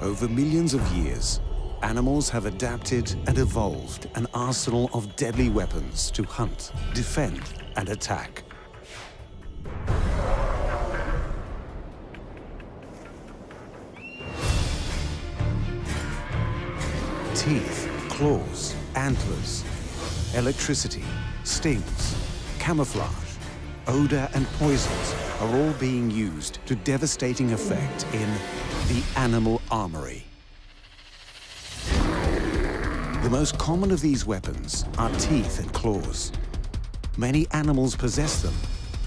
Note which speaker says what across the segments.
Speaker 1: Over millions of years, animals have adapted and evolved an arsenal of deadly weapons to hunt, defend, and attack. Teeth, claws, antlers, electricity, stings, camouflage, odor and poisons are all being used to devastating effect in the animal armory. The most common of these weapons are teeth and claws. Many animals possess them,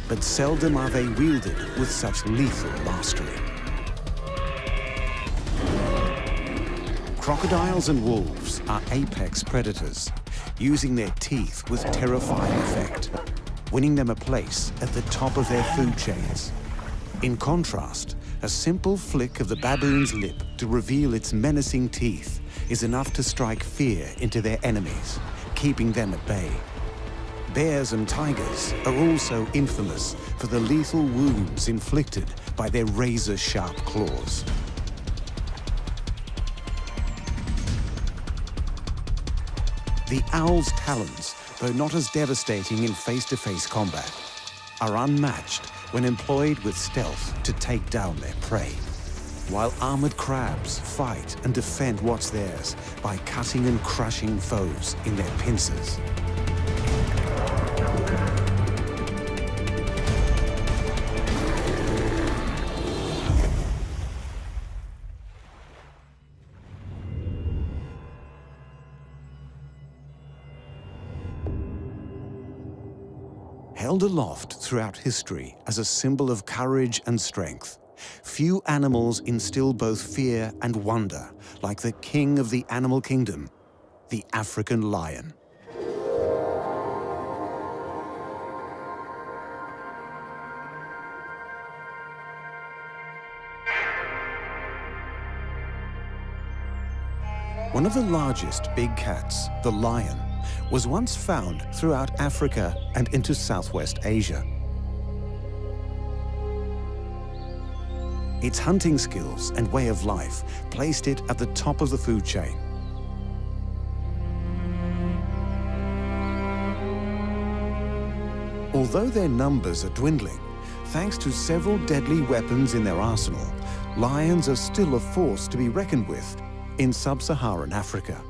Speaker 1: but seldom are they wielded with such lethal mastery. Crocodiles and wolves are apex predators, using their teeth with terrifying effect, winning them a place at the top of their food chains. In contrast, a simple flick of the baboon's lip to reveal its menacing teeth is enough to strike fear into their enemies, keeping them at bay. Bears and tigers are also infamous for the lethal wounds inflicted by their razor-sharp claws. The owl's talons, though not as devastating in face-to-face combat, are unmatched when employed with stealth to take down their prey, while armored crabs fight and defend what's theirs by cutting and crushing foes in their pincers. Held aloft throughout history as a symbol of courage and strength, few animals instill both fear and wonder like the king of the animal kingdom, the African lion. One of the largest big cats, the lion, was once found throughout Africa and into Southwest Asia. Its hunting skills and way of life placed it at the top of the food chain. Although their numbers are dwindling, thanks to several deadly weapons in their arsenal, lions are still a force to be reckoned with in sub-Saharan Africa.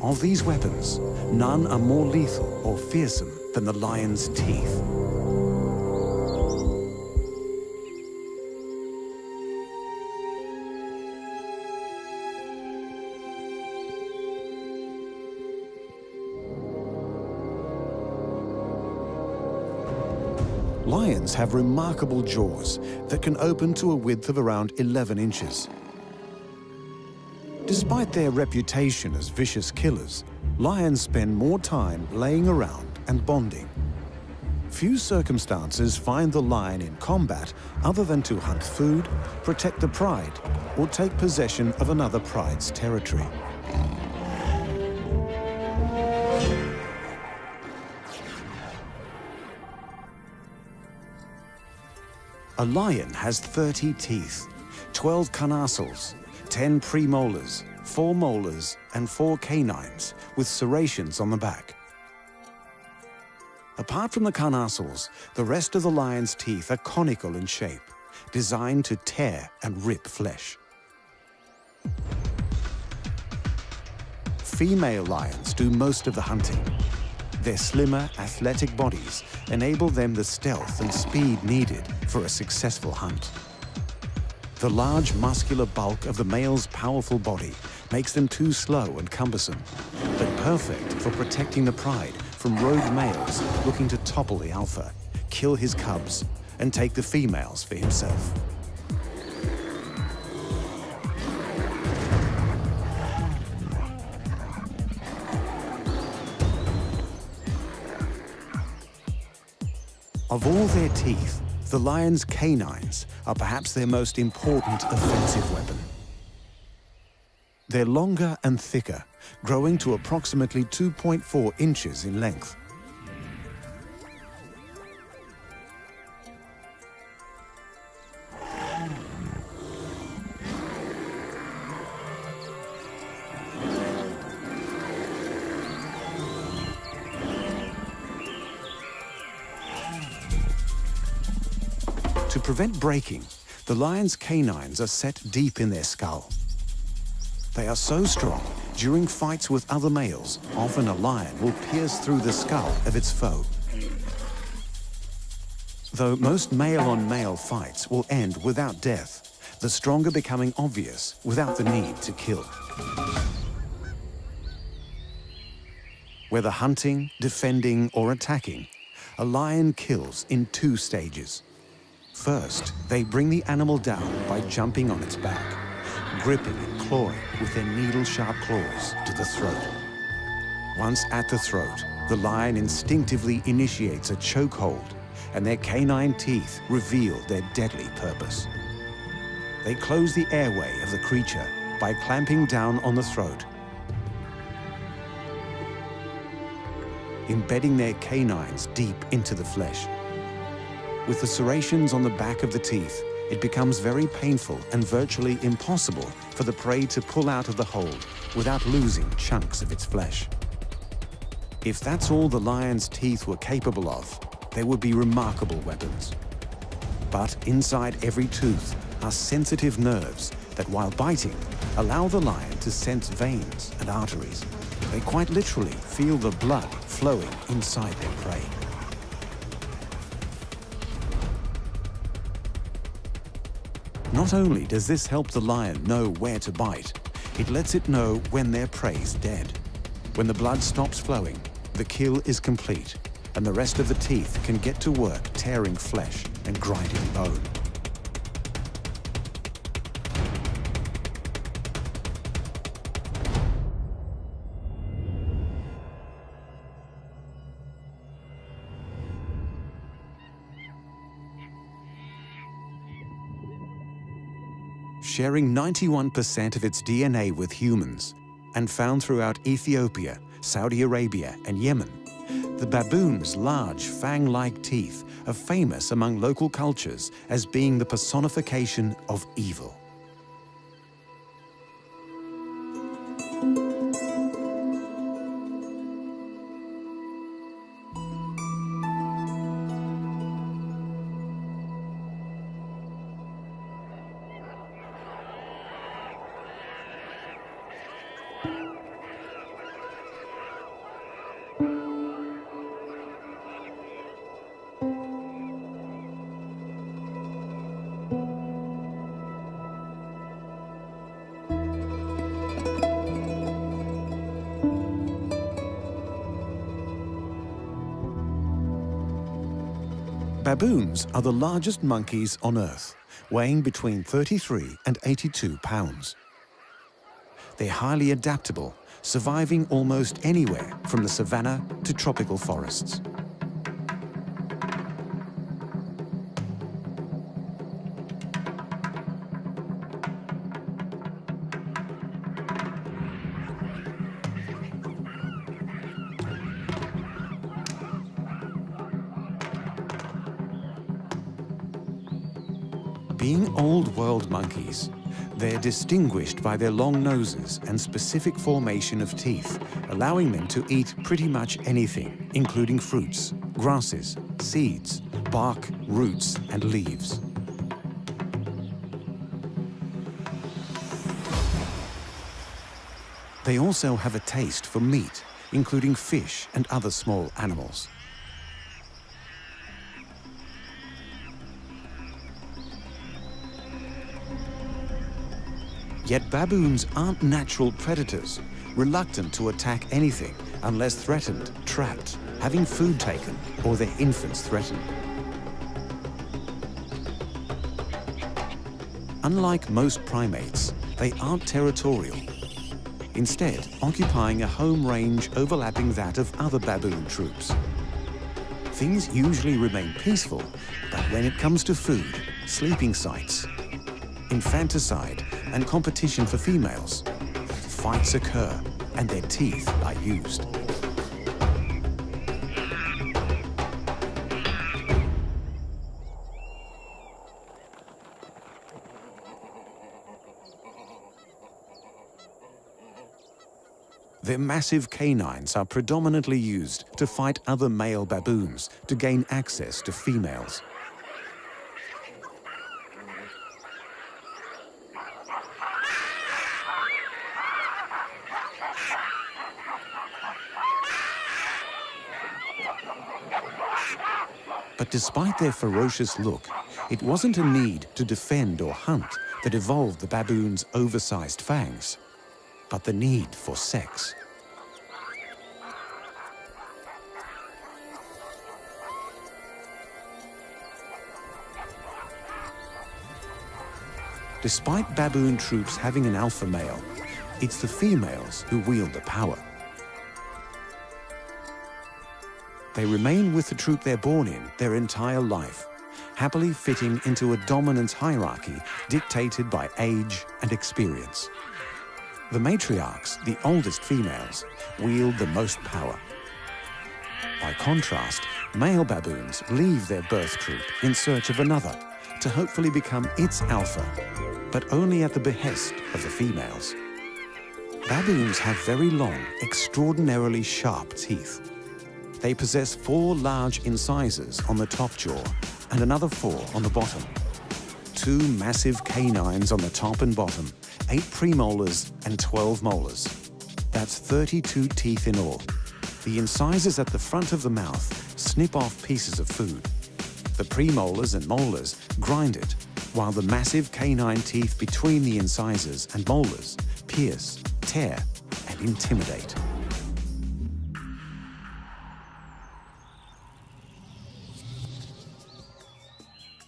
Speaker 1: Of these weapons, none are more lethal or fearsome than the lion's teeth. Lions have remarkable jaws that can open to a width of around 11 inches. Despite their reputation as vicious killers, lions spend more time laying around and bonding. Few circumstances find the lion in combat other than to hunt food, protect the pride, or take possession of another pride's territory. A lion has 30 teeth, 12 carnassials, 10 premolars, 4 molars, and 4 canines, with serrations on the back. Apart from the carnassials, the rest of the lion's teeth are conical in shape, designed to tear and rip flesh. Female lions do most of the hunting. Their slimmer, athletic bodies enable them the stealth and speed needed for a successful hunt. The large muscular bulk of the male's powerful body makes them too slow and cumbersome, but perfect for protecting the pride from rogue males looking to topple the alpha, kill his cubs, and take the females for himself. Of all their teeth, the lion's canines are perhaps their most important offensive weapon. They're longer and thicker, growing to approximately 2.4 inches in length. To prevent breaking, the lion's canines are set deep in their skull. They are so strong, during fights with other males, often a lion will pierce through the skull of its foe. Though most male-on-male fights will end without death, the stronger becoming obvious without the need to kill. Whether hunting, defending, or attacking, a lion kills in 2 stages. First, they bring the animal down by jumping on its back, gripping and clawing with their needle-sharp claws to the throat. Once at the throat, the lion instinctively initiates a chokehold, and their canine teeth reveal their deadly purpose. They close the airway of the creature by clamping down on the throat, embedding their canines deep into the flesh. With the serrations on the back of the teeth, it becomes very painful and virtually impossible for the prey to pull out of the hold without losing chunks of its flesh. If that's all the lion's teeth were capable of, they would be remarkable weapons. But inside every tooth are sensitive nerves that, while biting, allow the lion to sense veins and arteries. They quite literally feel the blood flowing inside their prey. Not only does this help the lion know where to bite, it lets it know when their prey's dead. When the blood stops flowing, the kill is complete, and the rest of the teeth can get to work tearing flesh and grinding bone. Sharing 91% of its DNA with humans, and found throughout Ethiopia, Saudi Arabia, and Yemen, the baboon's large fang-like teeth are famous among local cultures as being the personification of evil. Baboons are the largest monkeys on Earth, weighing between 33 and 82 pounds. They're highly adaptable, surviving almost anywhere from the savanna to tropical forests. Being old-world monkeys, they're distinguished by their long noses and specific formation of teeth, allowing them to eat pretty much anything, including fruits, grasses, seeds, bark, roots, and leaves. They also have a taste for meat, including fish and other small animals. Yet baboons aren't natural predators, reluctant to attack anything unless threatened, trapped, having food taken, or their infants threatened. Unlike most primates, they aren't territorial, instead occupying a home range overlapping that of other baboon troops. Things usually remain peaceful, but when it comes to food, sleeping sites, infanticide, and competition for females, fights occur and their teeth are used. Their massive canines are predominantly used to fight other male baboons to gain access to females. But despite their ferocious look, it wasn't a need to defend or hunt that evolved the baboon's oversized fangs, but the need for sex. Despite baboon troops having an alpha male, it's the females who wield the power. They remain with the troop they're born in their entire life, happily fitting into a dominance hierarchy dictated by age and experience. The matriarchs, the oldest females, wield the most power. By contrast, male baboons leave their birth troop in search of another to hopefully become its alpha, but only at the behest of the females. Baboons have very long, extraordinarily sharp teeth. They possess 4 large incisors on the top jaw and another 4 on the bottom. 2 massive canines on the top and bottom, 8 premolars and 12 molars. That's 32 teeth in all. The incisors at the front of the mouth snip off pieces of food. The premolars and molars grind it, while the massive canine teeth between the incisors and molars pierce, tear, and intimidate.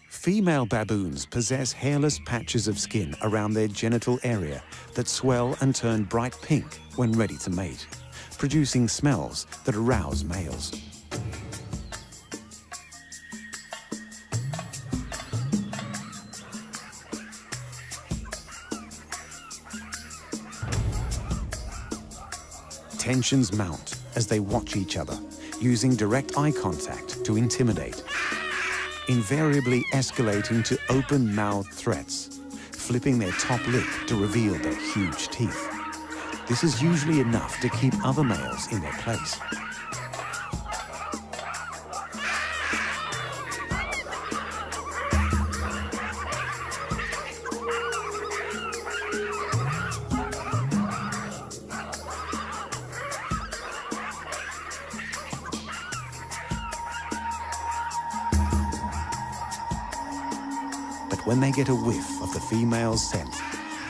Speaker 1: Female baboons possess hairless patches of skin around their genital area that swell and turn bright pink when ready to mate, producing smells that arouse males. Tensions mount as they watch each other, using direct eye contact to intimidate, invariably escalating to open-mouthed threats, flipping their top lip to reveal their huge teeth. This is usually enough to keep other males in their place. When they get a whiff of the female's scent,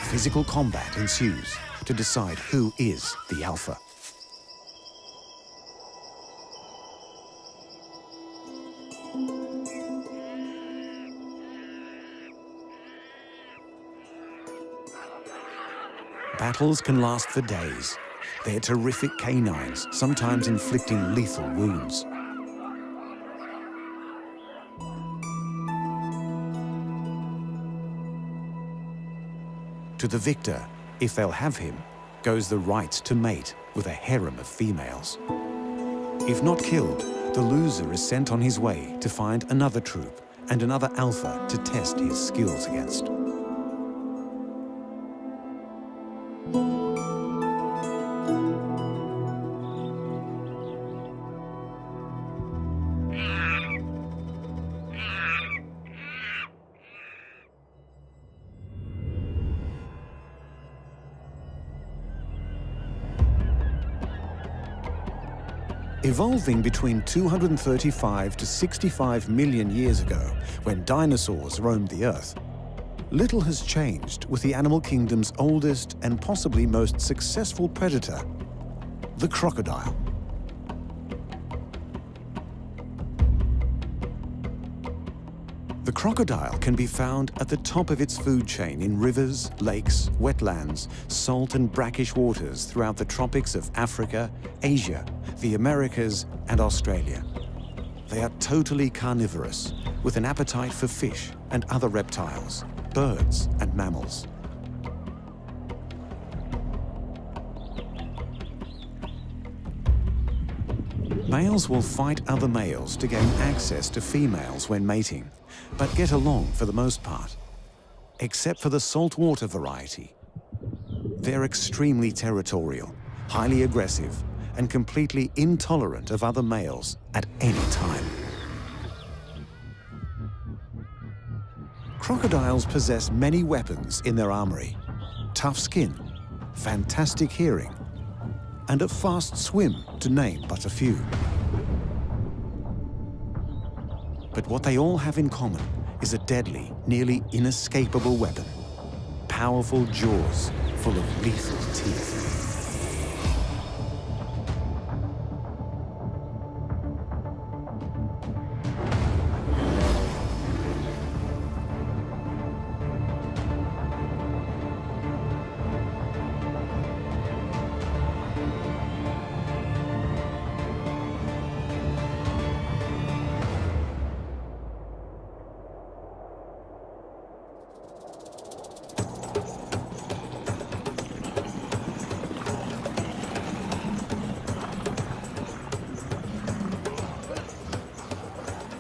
Speaker 1: physical combat ensues to decide who is the alpha. Battles can last for days. Their terrific canines sometimes inflicting lethal wounds. To the victor, if they'll have him, goes the right to mate with a harem of females. If not killed, the loser is sent on his way to find another troop and another alpha to test his skills against. Evolving between 235 to 65 million years ago, when dinosaurs roamed the Earth, little has changed with the animal kingdom's oldest and possibly most successful predator, the crocodile. The crocodile can be found at the top of its food chain in rivers, lakes, wetlands, salt and brackish waters throughout the tropics of Africa, Asia, the Americas, and Australia. They are totally carnivorous, with an appetite for fish and other reptiles, birds and mammals. Males will fight other males to gain access to females when mating, but get along for the most part, except for the saltwater variety. They're extremely territorial, highly aggressive, and completely intolerant of other males at any time. Crocodiles possess many weapons in their armory: tough skin, fantastic hearing, and a fast swim, to name but a few. But what they all have in common is a deadly, nearly inescapable weapon. Powerful jaws full of lethal teeth.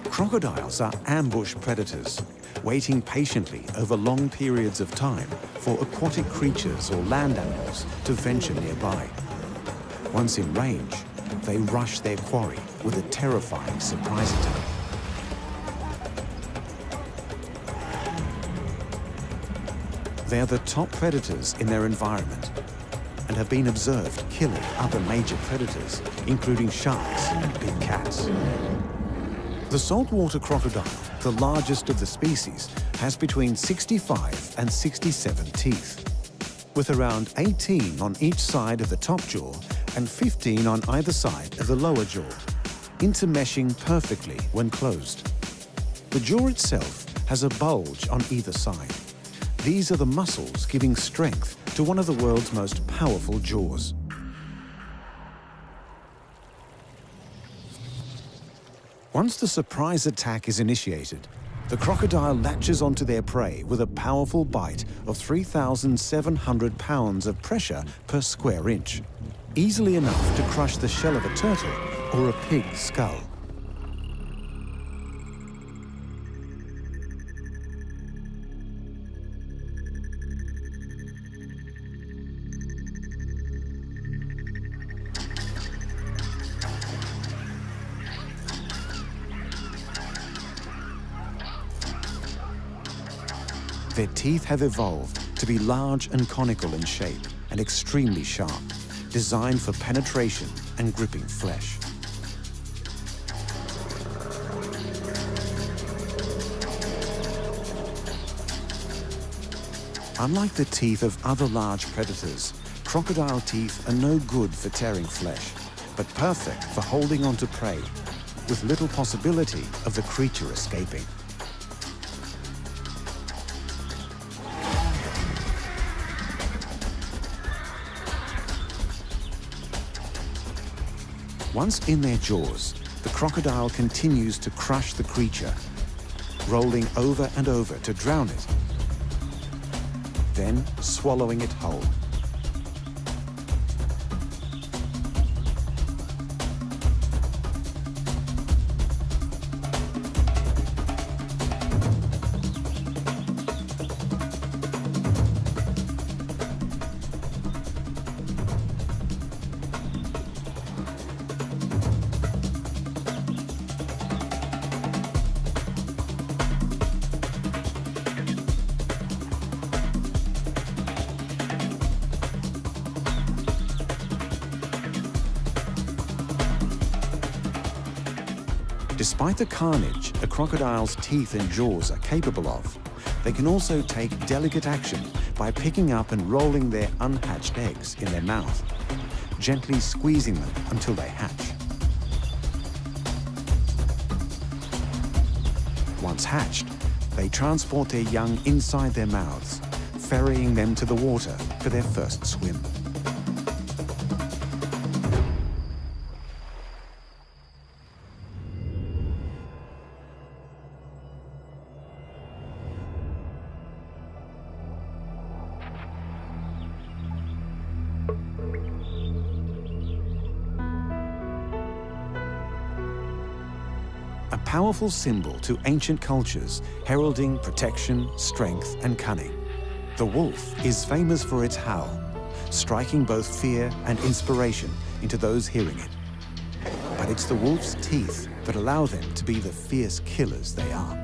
Speaker 1: Crocodiles are ambush predators, waiting patiently over long periods of time for aquatic creatures or land animals to venture nearby. Once in range, they rush their quarry with a terrifying surprise attack. They are the top predators in their environment and have been observed killing other major predators, including sharks and big cats. The saltwater crocodile, the largest of the species, has between 65 and 67 teeth, with around 18 on each side of the top jaw and 15 on either side of the lower jaw, intermeshing perfectly when closed. The jaw itself has a bulge on either side. These are the muscles giving strength to one of the world's most powerful jaws. Once the surprise attack is initiated, the crocodile latches onto their prey with a powerful bite of 3,700 pounds of pressure per square inch, easily enough to crush the shell of a turtle or a pig's skull. Their teeth have evolved to be large and conical in shape and extremely sharp, designed for penetration and gripping flesh. Unlike the teeth of other large predators, crocodile teeth are no good for tearing flesh, but perfect for holding onto prey, with little possibility of the creature escaping. Once in their jaws, the crocodile continues to crush the creature, rolling over and over to drown it, then swallowing it whole. Despite the carnage a crocodile's teeth and jaws are capable of, they can also take delicate action by picking up and rolling their unhatched eggs in their mouth, gently squeezing them until they hatch. Once hatched, they transport their young inside their mouths, ferrying them to the water for their first swim. A powerful symbol to ancient cultures, heralding protection, strength, and cunning. The wolf is famous for its howl, striking both fear and inspiration into those hearing it. But it's the wolf's teeth that allow them to be the fierce killers they are.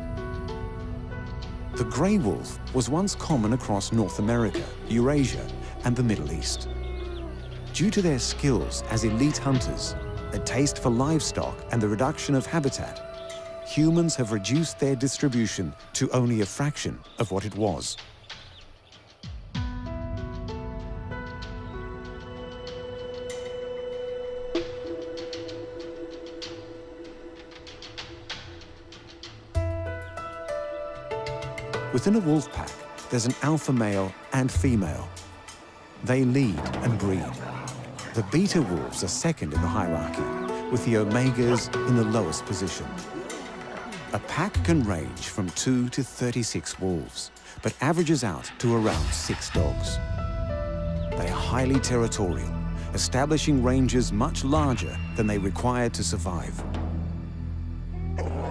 Speaker 1: The grey wolf was once common across North America, Eurasia, and the Middle East. Due to their skills as elite hunters, a taste for livestock, and the reduction of habitat, humans have reduced their distribution to only a fraction of what it was. Within a wolf pack, there's an alpha male and female. They lead and breed. The beta wolves are second in the hierarchy, with the omegas in the lowest position. A pack can range from 2 to 36 wolves, but averages out to around 6 dogs. They are highly territorial, establishing ranges much larger than they require to survive.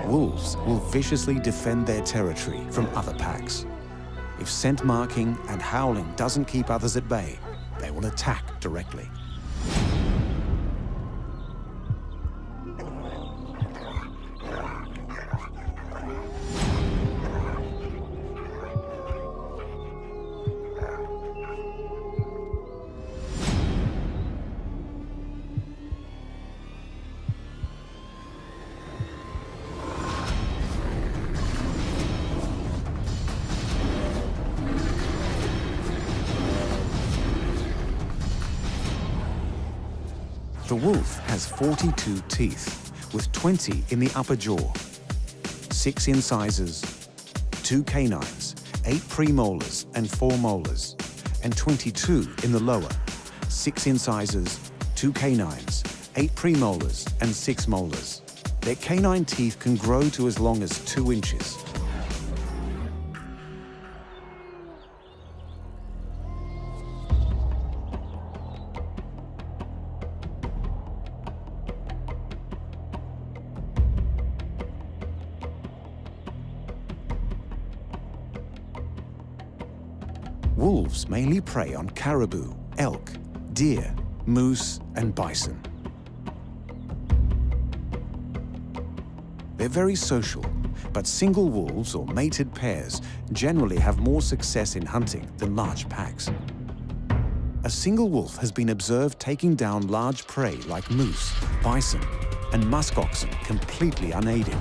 Speaker 1: Wolves will viciously defend their territory from other packs. If scent marking and howling doesn't keep others at bay, they will attack directly. The wolf has 42 teeth, with 20 in the upper jaw, 6 incisors, 2 canines, 8 premolars and 4 molars, and 22 in the lower, 6 incisors, 2 canines, 8 premolars and 6 molars. Their canine teeth can grow to as long as 2 inches. Wolves mainly prey on caribou, elk, deer, moose, and bison. They're very social, but single wolves or mated pairs generally have more success in hunting than large packs. A single wolf has been observed taking down large prey like moose, bison, and musk oxen completely unaided.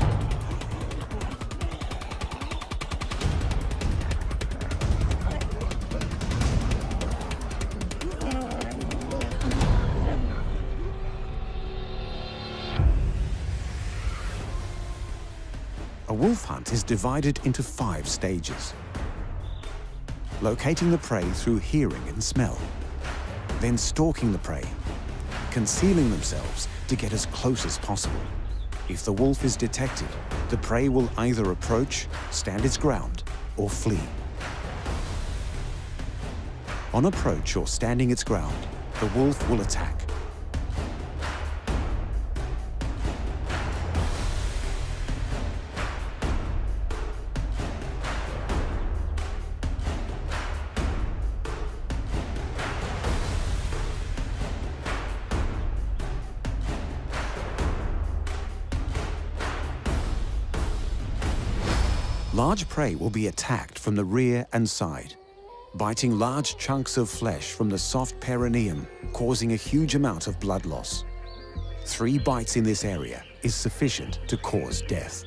Speaker 1: A wolf hunt is divided into 5 stages. Locating the prey through hearing and smell, then stalking the prey, concealing themselves to get as close as possible. If the wolf is detected, the prey will either approach, stand its ground, or flee. On approach or standing its ground, the wolf will attack. Large prey will be attacked from the rear and side, biting large chunks of flesh from the soft perineum, causing a huge amount of blood loss. 3 bites in this area is sufficient to cause death.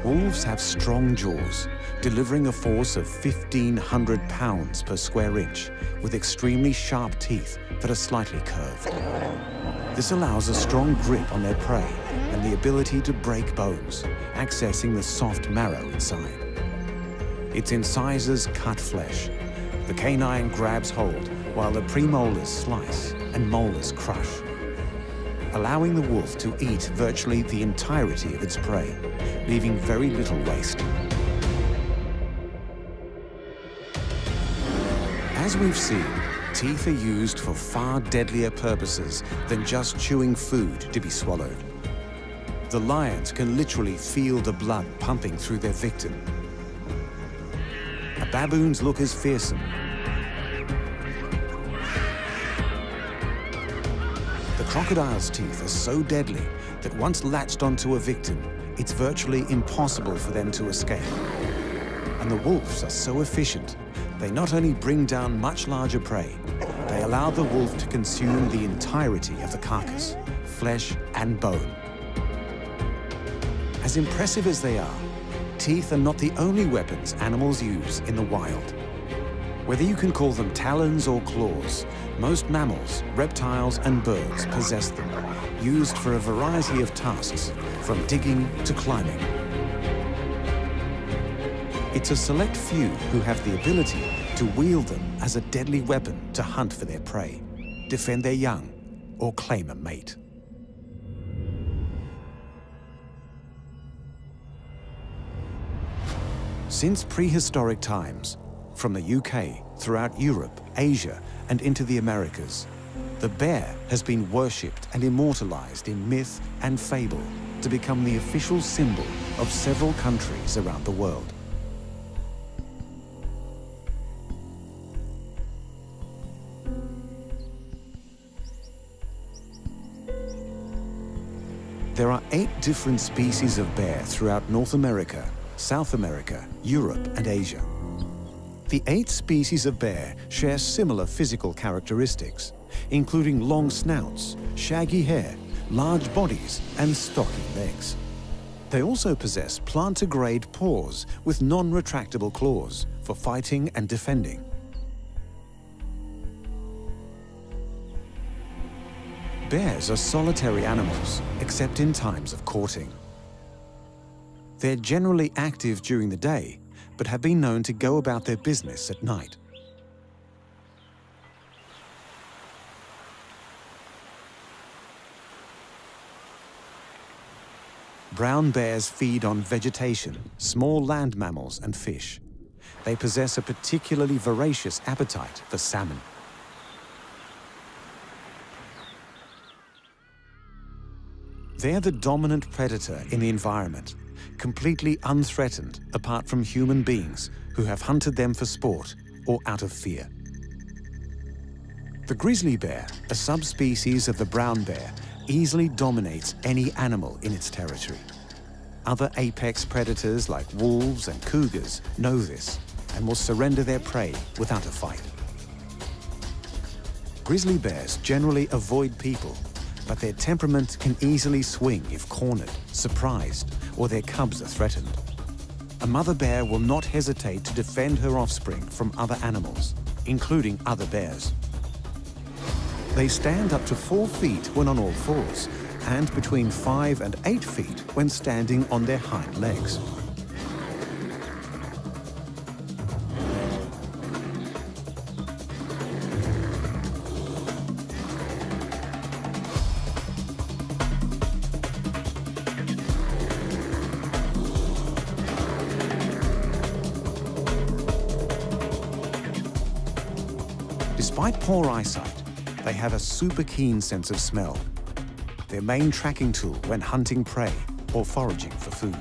Speaker 1: Wolves have strong jaws, delivering a force of 1,500 pounds per square inch, with extremely sharp teeth that are slightly curved. This allows a strong grip on their prey and the ability to break bones, accessing the soft marrow inside. Its incisors cut flesh. The canine grabs hold, while the premolars slice and molars crush, allowing the wolf to eat virtually the entirety of its prey, leaving very little waste. As we've seen, teeth are used for far deadlier purposes than just chewing food to be swallowed. The lions can literally feel the blood pumping through their victim. A baboon's look is fearsome. The crocodile's teeth are so deadly that once latched onto a victim, it's virtually impossible for them to escape. and the wolves are so efficient, they not only bring down much larger prey, they allow the wolf to consume the entirety of the carcass, flesh and bone. As impressive as they are, teeth are not the only weapons animals use in the wild. Whether you can call them talons or claws, most mammals, reptiles and birds possess them, used for a variety of tasks, from digging to climbing. It's a select few who have the ability to wield them as a deadly weapon to hunt for their prey, defend their young, or claim a mate. Since prehistoric times, from the UK, throughout Europe, Asia, and into the Americas, the bear has been worshipped and immortalized in myth and fable to become the official symbol of several countries around the world. There are 8 different species of bear throughout North America, South America, Europe, and Asia. The 8 species of bear share similar physical characteristics, including long snouts, shaggy hair, large bodies, and stocky legs. They also possess plantar-grade paws with non-retractable claws for fighting and defending. Bears are solitary animals, except in times of courting. They're generally active during the day, but have been known to go about their business at night. Brown bears feed on vegetation, small land mammals, and fish. They possess a particularly voracious appetite for salmon. They're the dominant predator in the environment, completely unthreatened apart from human beings who have hunted them for sport or out of fear. The grizzly bear, a subspecies of the brown bear, easily dominates any animal in its territory. Other apex predators like wolves and cougars know this and will surrender their prey without a fight. Grizzly bears generally avoid people, but their temperament can easily swing if cornered, surprised, or their cubs are threatened. A mother bear will not hesitate to defend her offspring from other animals, including other bears. They stand up to 4 feet when on all fours, and between 5 and 8 feet when standing on their hind legs. Despite poor eyesight, they have a super keen sense of smell, their main tracking tool when hunting prey or foraging for food.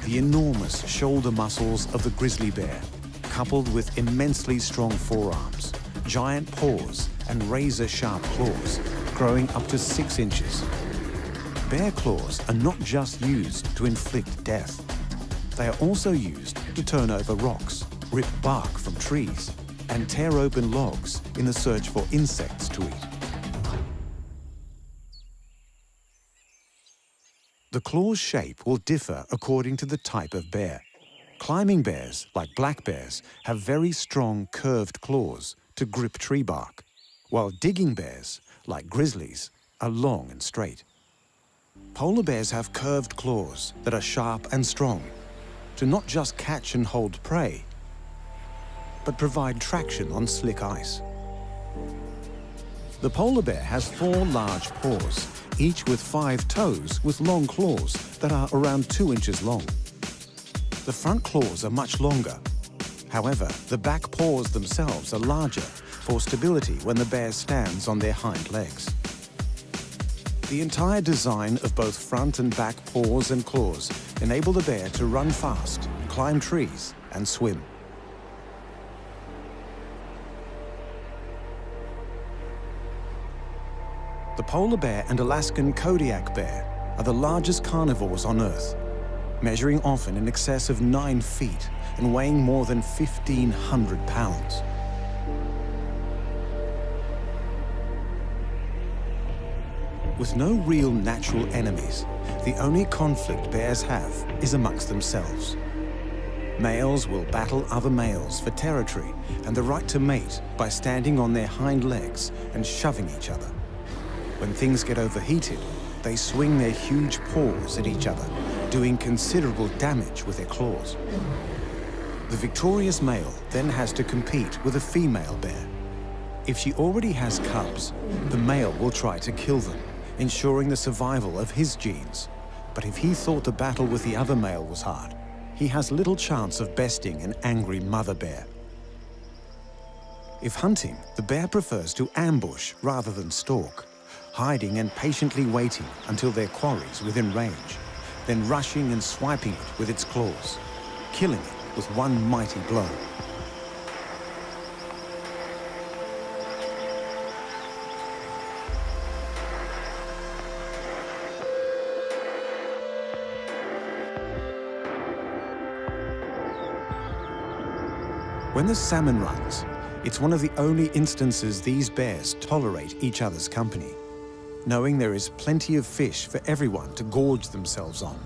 Speaker 1: The enormous shoulder muscles of the grizzly bear, coupled with immensely strong forearms, giant paws, and razor-sharp claws, growing up to 6 inches. Bear claws are not just used to inflict death. They are also used to turn over rocks, rip bark from trees, and tear open logs in the search for insects to eat. The claw's shape will differ according to the type of bear. Climbing bears, like black bears, have very strong curved claws to grip tree bark, while digging bears, like grizzlies, are long and straight. Polar bears have curved claws that are sharp and strong to not just catch and hold prey, but provide traction on slick ice. The polar bear has 4 large paws, each with 5 toes with long claws that are around 2 inches long. The front claws are much longer. However, the back paws themselves are larger for stability when the bear stands on their hind legs. The entire design of both front and back paws and claws enable the bear to run fast, climb trees, and swim. The polar bear and Alaskan Kodiak bear are the largest carnivores on Earth. measuring often in excess of 9 feet and weighing more than 1,500 pounds. With no real natural enemies, the only conflict bears have is amongst themselves. Males will battle other males for territory and the right to mate by standing on their hind legs and shoving each other. When things get overheated, they swing their huge paws at each other, doing considerable damage with their claws. The victorious male then has to compete with a female bear. If she already has cubs, the male will try to kill them, ensuring the survival of his genes. But if he thought the battle with the other male was hard, he has little chance of besting an angry mother bear. If hunting, the bear prefers to ambush rather than stalk, hiding and patiently waiting until their quarry's within range, then rushing and swiping it with its claws, killing it with one mighty blow. When the salmon runs, it's one of the only instances these bears tolerate each other's company, knowing there is plenty of fish for everyone to gorge themselves on.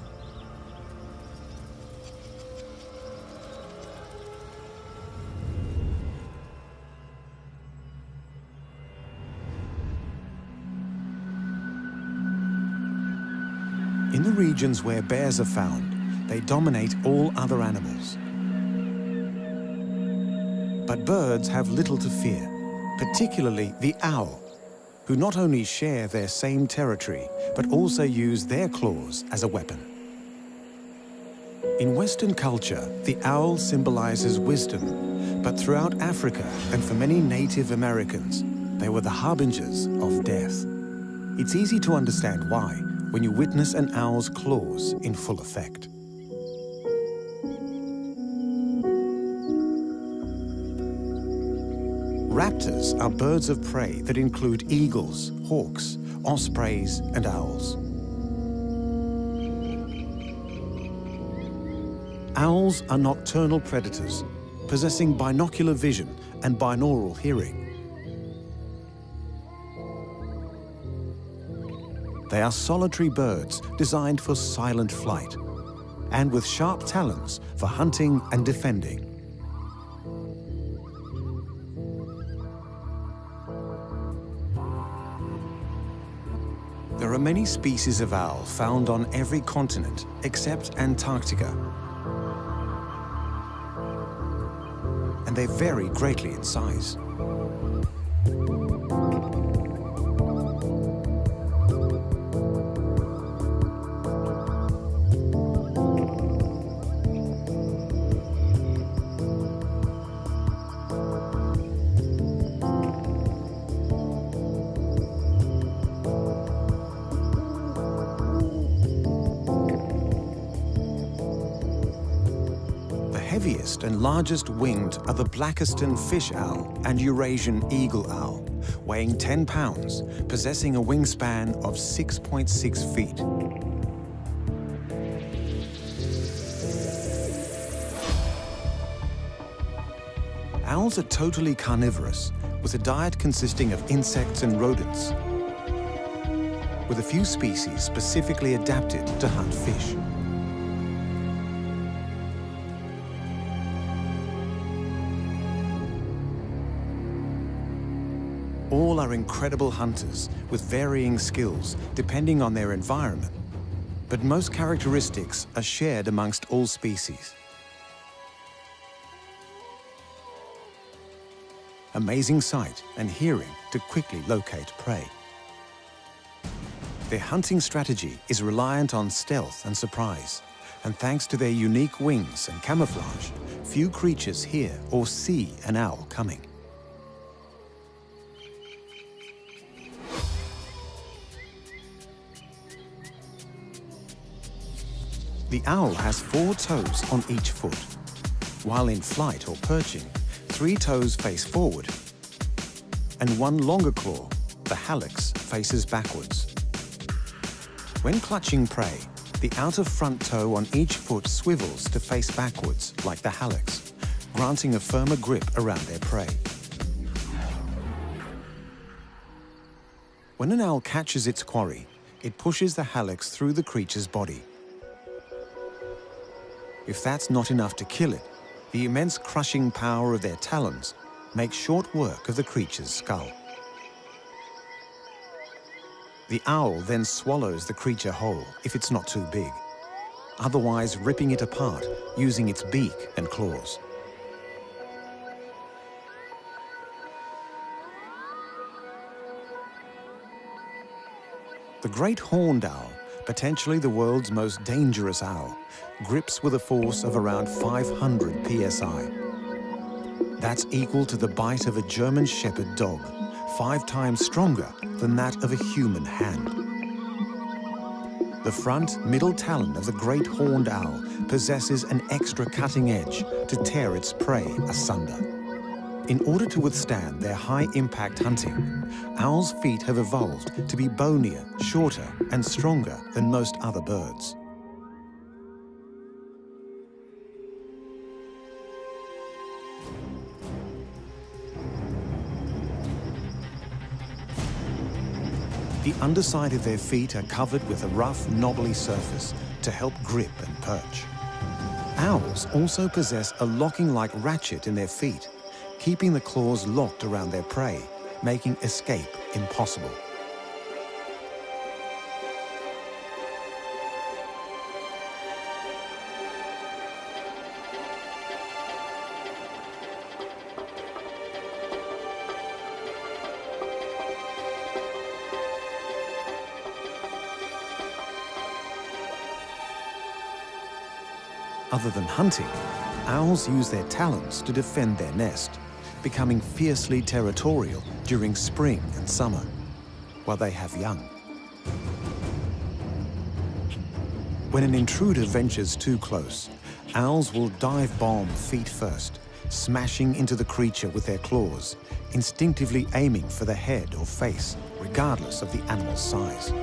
Speaker 1: In the regions where bears are found, they dominate all other animals. But birds have little to fear, particularly the owl, who not only share their same territory, but also use their claws as a weapon. In Western culture, the owl symbolizes wisdom, but throughout Africa and for many Native Americans, they were the harbingers of death. It's easy to understand why when you witness an owl's claws in full effect. Raptors are birds of prey that include eagles, hawks, ospreys, and owls. Owls are nocturnal predators, possessing binocular vision and binaural hearing. They are solitary birds designed for silent flight, and with sharp talons for hunting and defending. There are many species of owl found on every continent except Antarctica, and they vary greatly in size. The heaviest and largest winged are the Blackiston fish owl and Eurasian eagle owl, weighing 10 pounds, possessing a wingspan of 6.6 feet. Owls are totally carnivorous, with a diet consisting of insects and rodents, with a few species specifically adapted to hunt fish. All are incredible hunters with varying skills depending on their environment, but most characteristics are shared amongst all species. Amazing sight and hearing to quickly locate prey. Their hunting strategy is reliant on stealth and surprise, and thanks to their unique wings and camouflage, few creatures hear or see an owl coming. The owl has 4 toes on each foot. While in flight or perching, 3 toes face forward, and one longer claw, the hallux, faces backwards. When clutching prey, The outer front toe on each foot swivels to face backwards, like the hallux, granting a firmer grip around their prey. When an owl catches its quarry, it pushes the hallux through the creature's body. If that's not enough to kill it, the immense crushing power of their talons makes short work of the creature's skull. The owl then swallows the creature whole if it's not too big, otherwise ripping it apart using its beak and claws. The great horned owl, potentially the world's most dangerous owl, grips with a force of around 500 psi. That's equal to the bite of a German shepherd dog, 5 times stronger than that of a human hand. The front middle talon of the great horned owl possesses an extra cutting edge to tear its prey asunder. In order to withstand their high-impact hunting, owls' feet have evolved to be bonier, shorter, and stronger than most other birds. The underside of their feet are covered with a rough, knobbly surface to help grip and perch. Owls also possess a locking-like ratchet in their feet, keeping the claws locked around their prey, making escape impossible. Other than hunting, owls use their talons to defend their nest, becoming fiercely territorial during spring and summer, while they have young. When an intruder ventures too close, owls will dive bomb feet first, smashing into the creature with their claws, instinctively aiming for the head or face, regardless of the animal's size.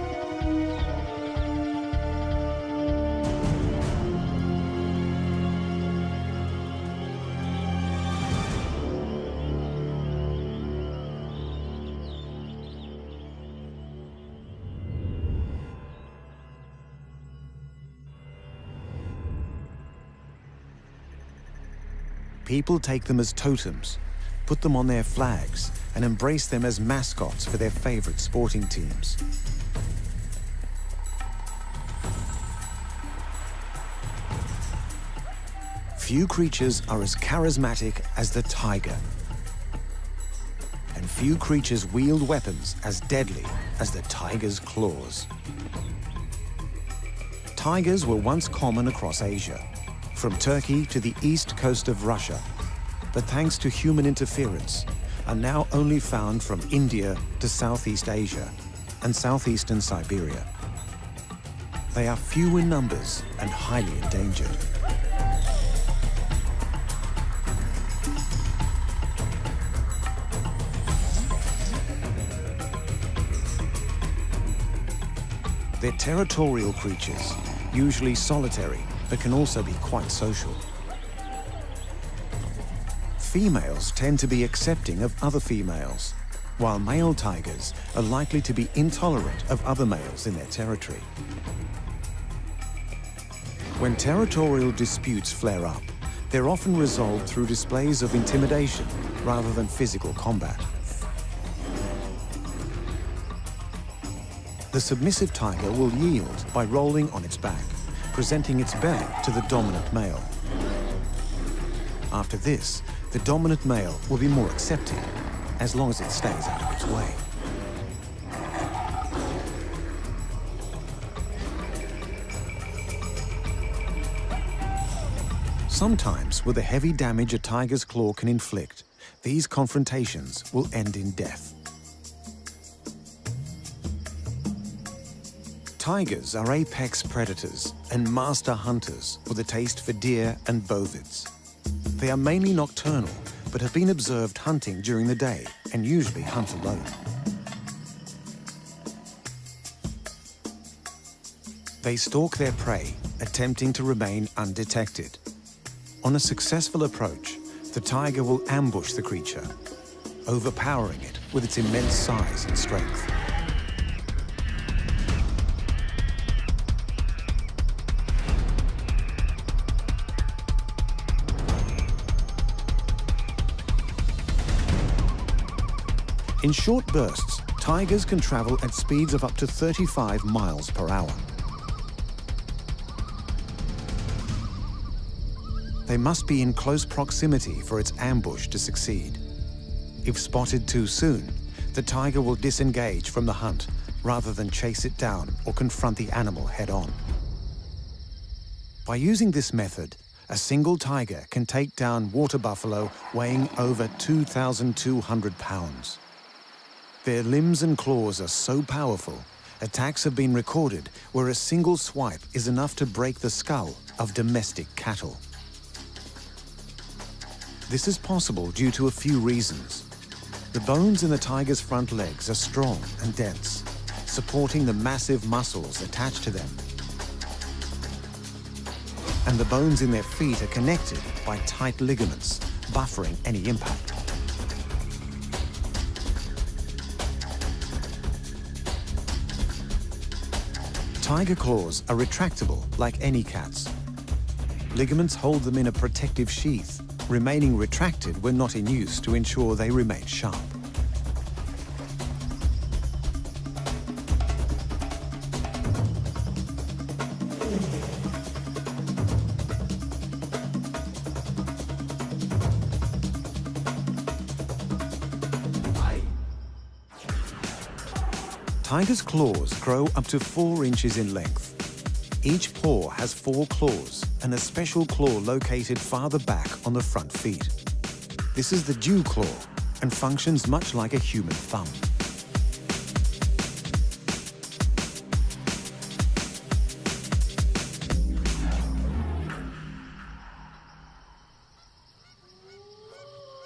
Speaker 1: People take them as totems, put them on their flags, and embrace them as mascots for their favorite sporting teams. Few creatures are as charismatic as the tiger, and few creatures wield weapons as deadly as the tiger's claws. Tigers were once common across Asia, from Turkey to the east coast of Russia, but thanks to human interference, are now only found from India to Southeast Asia and southeastern Siberia. They are few in numbers and highly endangered. They're territorial creatures, usually solitary, but can also be quite social. Females tend to be accepting of other females, while male tigers are likely to be intolerant of other males in their territory. When territorial disputes flare up, they're often resolved through displays of intimidation rather than physical combat. The submissive tiger will yield by rolling on its back, presenting its belly to the dominant male. After this, the dominant male will be more accepting, as long as it stays out of its way. Sometimes, with the heavy damage a tiger's claw can inflict, these confrontations will end in death. Tigers are apex predators and master hunters with a taste for deer and bovids. They are mainly nocturnal, but have been observed hunting during the day and usually hunt alone. They stalk their prey, attempting to remain undetected. On a successful approach, the tiger will ambush the creature, overpowering it with its immense size and strength. In short bursts, tigers can travel at speeds of up to 35 miles per hour. They must be in close proximity for its ambush to succeed. If spotted too soon, the tiger will disengage from the hunt rather than chase it down or confront the animal head-on. By using this method, a single tiger can take down water buffalo weighing over 2,200 pounds. Their limbs and claws are so powerful, attacks have been recorded where a single swipe is enough to break the skull of domestic cattle. This is possible due to a few reasons. The bones in the tiger's front legs are strong and dense, supporting the massive muscles attached to them. And the bones in their feet are connected by tight ligaments, buffering any impact. Tiger claws are retractable like any cat's. Ligaments hold them in a protective sheath, remaining retracted when not in use to ensure they remain sharp. Tigers' claws grow up to 4 inches in length. Each paw has 4 claws and a special claw located farther back on the front feet. This is the dew claw and functions much like a human thumb.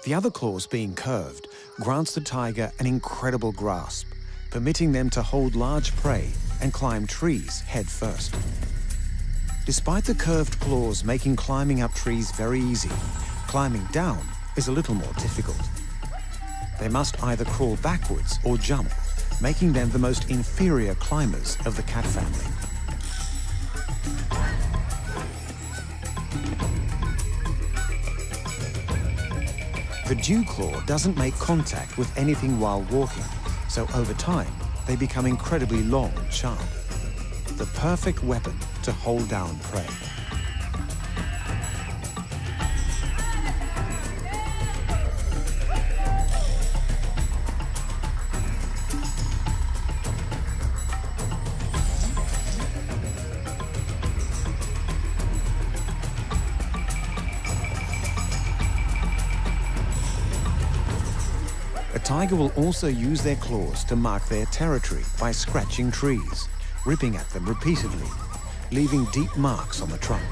Speaker 1: The other claws being curved grants the tiger an incredible grasp, permitting them to hold large prey and climb trees head first. Despite the curved claws making climbing up trees very easy, climbing down is a little more difficult. They must either crawl backwards or jump, making them the most inferior climbers of the cat family. The dew claw doesn't make contact with anything while walking, so over time, they become incredibly long and sharp. The perfect weapon to hold down prey. A tiger will also use their claws to mark their territory by scratching trees, ripping at them repeatedly, leaving deep marks on the trunk.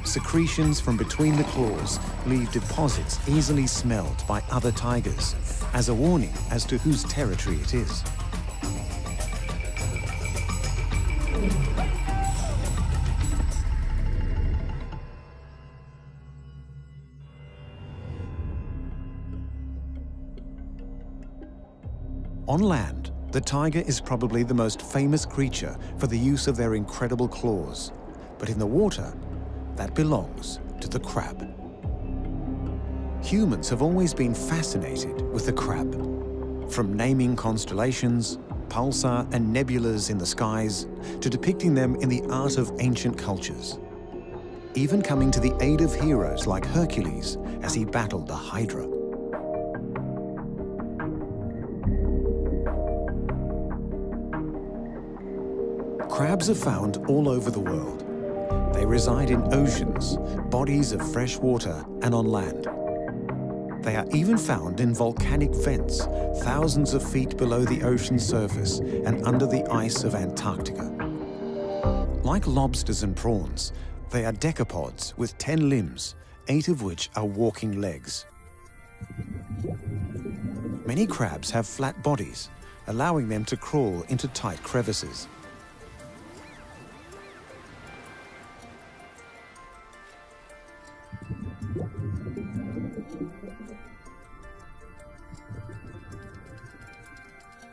Speaker 1: Secretions from between the claws leave deposits easily smelled by other tigers, as a warning as to whose territory it is. On land, the tiger is probably the most famous creature for the use of their incredible claws. But in the water, that belongs to the crab. Humans have always been fascinated with the crab. From naming constellations, pulsar and nebulas in the skies, to depicting them in the art of ancient cultures. Even coming to the aid of heroes like Hercules as he battled the Hydra. Crabs are found all over the world. They reside in oceans, bodies of fresh water, and on land. They are even found in volcanic vents, thousands of feet below the ocean surface and under the ice of Antarctica. Like lobsters and prawns, they are decapods with 10 limbs, 8 of which are walking legs. Many crabs have flat bodies, allowing them to crawl into tight crevices.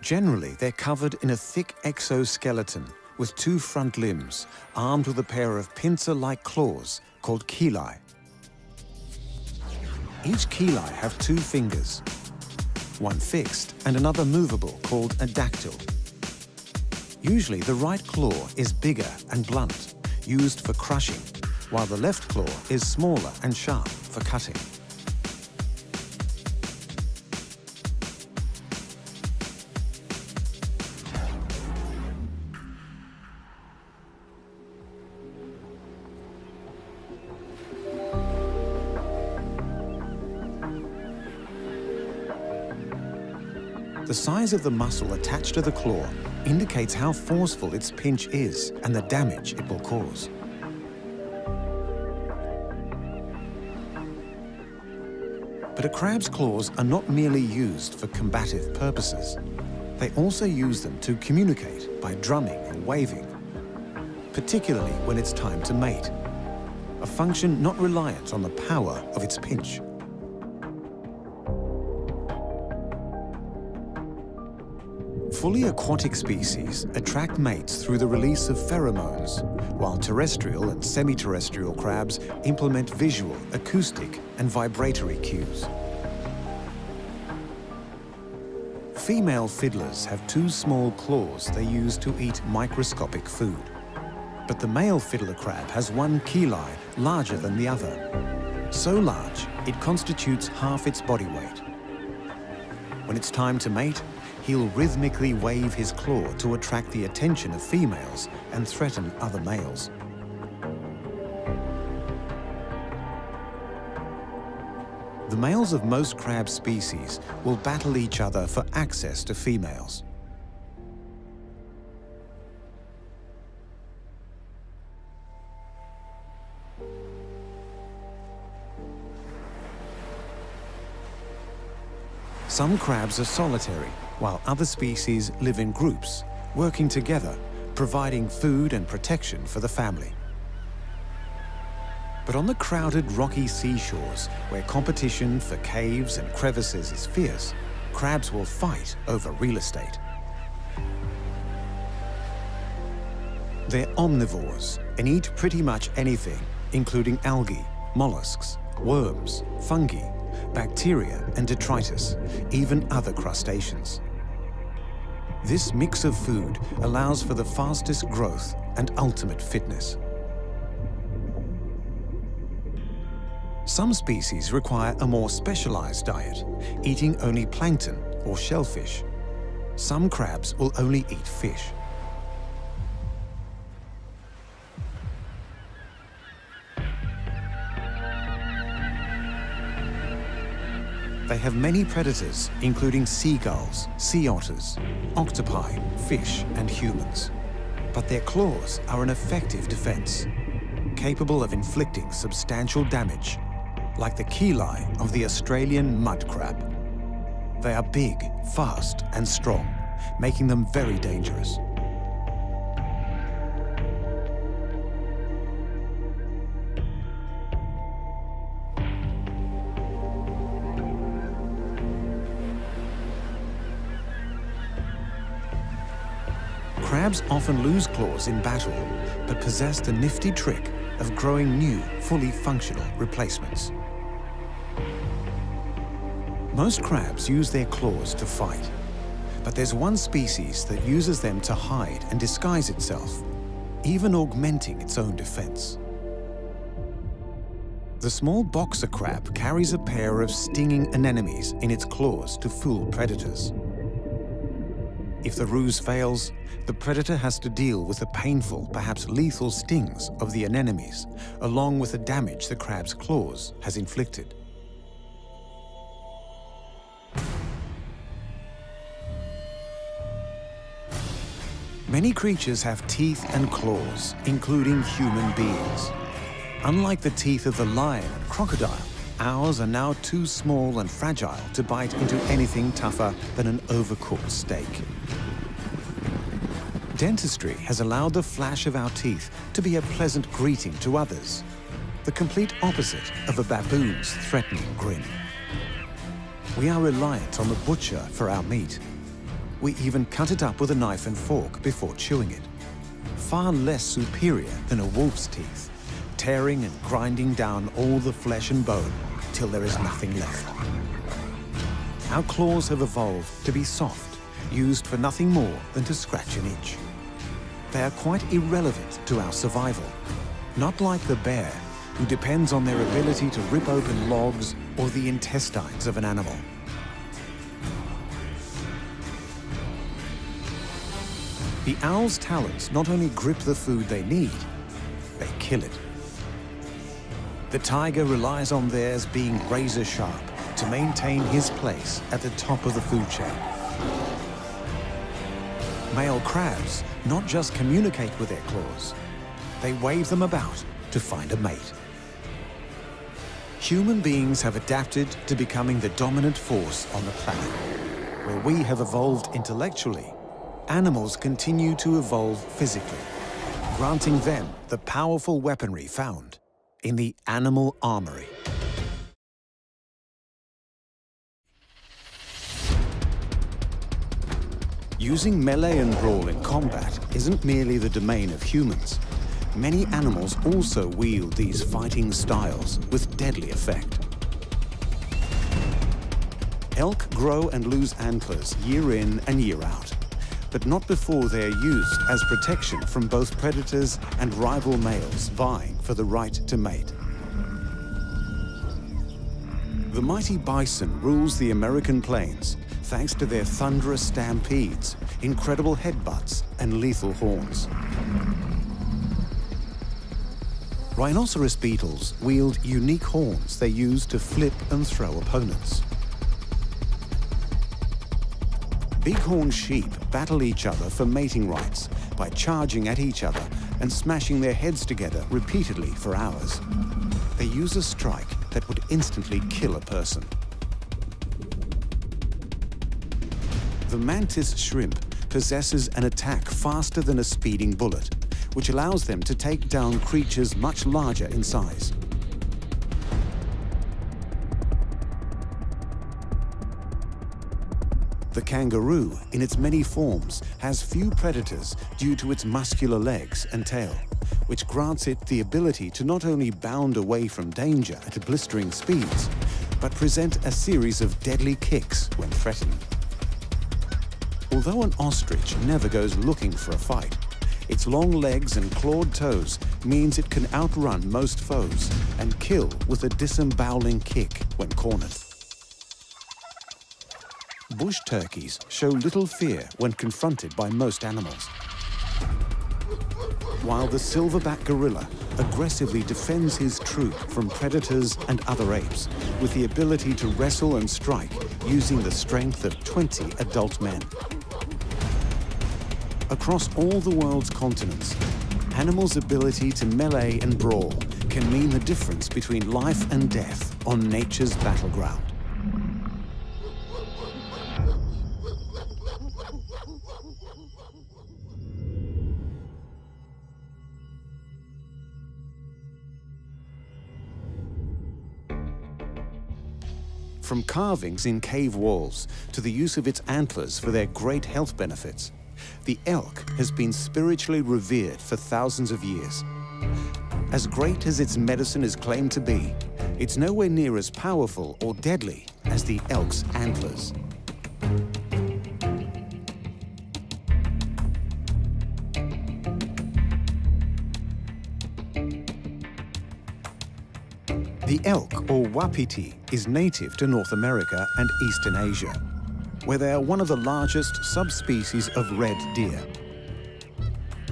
Speaker 1: Generally, they're covered in a thick exoskeleton with 2 front limbs, armed with a pair of pincer-like claws called chelae. Each chelae have 2 fingers, one fixed and another movable called a dactyl. Usually the right claw is bigger and blunt, used for crushing, while the left claw is smaller and sharp for cutting. The size of the muscle attached to the claw indicates how forceful its pinch is and the damage it will cause. But a crab's claws are not merely used for combative purposes. They also use them to communicate by drumming and waving, particularly when it's time to mate, a function not reliant on the power of its pinch. Fully aquatic species attract mates through the release of pheromones, while terrestrial and semi-terrestrial crabs implement visual, acoustic, and vibratory cues. Female fiddlers have 2 small claws they use to eat microscopic food. But the male fiddler crab has 1 chelae larger than the other, so large it constitutes half its body weight. When it's time to mate, he'll rhythmically wave his claw to attract the attention of females and threaten other males. The males of most crab species will battle each other for access to females. Some crabs are solitary, while other species live in groups, working together, providing food and protection for the family. But on the crowded rocky seashores, where competition for caves and crevices is fierce, crabs will fight over real estate. They're omnivores and eat pretty much anything, including algae, mollusks, worms, fungi, bacteria and detritus, even other crustaceans. This mix of food allows for the fastest growth and ultimate fitness. Some species require a more specialized diet, eating only plankton or shellfish. Some crabs will only eat fish. They have many predators, including seagulls, sea otters, octopi, fish, and humans. But their claws are an effective defense, capable of inflicting substantial damage, like the chelae of the Australian mud crab. They are big, fast, and strong, making them very dangerous. Crabs often lose claws in battle, but possess the nifty trick of growing new, fully functional replacements. Most crabs use their claws to fight, but there's one species that uses them to hide and disguise itself, even augmenting its own defense. The small boxer crab carries a pair of stinging anemones in its claws to fool predators. If the ruse fails, the predator has to deal with the painful, perhaps lethal stings of the anemones, along with the damage the crab's claws has inflicted. Many creatures have teeth and claws, including human beings. Unlike the teeth of the lion and crocodile, ours are now too small and fragile to bite into anything tougher than an overcooked steak. Dentistry has allowed the flash of our teeth to be a pleasant greeting to others, the complete opposite of a baboon's threatening grin. We are reliant on the butcher for our meat. We even cut it up with a knife and fork before chewing it. Far less superior than a wolf's teeth, tearing and grinding down all the flesh and bone till there is nothing left. Our claws have evolved to be soft, used for nothing more than to scratch an itch. They are quite irrelevant to our survival, not like the bear, who depends on their ability to rip open logs or the intestines of an animal. The owl's talons not only grip the food they need, they kill it. The tiger relies on theirs being razor sharp to maintain his place at the top of the food chain. Male crabs not just communicate with their claws, they wave them about to find a mate. Human beings have adapted to becoming the dominant force on the planet. Where we have evolved intellectually, animals continue to evolve physically, granting them the powerful weaponry found in the animal armory. Using melee and brawl in combat isn't merely the domain of humans. Many animals also wield these fighting styles with deadly effect. Elk grow and lose antlers year in and year out, but not before they are used as protection from both predators and rival males vying for the right to mate. The mighty bison rules the American plains thanks to their thunderous stampedes, incredible headbutts, and lethal horns. Rhinoceros beetles wield unique horns they use to flip and throw opponents. Bighorn sheep battle each other for mating rights by charging at each other and smashing their heads together repeatedly for hours. They use a strike that would instantly kill a person. The mantis shrimp possesses an attack faster than a speeding bullet, which allows them to take down creatures much larger in size. The kangaroo, in its many forms, has few predators due to its muscular legs and tail, which grants it the ability to not only bound away from danger at blistering speeds, but present a series of deadly kicks when threatened. Although an ostrich never goes looking for a fight, its long legs and clawed toes means it can outrun most foes and kill with a disemboweling kick when cornered. Bush turkeys show little fear when confronted by most animals, while the silverback gorilla aggressively defends his troop from predators and other apes with the ability to wrestle and strike using the strength of 20 adult men. Across all the world's continents, animals' ability to melee and brawl can mean the difference between life and death on nature's battleground. From carvings in cave walls to the use of its antlers for their great health benefits, the elk has been spiritually revered for thousands of years. As great as its medicine is claimed to be, it's nowhere near as powerful or deadly as the elk's antlers. The elk, or wapiti, is native to North America and Eastern Asia, where they are one of the largest subspecies of red deer.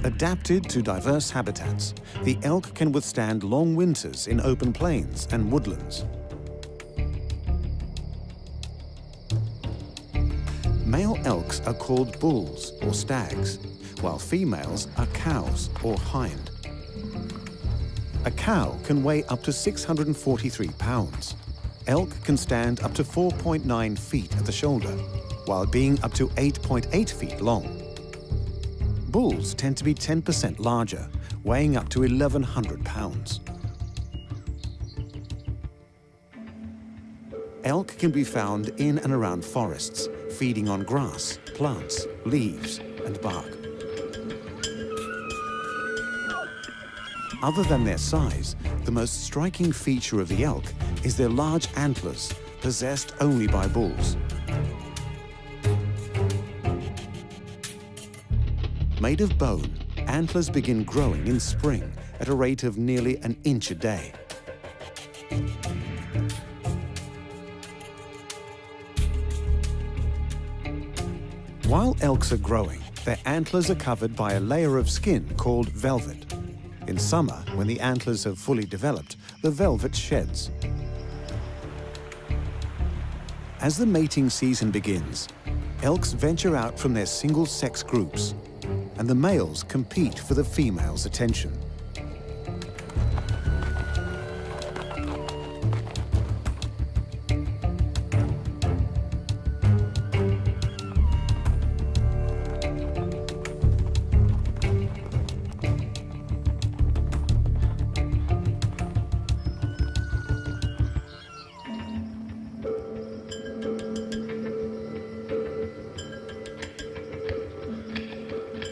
Speaker 1: Adapted to diverse habitats, the elk can withstand long winters in open plains and woodlands. Male elks are called bulls or stags, while females are cows or hind. A cow can weigh up to 643 pounds, elk can stand up to 4.9 feet at the shoulder, while being up to 8.8 feet long. Bulls tend to be 10% larger, weighing up to 1,100 pounds. Elk can be found in and around forests, feeding on grass, plants, leaves, and bark. Other than their size, the most striking feature of the elk is their large antlers, possessed only by bulls. Made of bone, antlers begin growing in spring at a rate of nearly an inch a day. While elks are growing, their antlers are covered by a layer of skin called velvet. In summer, when the antlers have fully developed, the velvet sheds. As the mating season begins, elks venture out from their single-sex groups, and the males compete for the female's attention.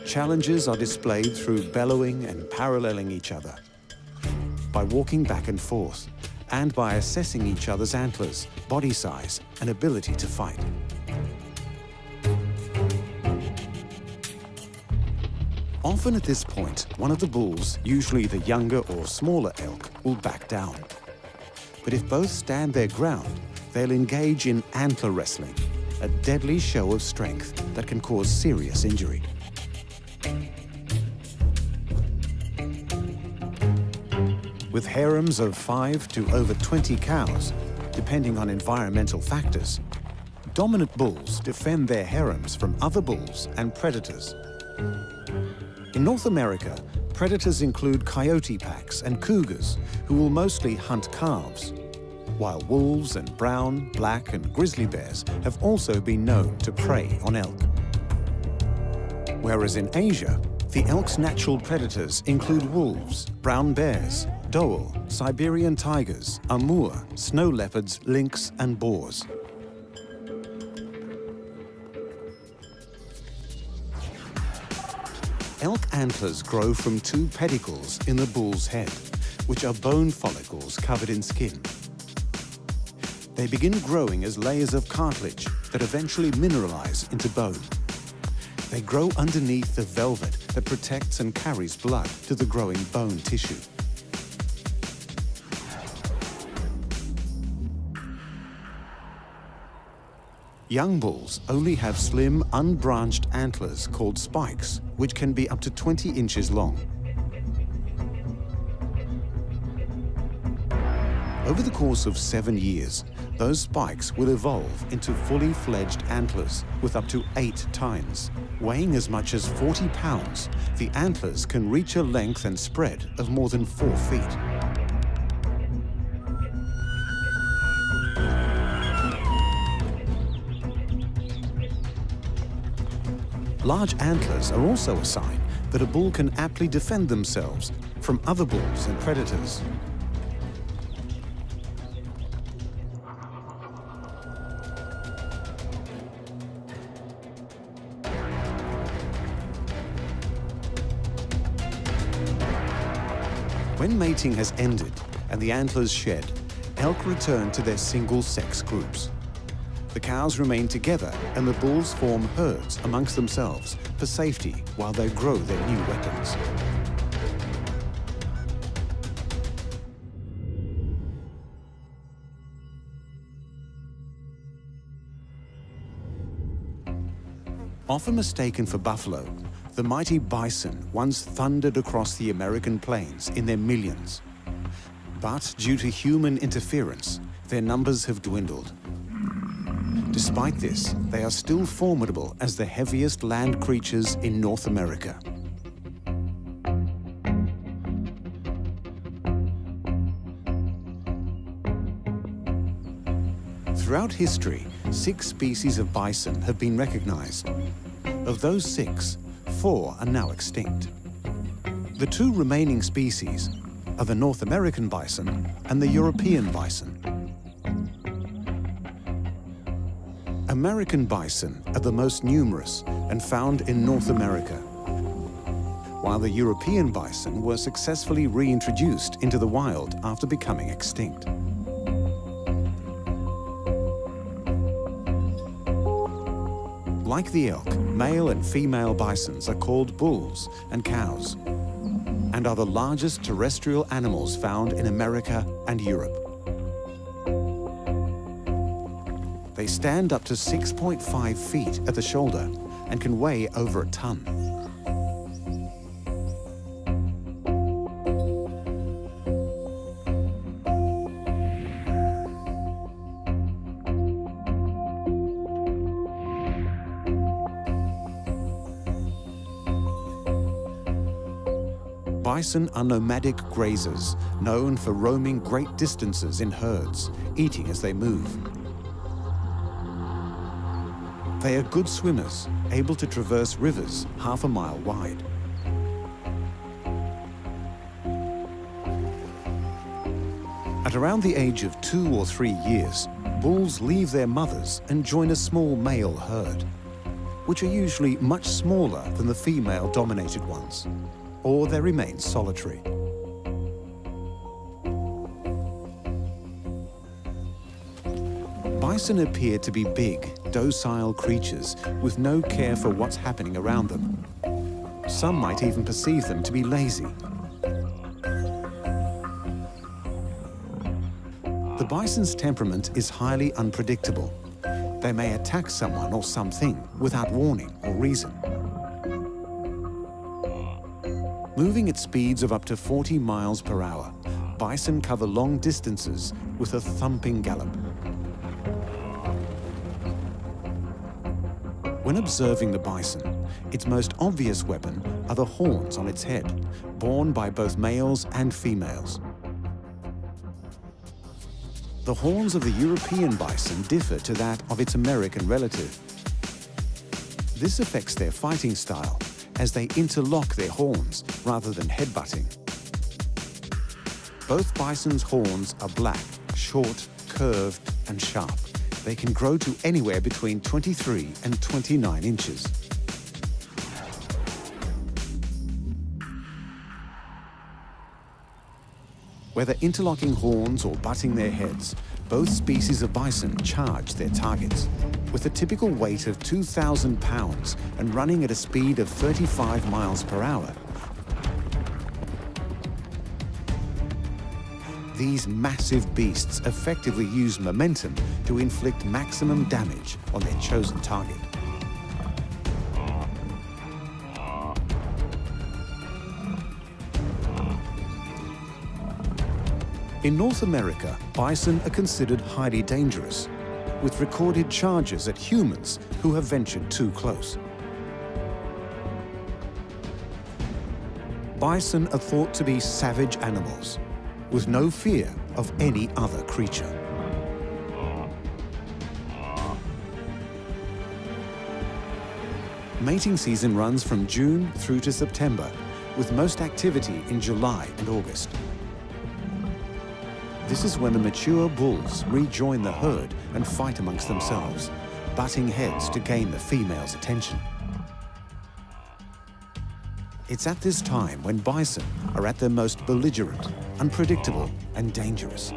Speaker 1: Challenges are displayed through bellowing and paralleling each other, by walking back and forth, and by assessing each other's antlers, body size, and ability to fight. Often at this point, one of the bulls, usually the younger or smaller elk, will back down. But if both stand their ground, they'll engage in antler wrestling, a deadly show of strength that can cause serious injury. With harems of 5 to over 20 cows, depending on environmental factors, dominant bulls defend their harems from other bulls and predators. In North America, predators include coyote packs and cougars, who will mostly hunt calves, while wolves and brown, black, and grizzly bears have also been known to prey on elk. Whereas in Asia, the elk's natural predators include wolves, brown bears, dhowl, Siberian tigers, amur, snow leopards, lynx, and boars. Elk antlers grow from 2 pedicles in the bull's head, which are bone follicles covered in skin. They begin growing as layers of cartilage that eventually mineralize into bone. They grow underneath the velvet that protects and carries blood to the growing bone tissue. Young bulls only have slim, unbranched antlers called spikes, which can be up to 20 inches long. Over the course of 7 years, those spikes will evolve into fully fledged antlers with up to 8 tines. Weighing as much as 40 pounds, the antlers can reach a length and spread of more than 4 feet. Large antlers are also a sign that a bull can aptly defend themselves from other bulls and predators. When mating has ended and the antlers shed, elk return to their single-sex groups. The cows remain together and the bulls form herds amongst themselves for safety while they grow their new weapons. Often mistaken for buffalo, the mighty bison once thundered across the American plains in their millions. But due to human interference, their numbers have dwindled. Despite this, they are still formidable as the heaviest land creatures in North America. Throughout history, 6 species of bison have been recognized. Of those 6, 4 are now extinct. The 2 remaining species are the North American bison and the European bison. American bison are the most numerous and found in North America, while the European bison were successfully reintroduced into the wild after becoming extinct. Like the elk, male and female bisons are called bulls and cows, and are the largest terrestrial animals found in America and Europe. They stand up to 6.5 feet at the shoulder and can weigh over a ton. Bison are nomadic grazers, known for roaming great distances in herds, eating as they move. They are good swimmers, able to traverse rivers half a mile wide. At around the age of 2 or 3 years, bulls leave their mothers and join a small male herd, which are usually much smaller than the female-dominated ones, or they remain solitary. Bison appear to be big, docile creatures with no care for what's happening around them. Some might even perceive them to be lazy. The bison's temperament is highly unpredictable. They may attack someone or something without warning or reason. Moving at speeds of up to 40 miles per hour, bison cover long distances with a thumping gallop. When observing the bison, its most obvious weapon are the horns on its head, borne by both males and females. The horns of the European bison differ to that of its American relative. This affects their fighting style, as they interlock their horns rather than headbutting. Both bison's horns are black, short, curved, and sharp. They can grow to anywhere between 23 and 29 inches. Whether interlocking horns or butting their heads, both species of bison charge their targets. With a typical weight of 2,000 pounds and running at a speed of 35 miles per hour, these massive beasts effectively use momentum to inflict maximum damage on their chosen target. In North America, bison are considered highly dangerous, with recorded charges at humans who have ventured too close. Bison are thought to be savage animals, with no fear of any other creature. Mating season runs from June through to September, with most activity in July and August. This is when the mature bulls rejoin the herd and fight amongst themselves, butting heads to gain the female's attention. It's at this time when bison are at their most belligerent, unpredictable, and dangerous.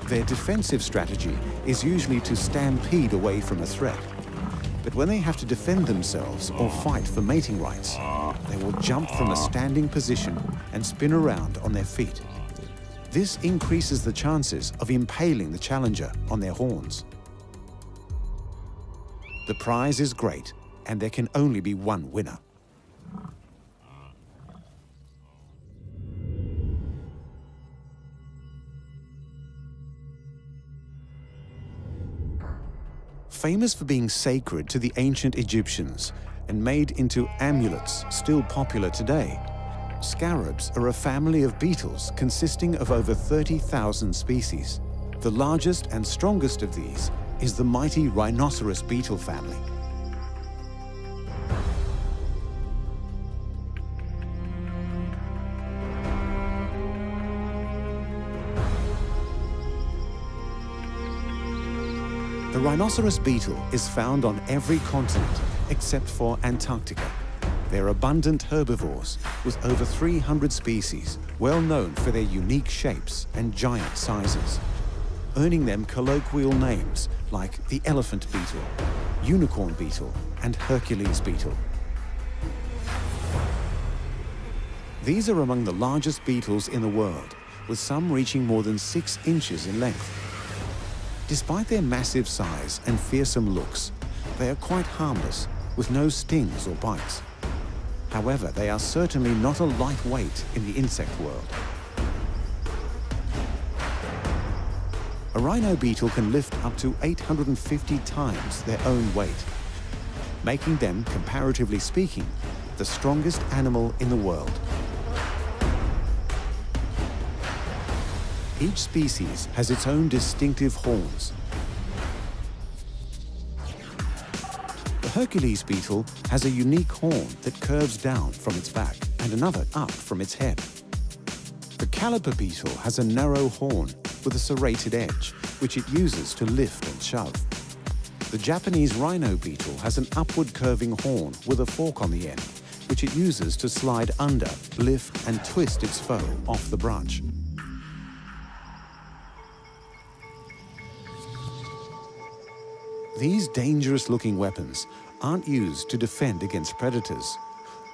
Speaker 1: Their defensive strategy is usually to stampede away from a threat. But when they have to defend themselves or fight for mating rights, they will jump from a standing position and spin around on their feet. This increases the chances of impaling the challenger on their horns. The prize is great, and there can only be one winner. Famous for being sacred to the ancient Egyptians and made into amulets still popular today, scarabs are a family of beetles consisting of over 30,000 species. The largest and strongest of these is the mighty rhinoceros beetle family. The rhinoceros beetle is found on every continent except for Antarctica. They're abundant herbivores with over 300 species, well known for their unique shapes and giant sizes, earning them colloquial names like the elephant beetle, unicorn beetle, and Hercules beetle. These are among the largest beetles in the world, with some reaching more than 6 inches in length. Despite their massive size and fearsome looks, they are quite harmless, with no stings or bites. However, they are certainly not a lightweight in the insect world. A rhino beetle can lift up to 850 times their own weight, making them, comparatively speaking, the strongest animal in the world. Each species has its own distinctive horns. The Hercules beetle has a unique horn that curves down from its back and another up from its head. The caliper beetle has a narrow horn with a serrated edge, which it uses to lift and shove. The Japanese rhino beetle has an upward curving horn with a fork on the end, which it uses to slide under, lift and twist its foe off the branch. These dangerous-looking weapons aren't used to defend against predators,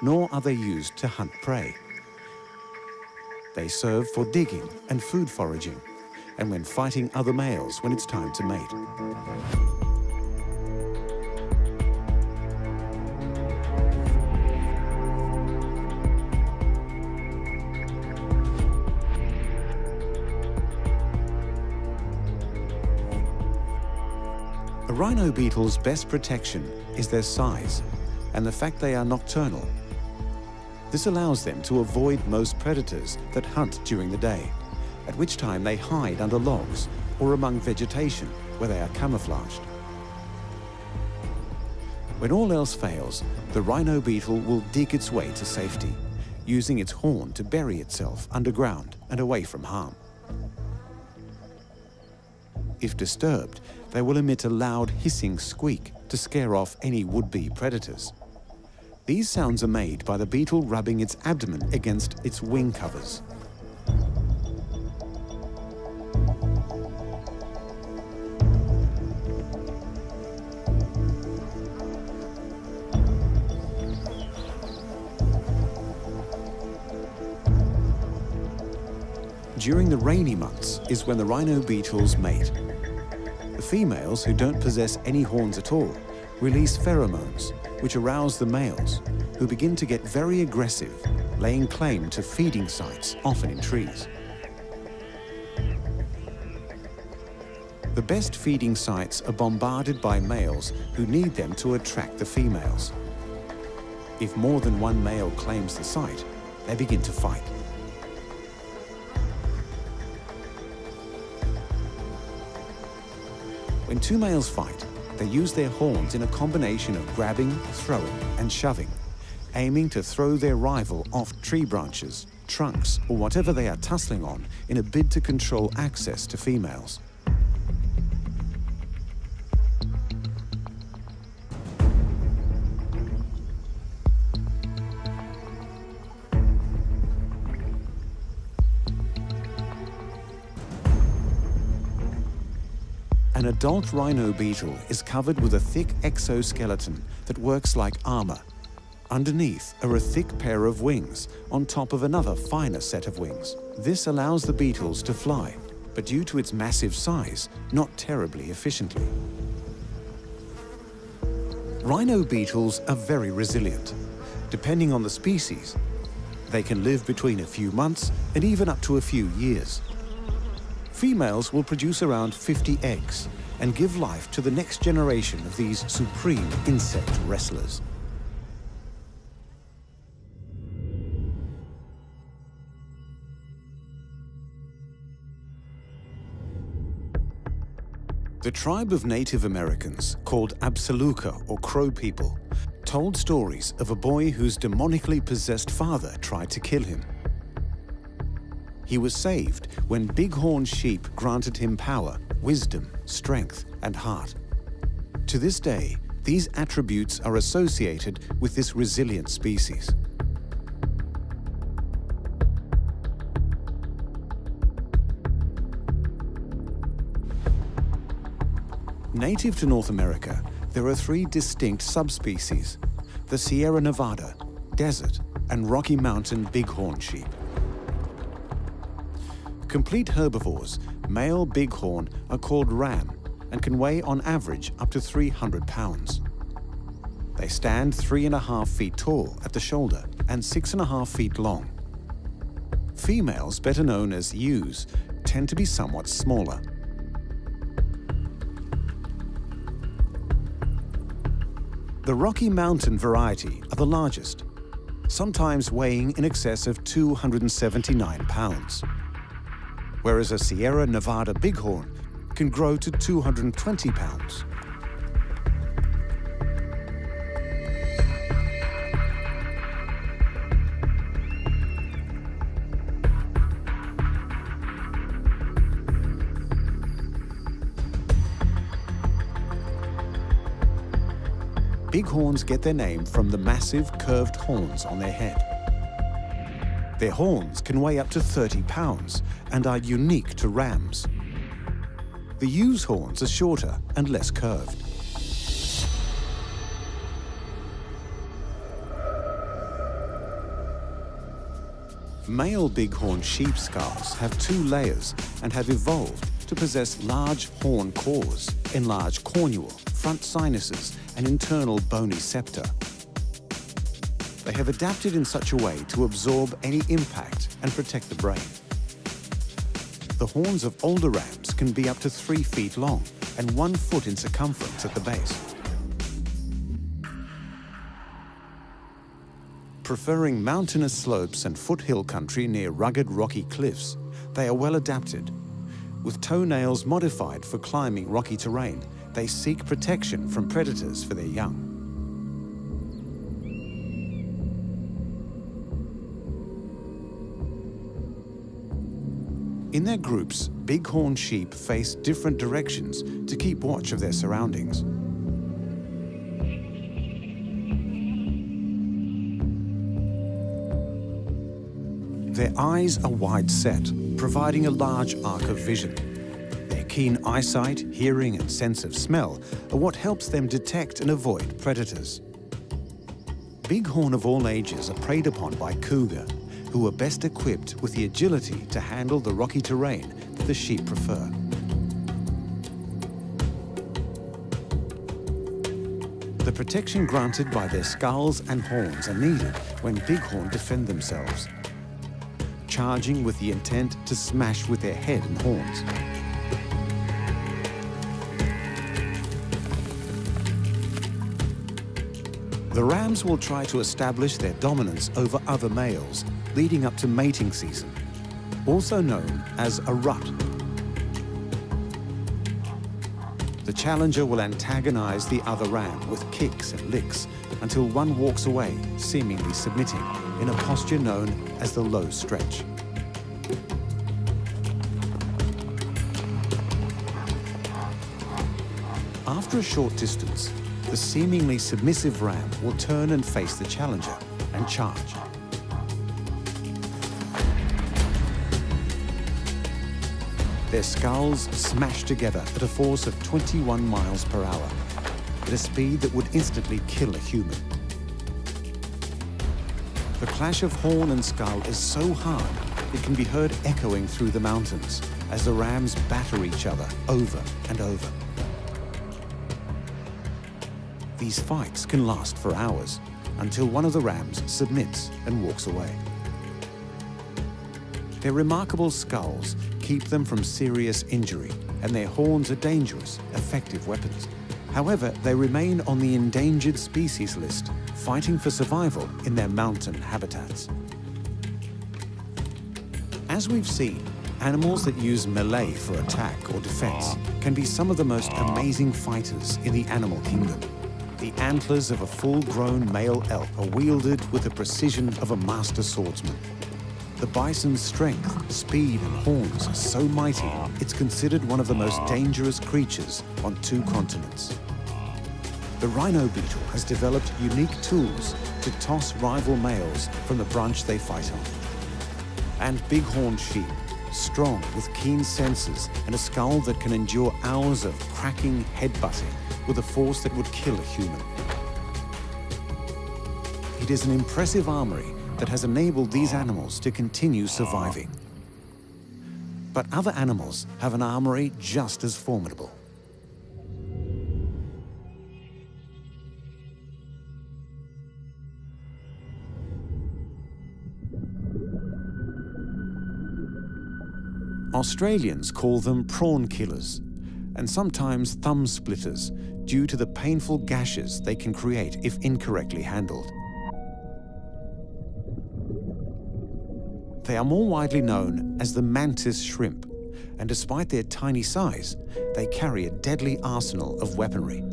Speaker 1: nor are they used to hunt prey. They serve for digging and food foraging, and when fighting other males when it's time to mate. A rhino beetle's best protection is their size and the fact they are nocturnal. This allows them to avoid most predators that hunt during the day, at which time they hide under logs or among vegetation where they are camouflaged. When all else fails, the rhino beetle will dig its way to safety, using its horn to bury itself underground and away from harm. If disturbed, they will emit a loud hissing squeak to scare off any would-be predators. These sounds are made by the beetle rubbing its abdomen against its wing covers. During the rainy months is when the rhino beetles mate. The females, who don't possess any horns at all, release pheromones, which arouse the males, who begin to get very aggressive, laying claim to feeding sites, often in trees. The best feeding sites are bombarded by males who need them to attract the females. If more than one male claims the site, they begin to fight. When two males fight, they use their horns in a combination of grabbing, throwing, and shoving, aiming to throw their rival off tree branches, trunks, or whatever they are tussling on in a bid to control access to females. An adult rhino beetle is covered with a thick exoskeleton that works like armor. Underneath are a thick pair of wings on top of another finer set of wings. This allows the beetles to fly, but due to its massive size, not terribly efficiently. Rhino beetles are very resilient. Depending on the species, they can live between a few months and even up to a few years. Females will produce around 50 eggs and give life to the next generation of these supreme insect wrestlers. The tribe of Native Americans, called Absaluka or Crow people, told stories of a boy whose demonically possessed father tried to kill him. He was saved when bighorn sheep granted him power, wisdom, strength, and heart. To this day, these attributes are associated with this resilient species. Native to North America, there are three distinct subspecies: the Sierra Nevada, desert, and Rocky Mountain bighorn sheep. Complete herbivores, male bighorn are called ram and can weigh on average up to 300 pounds. They stand 3.5 feet tall at the shoulder and 6.5 feet long. Females, better known as ewes, tend to be somewhat smaller. The Rocky Mountain variety are the largest, sometimes weighing in excess of 279 pounds, whereas a Sierra Nevada bighorn can grow to 220 pounds. Bighorns get their name from the massive curved horns on their head. Their horns can weigh up to 30 pounds and are unique to rams. The ewe's horns are shorter and less curved. Male bighorn sheep skulls have 2 layers and have evolved to possess large horn cores, enlarged cornua, front sinuses, and internal bony septa. They have adapted in such a way to absorb any impact and protect the brain. The horns of older rams can be up to 3 feet long and 1 foot in circumference at the base. Preferring mountainous slopes and foothill country near rugged rocky cliffs, they are well adapted. With toenails modified for climbing rocky terrain, they seek protection from predators for their young. In their groups, bighorn sheep face different directions to keep watch of their surroundings. Their eyes are wide set, providing a large arc of vision. Their keen eyesight, hearing, and sense of smell are what helps them detect and avoid predators. Bighorn of all ages are preyed upon by cougar, who are best equipped with the agility to handle the rocky terrain that the sheep prefer. The protection granted by their skulls and horns are needed when bighorn defend themselves, charging with the intent to smash with their head and horns. The rams will try to establish their dominance over other males, leading up to mating season, also known as a rut. The challenger will antagonize the other ram with kicks and licks until one walks away, seemingly submitting, in a posture known as the low stretch. After a short distance, the seemingly submissive ram will turn and face the challenger and charge. Their skulls smash together at a force of 21 miles per hour, at a speed that would instantly kill a human. The clash of horn and skull is so hard it can be heard echoing through the mountains as the rams batter each other over and over. These fights can last for hours until one of the rams submits and walks away. Their remarkable skulls keep them from serious injury, and their horns are dangerous, effective weapons. However, they remain on the endangered species list, fighting for survival in their mountain habitats. As we've seen, Animals that use melee for attack or defense can be some of the most amazing fighters in the animal kingdom. The antlers of a full-grown male elk are wielded with the precision of a master swordsman. The bison's strength, speed and horns are so mighty, it's considered one of the most dangerous creatures on 2 continents. The rhino beetle has developed unique tools to toss rival males from the branch they fight on. And bighorn sheep, strong with keen senses and a skull that can endure hours of cracking headbutting with a force that would kill a human. It is an impressive armory that has enabled these animals to continue surviving. But other animals have an armory just as formidable. Australians call them prawn killers, and sometimes thumb splitters, due to the painful gashes they can create if incorrectly handled. They are more widely known as the mantis shrimp, and despite their tiny size, they carry a deadly arsenal of weaponry.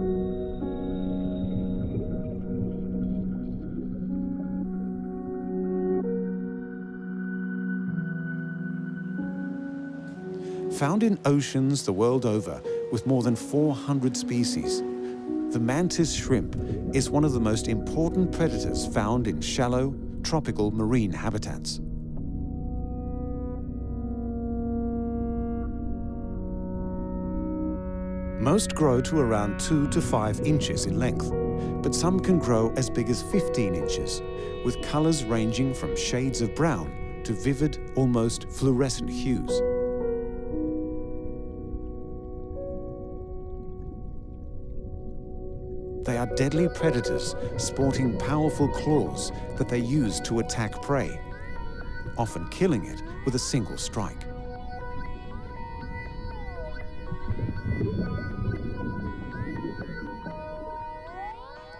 Speaker 1: Found in oceans the world over with more than 400 species, the mantis shrimp is one of the most important predators found in shallow, tropical marine habitats. Most grow to around 2 to 5 inches in length, but some can grow as big as 15 inches, with colors ranging from shades of brown to vivid, almost fluorescent hues. They are deadly predators, sporting powerful claws that they use to attack prey, often killing it with a single strike.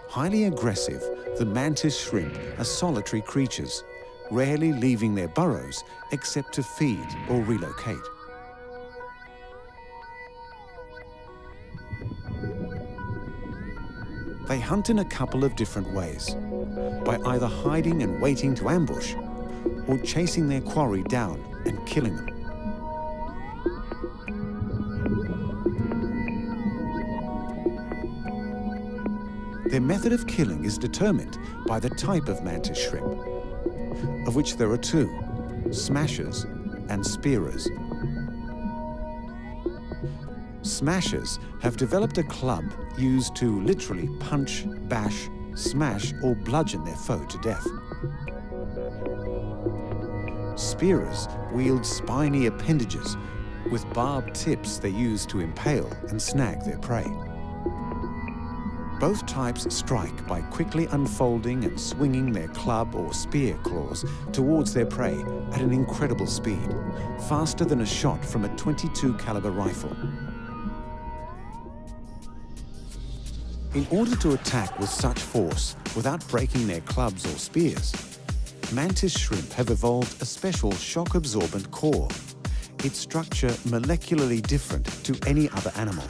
Speaker 1: Highly aggressive, the mantis shrimp are solitary creatures, rarely leaving their burrows except to feed or relocate. They hunt in a couple of different ways, by either hiding and waiting to ambush, or chasing their quarry down and killing them. Their method of killing is determined by the type of mantis shrimp, of which there are 2, smashers and spearers. Smashers have developed a club used to literally punch, bash, smash or bludgeon their foe to death. Spearers wield spiny appendages with barbed tips they use to impale and snag their prey. Both types strike by quickly unfolding and swinging their club or spear claws towards their prey at an incredible speed, faster than a shot from a .22 caliber rifle. In order to attack with such force without breaking their clubs or spears, mantis shrimp have evolved a special shock-absorbent core, its structure molecularly different to any other animal.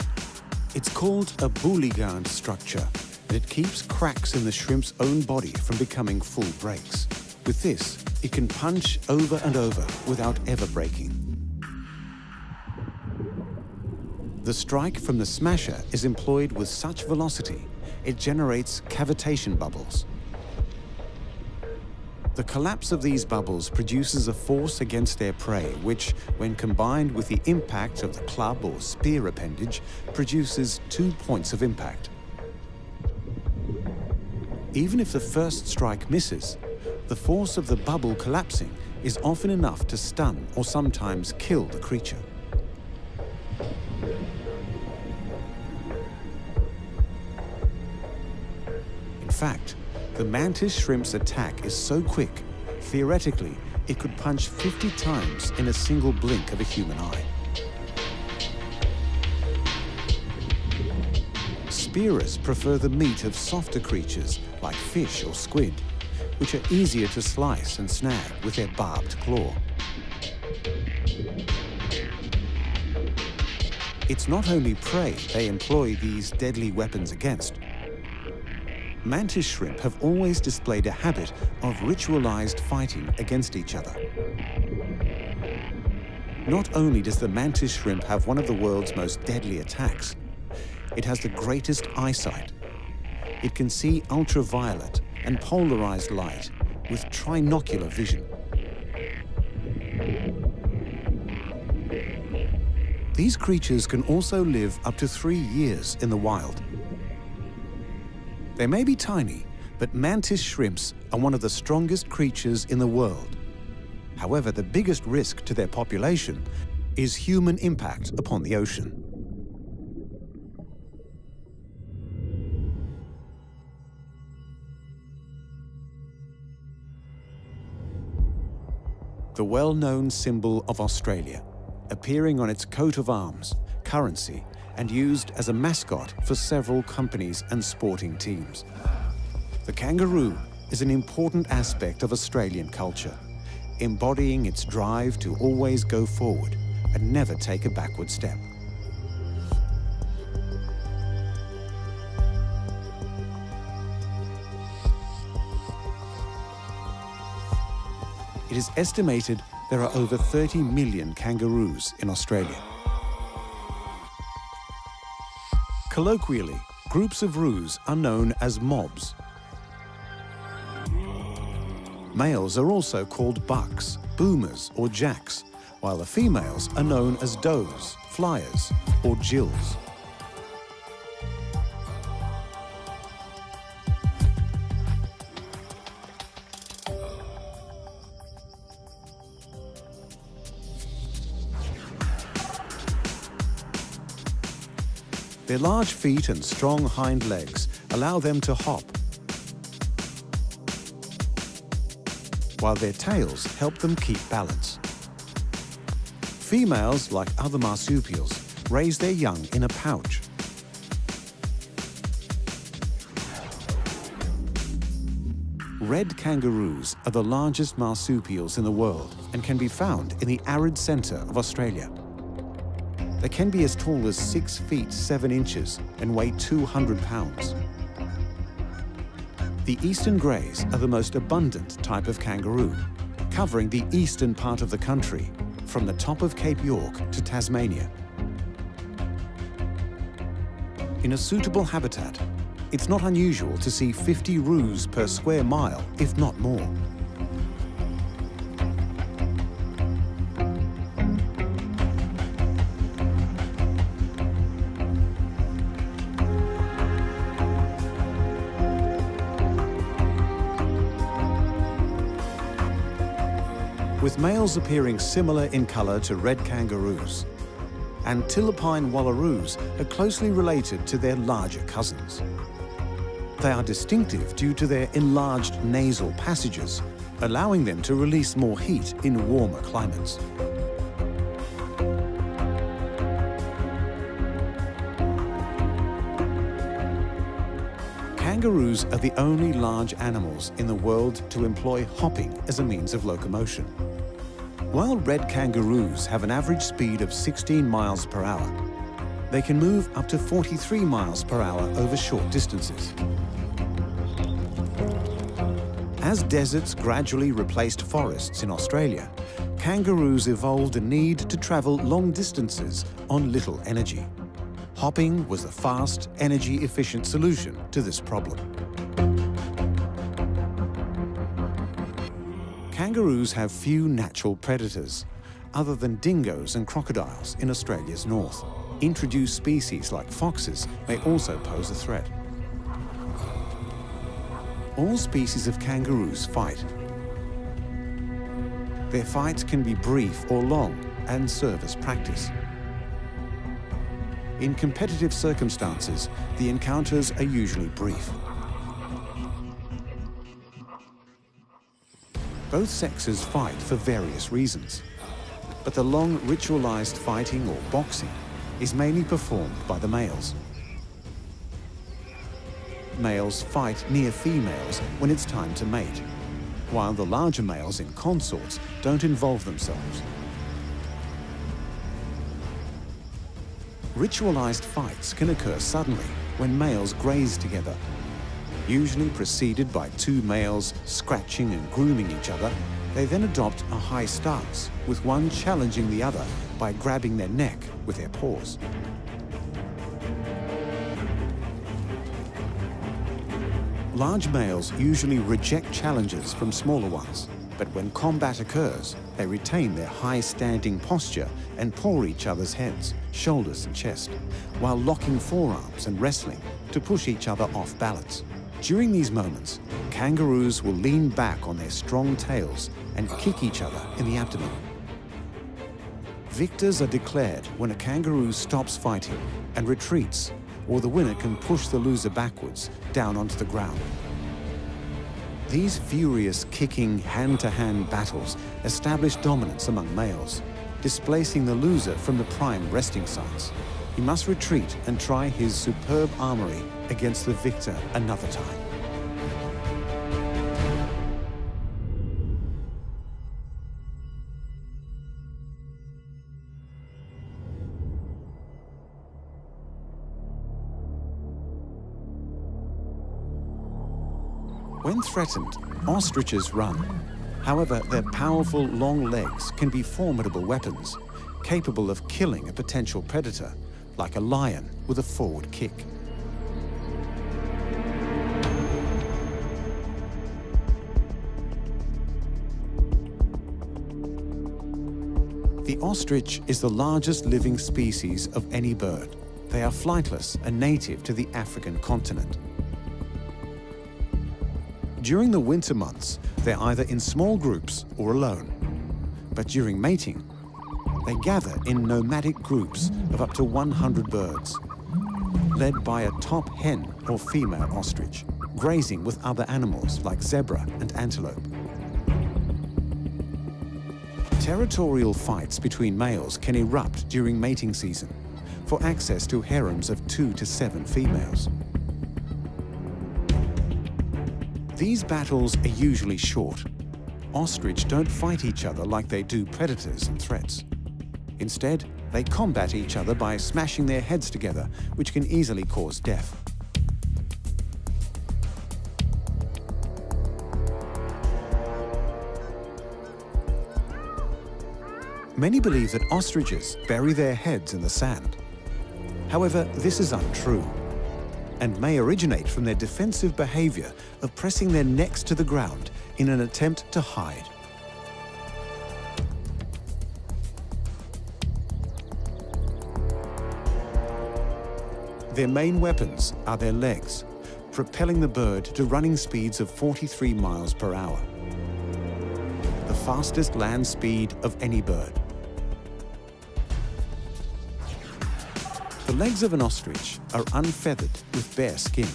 Speaker 1: It's called a Bouligand structure, and it keeps cracks in the shrimp's own body from becoming full breaks. With this, it can punch over and over without ever breaking. The strike from the smasher is employed with such velocity, it generates cavitation bubbles. The collapse of these bubbles produces a force against their prey, which, when combined with the impact of the club or spear appendage, produces 2 points of impact. Even if the first strike misses, the force of the bubble collapsing is often enough to stun or sometimes kill the creature. In fact, the mantis shrimp's attack is so quick, theoretically, it could punch 50 times in a single blink of a human eye. Spearers prefer the meat of softer creatures like fish or squid, which are easier to slice and snag with their barbed claw. It's not only prey they employ these deadly weapons against. Mantis shrimp have always displayed a habit of ritualized fighting against each other. Not only does the mantis shrimp have one of the world's most deadly attacks, it has the greatest eyesight. It can see ultraviolet and polarized light with trinocular vision. These creatures can also live up to 3 years in the wild. They may be tiny, but mantis shrimps are one of the strongest creatures in the world. However, the biggest risk to their population is human impact upon the ocean. The well-known symbol of Australia, appearing on its coat of arms, currency, and used as a mascot for several companies and sporting teams. The kangaroo is an important aspect of Australian culture, embodying its drive to always go forward and never take a backward step. It is estimated there are over 30 million kangaroos in Australia. Colloquially, groups of roos are known as mobs. Males are also called bucks, boomers or jacks, while the females are known as does, flyers or jills. Their large feet and strong hind legs allow them to hop, while their tails help them keep balance. Females, like other marsupials, raise their young in a pouch. Red kangaroos are the largest marsupials in the world and can be found in the arid centre of Australia. They can be as tall as 6 feet 7 inches and weigh 200 pounds. The eastern greys are the most abundant type of kangaroo, covering the eastern part of the country, from the top of Cape York to Tasmania. In a suitable habitat, it's not unusual to see 50 roos per square mile, if not more. With males appearing similar in colour to red kangaroos, and Tilapine wallaroos are closely related to their larger cousins. They are distinctive due to their enlarged nasal passages, allowing them to release more heat in warmer climates. Kangaroos are the only large animals in the world to employ hopping as a means of locomotion. While red kangaroos have an average speed of 16 miles per hour, they can move up to 43 miles per hour over short distances. As deserts gradually replaced forests in Australia, kangaroos evolved a need to travel long distances on little energy. Hopping was the fast, energy-efficient solution to this problem. Kangaroos have few natural predators, other than dingoes and crocodiles in Australia's north. Introduced species like foxes may also pose a threat. All species of kangaroos fight. Their fights can be brief or long and serve as practice. In competitive circumstances, the encounters are usually brief. Both sexes fight for various reasons, but the long ritualized fighting or boxing is mainly performed by the males. Males fight near females when it's time to mate, while the larger males in consorts don't involve themselves. Ritualized fights can occur suddenly when males graze together. Usually preceded by two males scratching and grooming each other, they then adopt a high stance, with one challenging the other by grabbing their neck with their paws. Large males usually reject challenges from smaller ones, but when combat occurs, they retain their high-standing posture and paw each other's heads, shoulders and chest, while locking forearms and wrestling to push each other off balance. During these moments, kangaroos will lean back on their strong tails and kick each other in the abdomen. Victors are declared when a kangaroo stops fighting and retreats, or the winner can push the loser backwards down onto the ground. These furious kicking hand-to-hand battles establish dominance among males, displacing the loser from the prime resting sites. He must retreat and try his superb armory against the victor another time. When threatened, ostriches run. However, their powerful long legs can be formidable weapons, capable of killing a potential predator, like a lion with a forward kick. The ostrich is the largest living species of any bird. They are flightless and native to the African continent. During the winter months, they're either in small groups or alone. But during mating, they gather in nomadic groups of up to 100 birds, led by a top hen or female ostrich, grazing with other animals like zebra and antelope. Territorial fights between males can erupt during mating season for access to harems of 2 to 7 females. These battles are usually short. Ostrich don't fight each other like they do predators and threats. Instead, they combat each other by smashing their heads together, which can easily cause death. Many believe that ostriches bury their heads in the sand. However, this is untrue, and may originate from their defensive behavior of pressing their necks to the ground in an attempt to hide. Their main weapons are their legs, propelling the bird to running speeds of 43 miles per hour, the fastest land speed of any bird. The legs of an ostrich are unfeathered with bare skin.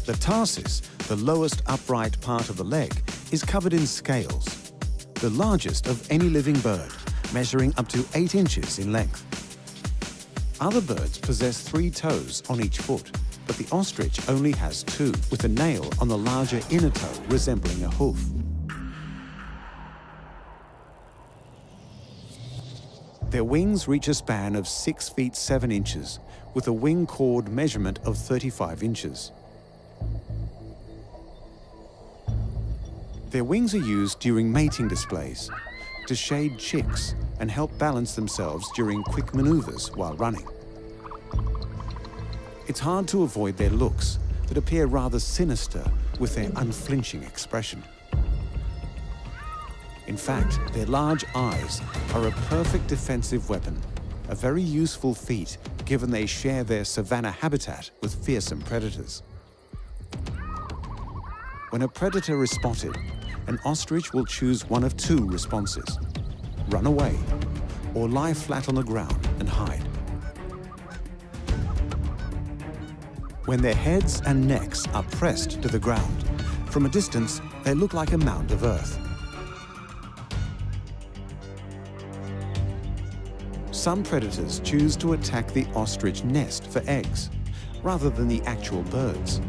Speaker 1: The tarsus, the lowest upright part of the leg, is covered in scales, the largest of any living bird, measuring up to 8 inches in length. Other birds possess 3 toes on each foot, but the ostrich only has 2, with a nail on the larger inner toe resembling a hoof. Their wings reach a span of 6 feet 7 inches, with a wing chord measurement of 35 inches. Their wings are used during mating displays, to shade chicks and help balance themselves during quick maneuvers while running. It's hard to avoid their looks that appear rather sinister with their unflinching expression. In fact, their large eyes are a perfect defensive weapon, a very useful feat given they share their savanna habitat with fearsome predators. When a predator is spotted, an ostrich will choose one of 2 responses: run away or lie flat on the ground and hide. When their heads and necks are pressed to the ground, from a distance they look like a mound of earth. Some predators choose to attack the ostrich nest for eggs, rather than the actual birds.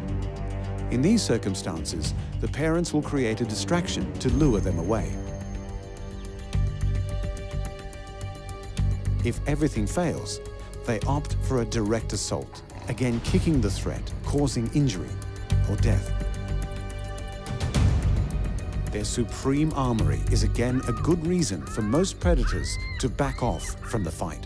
Speaker 1: In these circumstances, the parents will create a distraction to lure them away. If everything fails, they opt for a direct assault, again kicking the threat, causing injury or death. Their supreme armory is again a good reason for most predators to back off from the fight.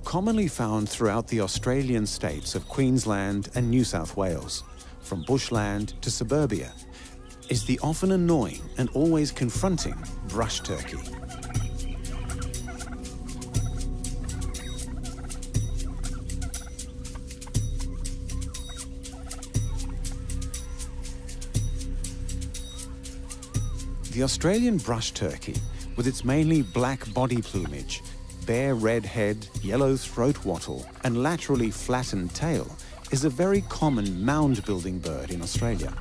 Speaker 1: Commonly found throughout the Australian states of Queensland and New South Wales, from bushland to suburbia, is the often annoying and always confronting brush turkey. The Australian brush turkey, with its mainly black body plumage, bare red head, yellow throat wattle, and laterally flattened tail, is a very common mound-building bird in Australia.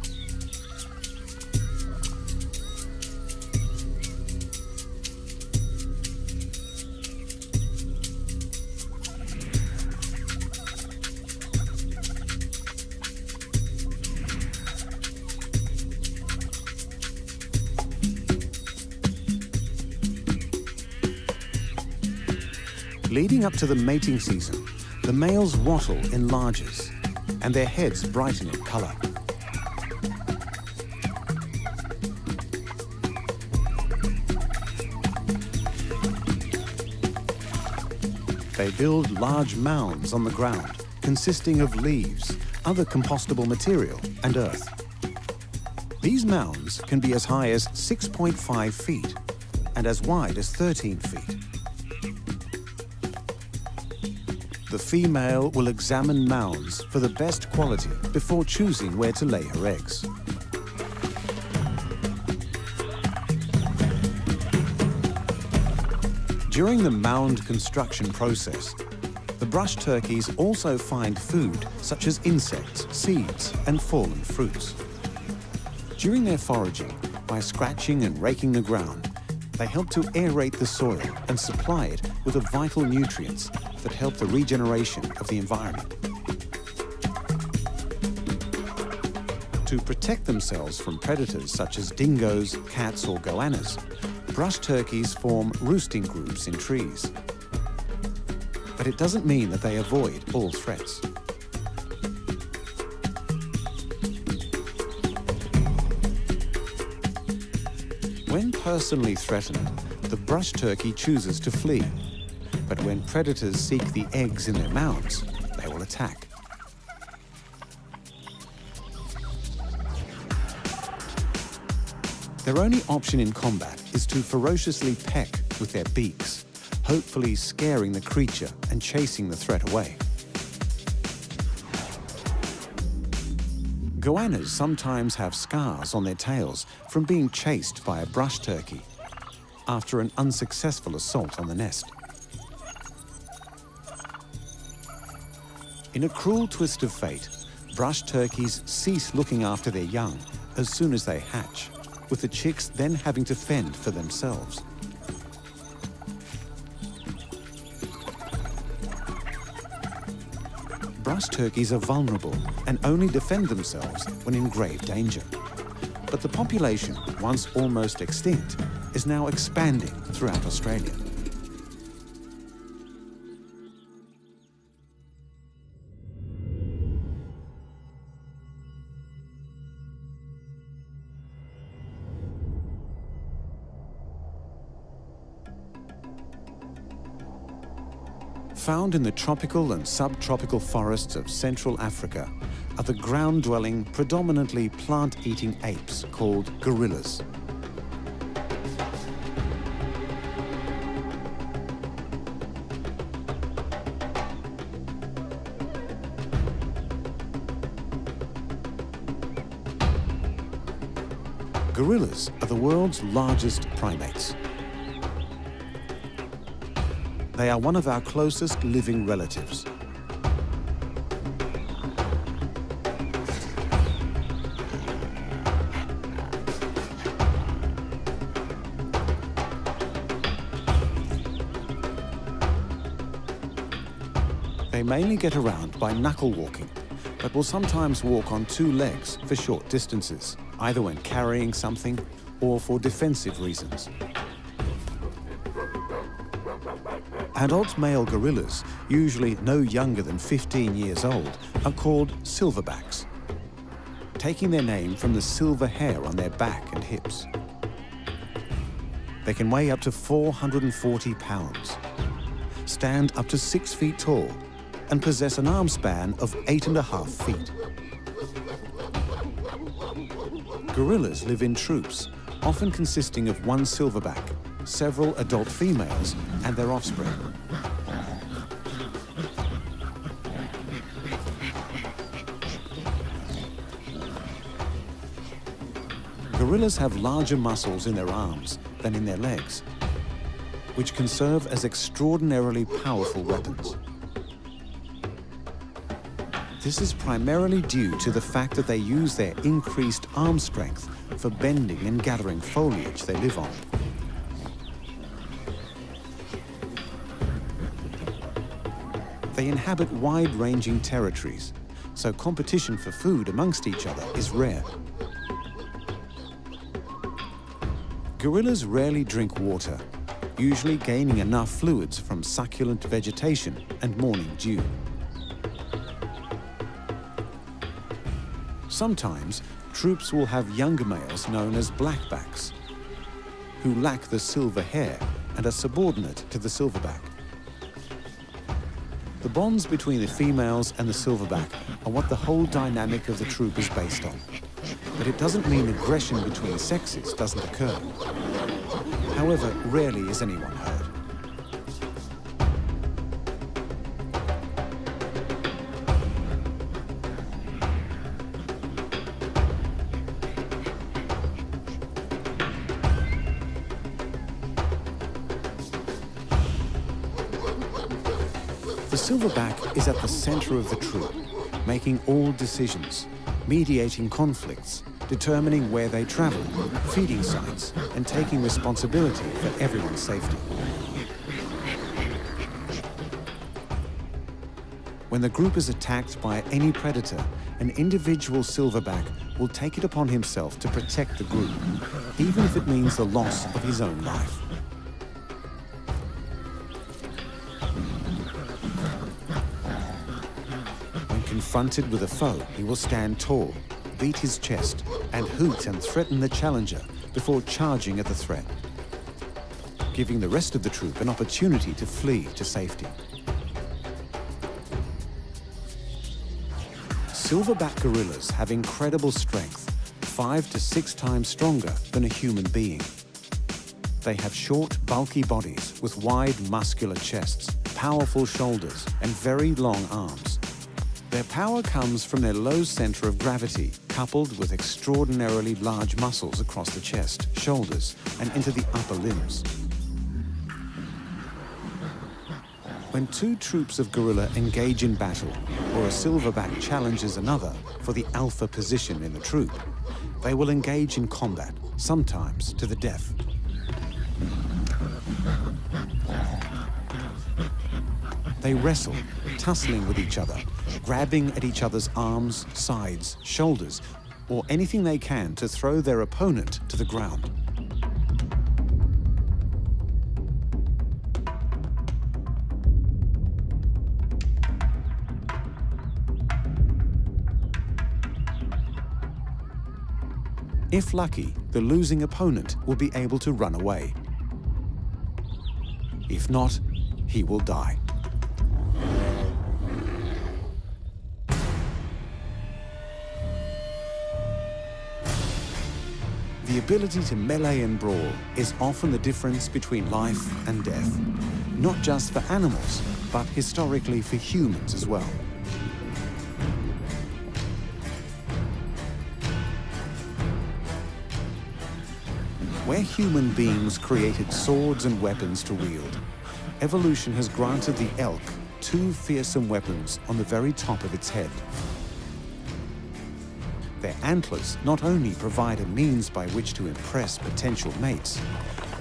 Speaker 1: Leading up to the mating season, the male's wattle enlarges and their heads brighten in colour. They build large mounds on the ground, consisting of leaves, other compostable material, and earth. These mounds can be as high as 6.5 feet and as wide as 13 feet. The female will examine mounds for the best quality before choosing where to lay her eggs. During the mound construction process, the brush turkeys also find food such as insects, seeds, and fallen fruits. During their foraging, by scratching and raking the ground, they help to aerate the soil and supply it with the vital nutrients that help the regeneration of the environment. To protect themselves from predators such as dingoes, cats, or goannas, brush turkeys form roosting groups in trees. But it doesn't mean that they avoid all threats. When personally threatened, the brush turkey chooses to flee. But when predators seek the eggs in their mounds, they will attack. Their only option in combat is to ferociously peck with their beaks, hopefully scaring the creature and chasing the threat away. Goannas sometimes have scars on their tails from being chased by a brush turkey after an unsuccessful assault on the nest. In a cruel twist of fate, brush turkeys cease looking after their young as soon as they hatch, with the chicks then having to fend for themselves. Brush turkeys are vulnerable and only defend themselves when in grave danger. But the population, once almost extinct, is now expanding throughout Australia. Found in the tropical and subtropical forests of Central Africa are the ground-dwelling, predominantly plant-eating apes called gorillas. Gorillas are the world's largest primates. They are one of our closest living relatives. They mainly get around by knuckle walking, but will sometimes walk on two legs for short distances, either when carrying something or for defensive reasons. Adult male gorillas, usually no younger than 15 years old, are called silverbacks, taking their name from the silver hair on their back and hips. They can weigh up to 440 pounds, stand up to 6 feet tall, and possess an arm span of 8.5 feet. Gorillas live in troops, often consisting of one silverback, several adult females, and their offspring. Gorillas have larger muscles in their arms than in their legs, which can serve as extraordinarily powerful weapons. This is primarily due to the fact that they use their increased arm strength for bending and gathering foliage they live on. They inhabit wide-ranging territories, so competition for food amongst each other is rare. Gorillas rarely drink water, usually gaining enough fluids from succulent vegetation and morning dew. Sometimes, troops will have younger males known as blackbacks, who lack the silver hair and are subordinate to the silverback. The bonds between the females and the silverback are what the whole dynamic of the troop is based on. But it doesn't mean aggression between sexes doesn't occur. However, rarely is anyone hurt. The silverback is at the center of the troop, making all decisions, mediating conflicts, determining where they travel, feeding sites, and taking responsibility for everyone's safety. When the group is attacked by any predator, an individual silverback will take it upon himself to protect the group, even if it means the loss of his own life. Confronted with a foe, he will stand tall, beat his chest, and hoot and threaten the challenger before charging at the threat, giving the rest of the troop an opportunity to flee to safety. Silverback gorillas have incredible strength, 5 to 6 times stronger than a human being. They have short, bulky bodies with wide, muscular chests, powerful shoulders, and very long arms. Their power comes from their low center of gravity, coupled with extraordinarily large muscles across the chest, shoulders, and into the upper limbs. When two troops of gorilla engage in battle, or a silverback challenges another for the alpha position in the troop, they will engage in combat, sometimes to the death. They wrestle, tussling with each other, grabbing at each other's arms, sides, shoulders, or anything they can to throw their opponent to the ground. If lucky, the losing opponent will be able to run away. If not, he will die. The ability to melee and brawl is often the difference between life and death, not just for animals, but historically for humans as well. Where human beings created swords and weapons to wield, evolution has granted the elk 2 fearsome weapons on the very top of its head. Their antlers not only provide a means by which to impress potential mates,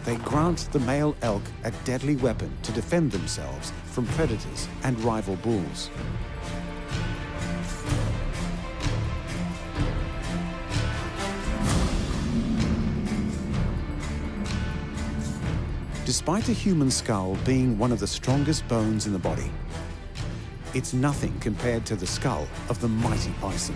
Speaker 1: they grant the male elk a deadly weapon to defend themselves from predators and rival bulls. Despite the human skull being one of the strongest bones in the body, it's nothing compared to the skull of the mighty bison.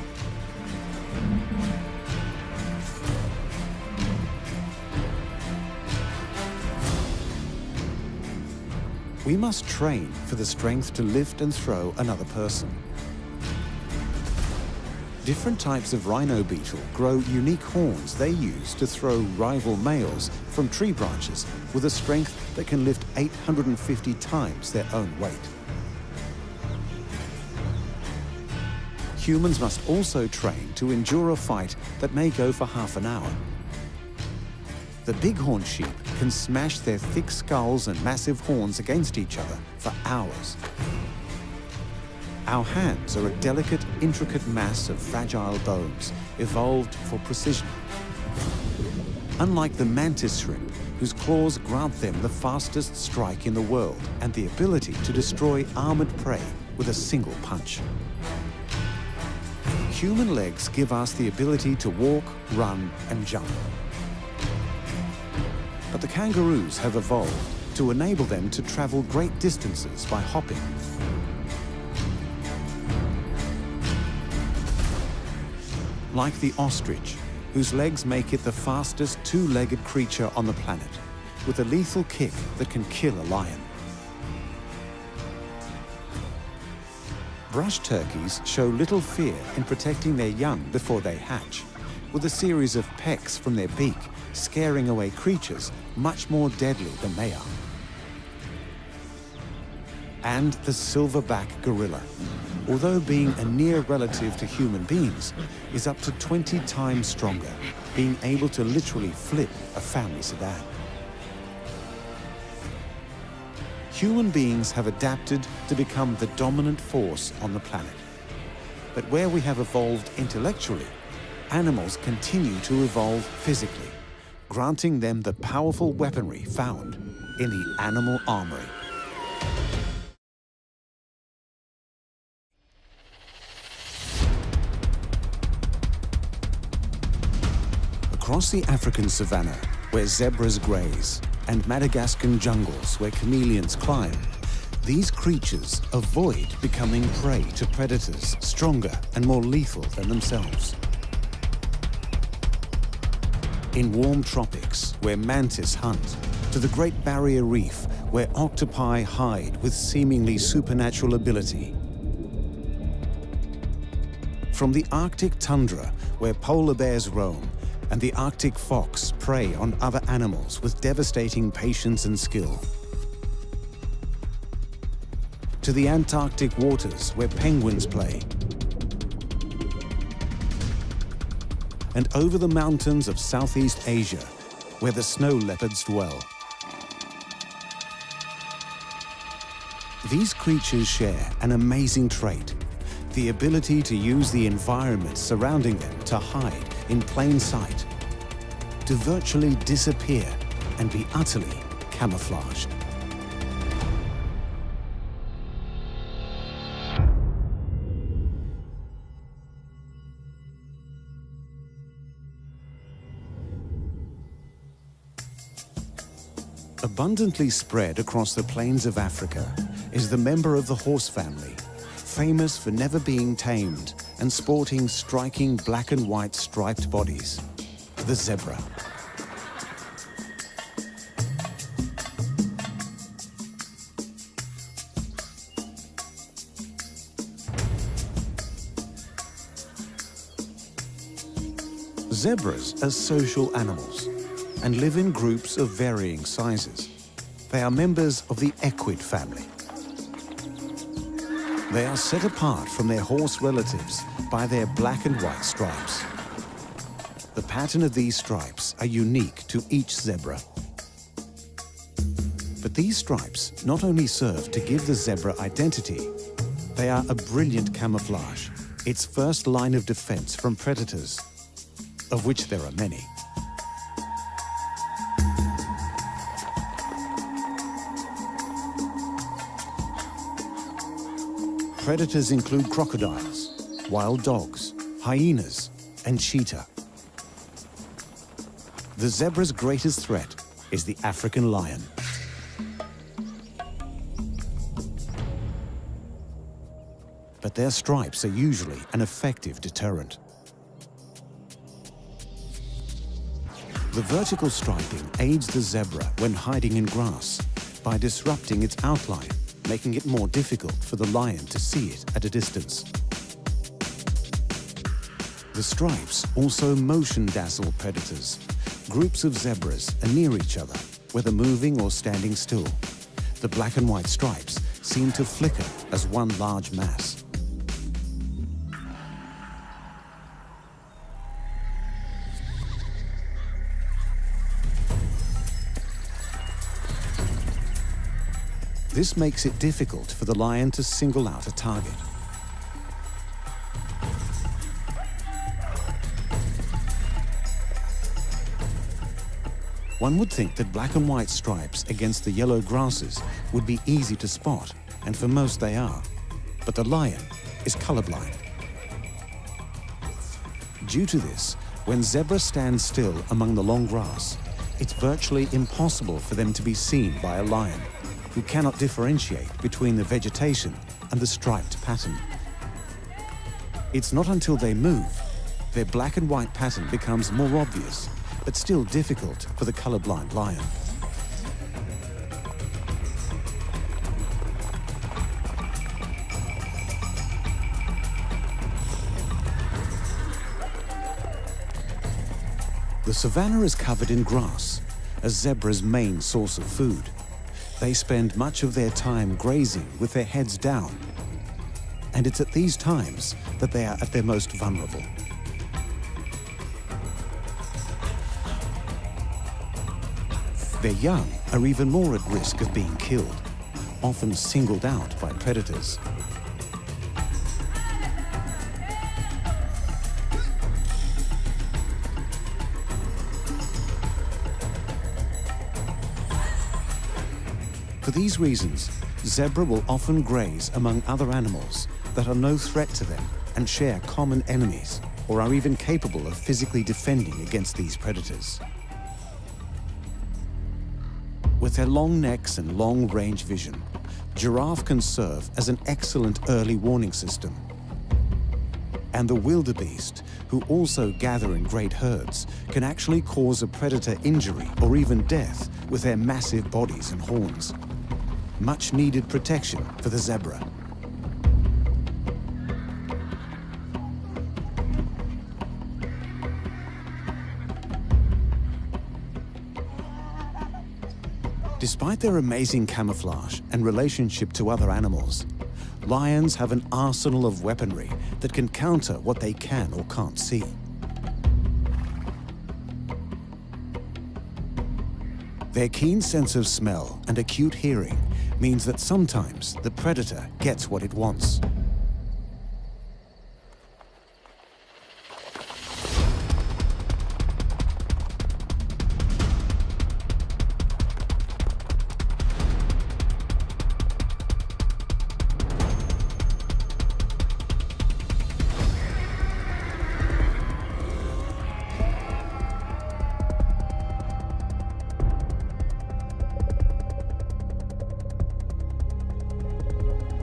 Speaker 1: We must train for the strength to lift and throw another person. Different types of rhino beetle grow unique horns they use to throw rival males from tree branches with a strength that can lift 850 times their own weight. Humans must also train to endure a fight that may go for half an hour. The bighorn sheep can smash their thick skulls and massive horns against each other for hours. Our hands are a delicate, intricate mass of fragile bones, evolved for precision. Unlike the mantis shrimp, whose claws grant them the fastest strike in the world and the ability to destroy armored prey with a single punch. Human legs give us the ability to walk, run, and jump. But the kangaroos have evolved to enable them to travel great distances by hopping. Like the ostrich, whose legs make it the fastest two-legged creature on the planet, with a lethal kick that can kill a lion. Brush turkeys show little fear in protecting their young before they hatch, with a series of pecks from their beak scaring away creatures much more deadly than they are. And the silverback gorilla, although being a near relative to human beings, is up to 20 times stronger, being able to literally flip a family sedan. Human beings have adapted to become the dominant force on the planet. But where we have evolved intellectually, animals continue to evolve physically, granting them the powerful weaponry found in the animal armory. Across the African savanna, where zebras graze, and Madagascan jungles where chameleons climb, these creatures avoid becoming prey to predators stronger and more lethal than themselves. In warm tropics, where mantis hunt, to the Great Barrier Reef, where octopi hide with seemingly supernatural ability. From the Arctic tundra, where polar bears roam, and the Arctic fox prey on other animals with devastating patience and skill. To the Antarctic waters, where penguins play. And over the mountains of Southeast Asia, where the snow leopards dwell. These creatures share an amazing trait, the ability to use the environment surrounding them to hide in plain sight, to virtually disappear and be utterly camouflaged. Abundantly spread across the plains of Africa is the member of the horse family, famous for never being tamed and sporting striking black and white striped bodies, the zebra. Zebras are social animals and live in groups of varying sizes. They are members of the equid family. They are set apart from their horse relatives by their black and white stripes. The pattern of these stripes are unique to each zebra. But these stripes not only serve to give the zebra identity, they are a brilliant camouflage, its first line of defense from predators, of which there are many. Predators include crocodiles, wild dogs, hyenas, and cheetah. The zebra's greatest threat is the African lion. but their stripes are usually an effective deterrent. The vertical striping aids the zebra when hiding in grass by disrupting its outline, making it more difficult for the lion to see it at a distance. The stripes also motion dazzle predators. Groups of zebras are near each other, whether moving or standing still. The black and white stripes seem to flicker as one large mass. This makes it difficult for the lion to single out a target. One would think that black and white stripes against the yellow grasses would be easy to spot, and for most they are. But the lion is colorblind. Due to this, when zebras stand still among the long grass, it's virtually impossible for them to be seen by a lion, who cannot differentiate between the vegetation and the striped pattern. It's not until they move, their black and white pattern becomes more obvious, but still difficult for the colorblind lion. The savanna is covered in grass, a zebra's main source of food. They spend much of their time grazing with their heads down, and it's at these times that they are at their most vulnerable. Their young are even more at risk of being killed, often singled out by predators. For these reasons, zebra will often graze among other animals that are no threat to them and share common enemies, or are even capable of physically defending against these predators. With their long necks and long-range vision, giraffe can serve as an excellent early warning system. And the wildebeest, who also gather in great herds, can actually cause a predator injury or even death with their massive bodies and horns. Much needed protection for the zebra. Despite their amazing camouflage and relationship to other animals, lions have an arsenal of weaponry that can counter what they can or can't see. Their keen sense of smell and acute hearing means that sometimes the predator gets what it wants.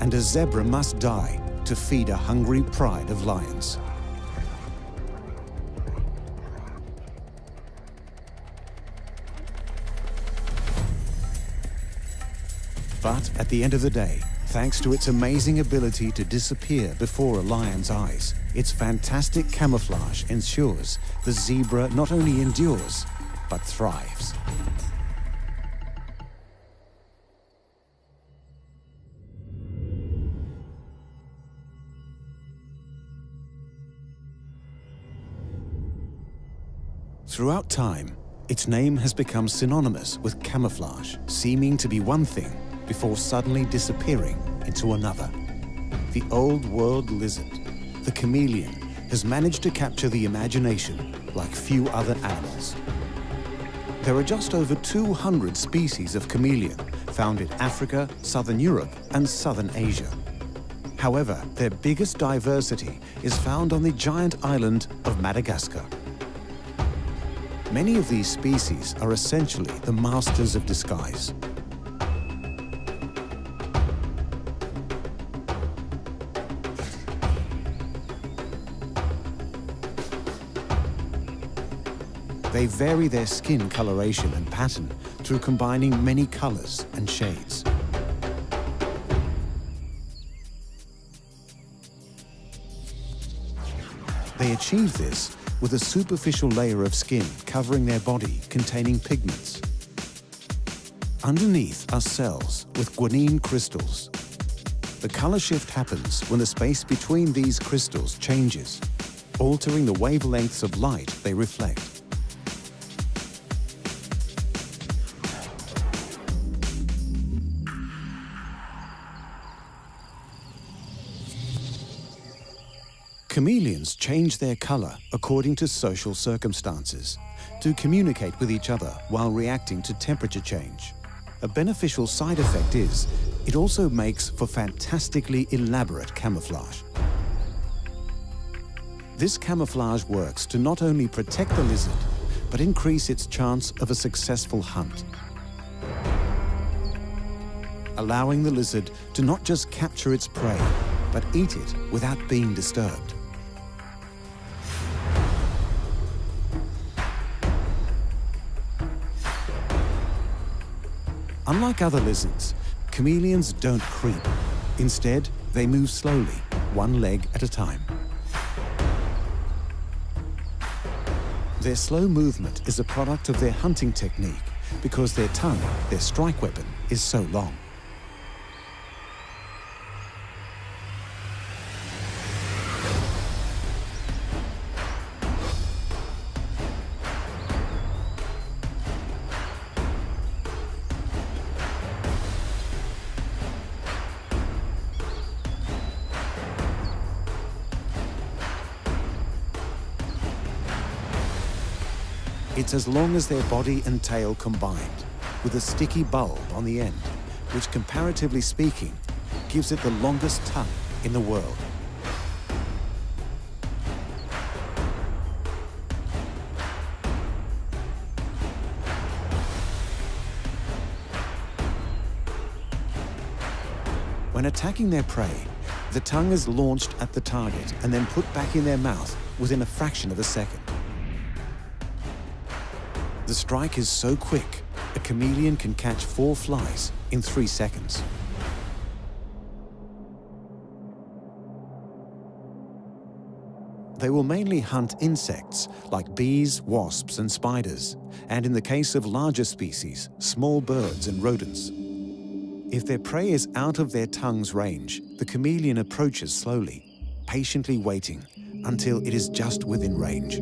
Speaker 1: And a zebra must die to feed a hungry pride of lions. But at the end of the day, thanks to its amazing ability to disappear before a lion's eyes, its fantastic camouflage ensures the zebra not only endures, but thrives. Throughout time, its name has become synonymous with camouflage, seeming to be one thing before suddenly disappearing into another. The old world lizard, the chameleon, has managed to capture the imagination like few other animals. There are just over 200 species of chameleon found in Africa, Southern Europe, and Southern Asia. However, their biggest diversity is found on the giant island of Madagascar. Many of these species are essentially the masters of disguise. They vary their skin coloration and pattern through combining many colors and shades. They achieve this with a superficial layer of skin covering their body containing pigments. Underneath are cells with guanine crystals. The color shift happens when the space between these crystals changes, altering the wavelengths of light they reflect. Chameleons change their color according to social circumstances to communicate with each other while reacting to temperature change. A beneficial side effect is it also makes for fantastically elaborate camouflage. This camouflage works to not only protect the lizard, but increase its chance of a successful hunt, allowing the lizard to not just capture its prey, but eat it without being disturbed. Unlike other lizards, chameleons don't creep. Instead, they move slowly, one leg at a time. Their slow movement is a product of their hunting technique because their tongue, their strike weapon, is so long. It's as long as their body and tail combined, with a sticky bulb on the end, which, comparatively speaking, gives it the longest tongue in the world. When attacking their prey, the tongue is launched at the target and then put back in their mouth within a fraction of a second. The strike is so quick, a chameleon can catch 4 flies in 3 seconds. They will mainly hunt insects like bees, wasps, and spiders, and in the case of larger species, small birds and rodents. If their prey is out of their tongue's range, the chameleon approaches slowly, patiently waiting until it is just within range.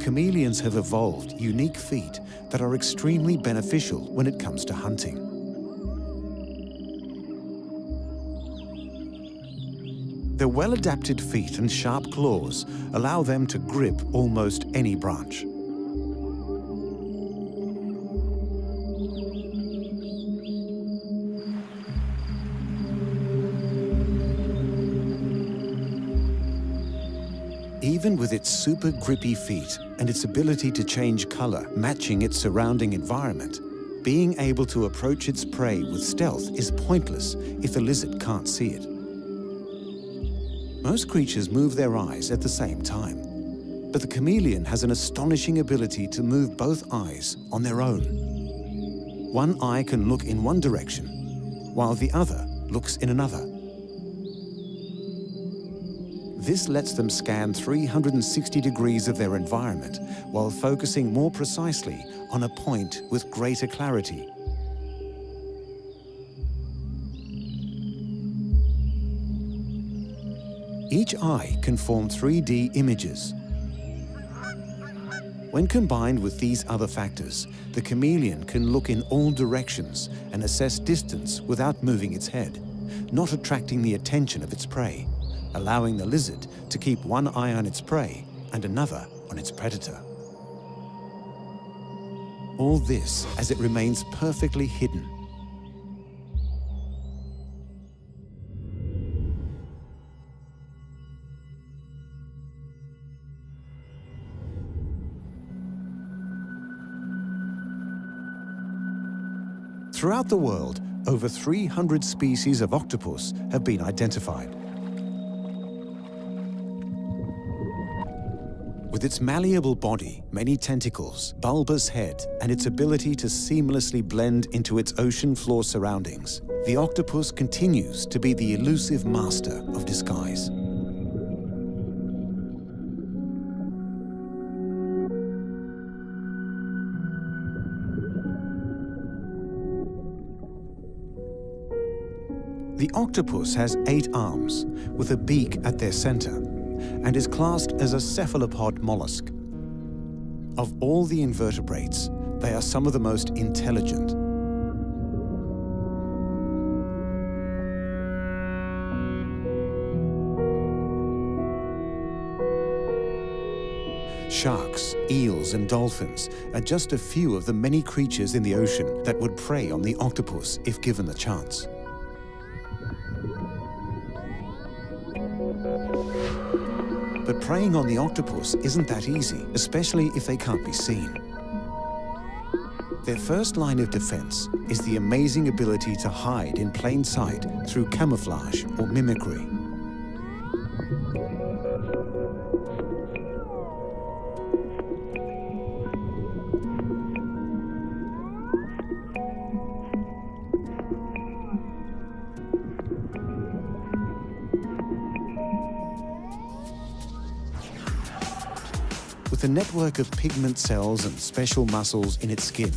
Speaker 1: Chameleons have evolved unique feet that are extremely beneficial when it comes to hunting. Their well-adapted feet and sharp claws allow them to grip almost any branch. Even with its super grippy feet and its ability to change color, matching its surrounding environment, being able to approach its prey with stealth is pointless if the lizard can't see it. Most creatures move their eyes at the same time, but the chameleon has an astonishing ability to move both eyes on their own. One eye can look in one direction, while the other looks in another. This lets them scan 360 degrees of their environment while focusing more precisely on a point with greater clarity. Each eye can form 3D images. When combined with these other factors, the chameleon can look in all directions and assess distance without moving its head, not attracting the attention of its prey, allowing the lizard to keep one eye on its prey and another on its predator. All this as it remains perfectly hidden. Throughout the world, over 300 species of octopus have been identified. With its malleable body, many tentacles, bulbous head, and its ability to seamlessly blend into its ocean floor surroundings, the octopus continues to be the elusive master of disguise. The octopus has 8 arms, with a beak at their center, and is classed as a cephalopod mollusk. Of all the invertebrates, they are some of the most intelligent. Sharks, eels, and dolphins are just a few of the many creatures in the ocean that would prey on the octopus if given the chance. But preying on the octopus isn't that easy, especially if they can't be seen. Their first line of defense is the amazing ability to hide in plain sight through camouflage or mimicry. With a network of pigment cells and special muscles in its skin,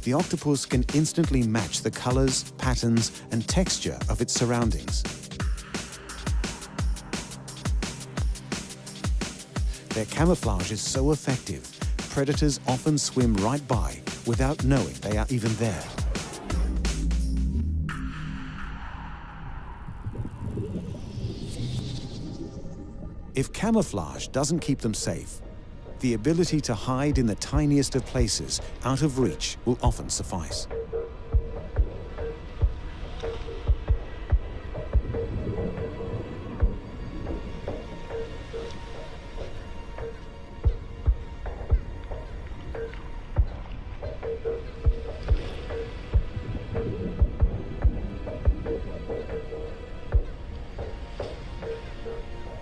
Speaker 1: the octopus can instantly match the colors, patterns, and texture of its surroundings. Their camouflage is so effective, predators often swim right by without knowing they are even there. If camouflage doesn't keep them safe, the ability to hide in the tiniest of places, out of reach, will often suffice.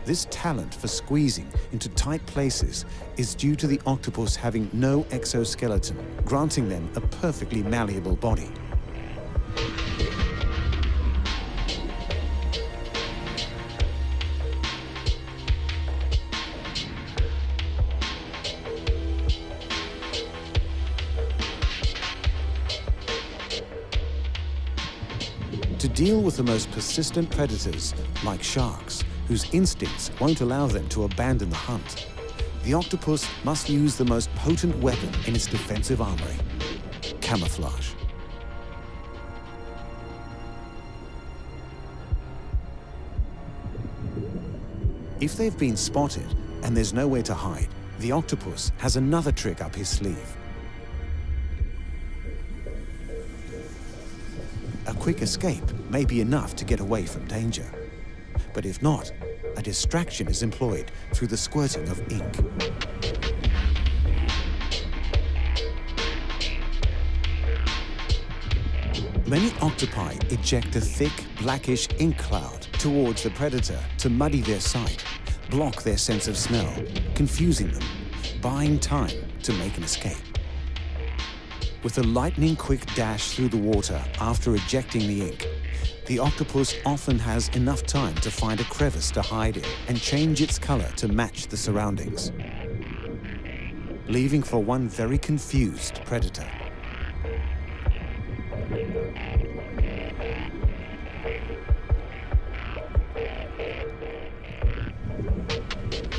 Speaker 1: This talent for squeezing into tight places is due to the octopus having no exoskeleton, granting them a perfectly malleable body. To deal with the most persistent predators, like sharks, whose instincts won't allow them to abandon the hunt, the octopus must use the most potent weapon in its defensive armory: camouflage. If they've been spotted and there's nowhere to hide, the octopus has another trick up his sleeve. A quick escape may be enough to get away from danger. But if not, a distraction is employed through the squirting of ink. Many octopi eject a thick, blackish ink cloud towards the predator to muddy their sight, block their sense of smell, confusing them, buying time to make an escape. With a lightning-quick dash through the water after ejecting the ink, the octopus often has enough time to find a crevice to hide in and change its color to match the surroundings, leaving for one very confused predator.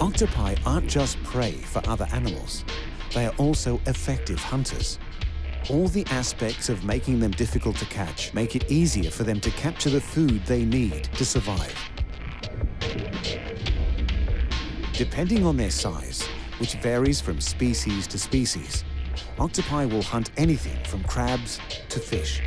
Speaker 1: Octopi aren't just prey for other animals, they are also effective hunters. All the aspects of making them difficult to catch make it easier for them to capture the food they need to survive. Depending on their size, which varies from species to species, octopi will hunt anything from crabs to fish.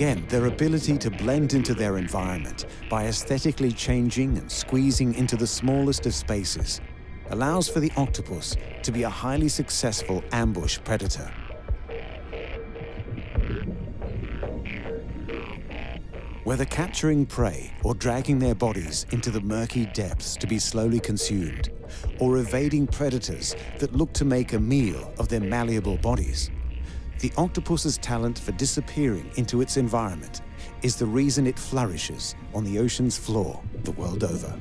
Speaker 1: Again, their ability to blend into their environment by aesthetically changing and squeezing into the smallest of spaces allows for the octopus to be a highly successful ambush predator. Whether capturing prey or dragging their bodies into the murky depths to be slowly consumed, or evading predators that look to make a meal of their malleable bodies, the octopus's talent for disappearing into its environment is the reason it flourishes on the ocean's floor the world over.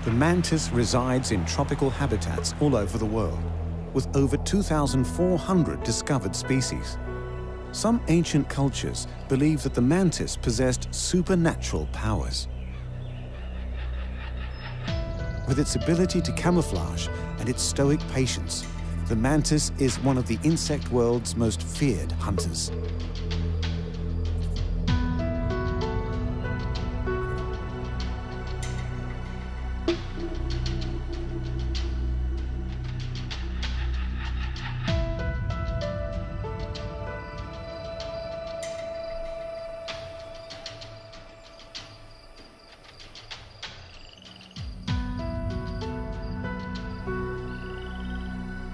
Speaker 1: The mantis resides in tropical habitats all over the world, with over 2,400 discovered species. Some ancient cultures believed that the mantis possessed supernatural powers. With its ability to camouflage and its stoic patience, the mantis is one of the insect world's most feared hunters.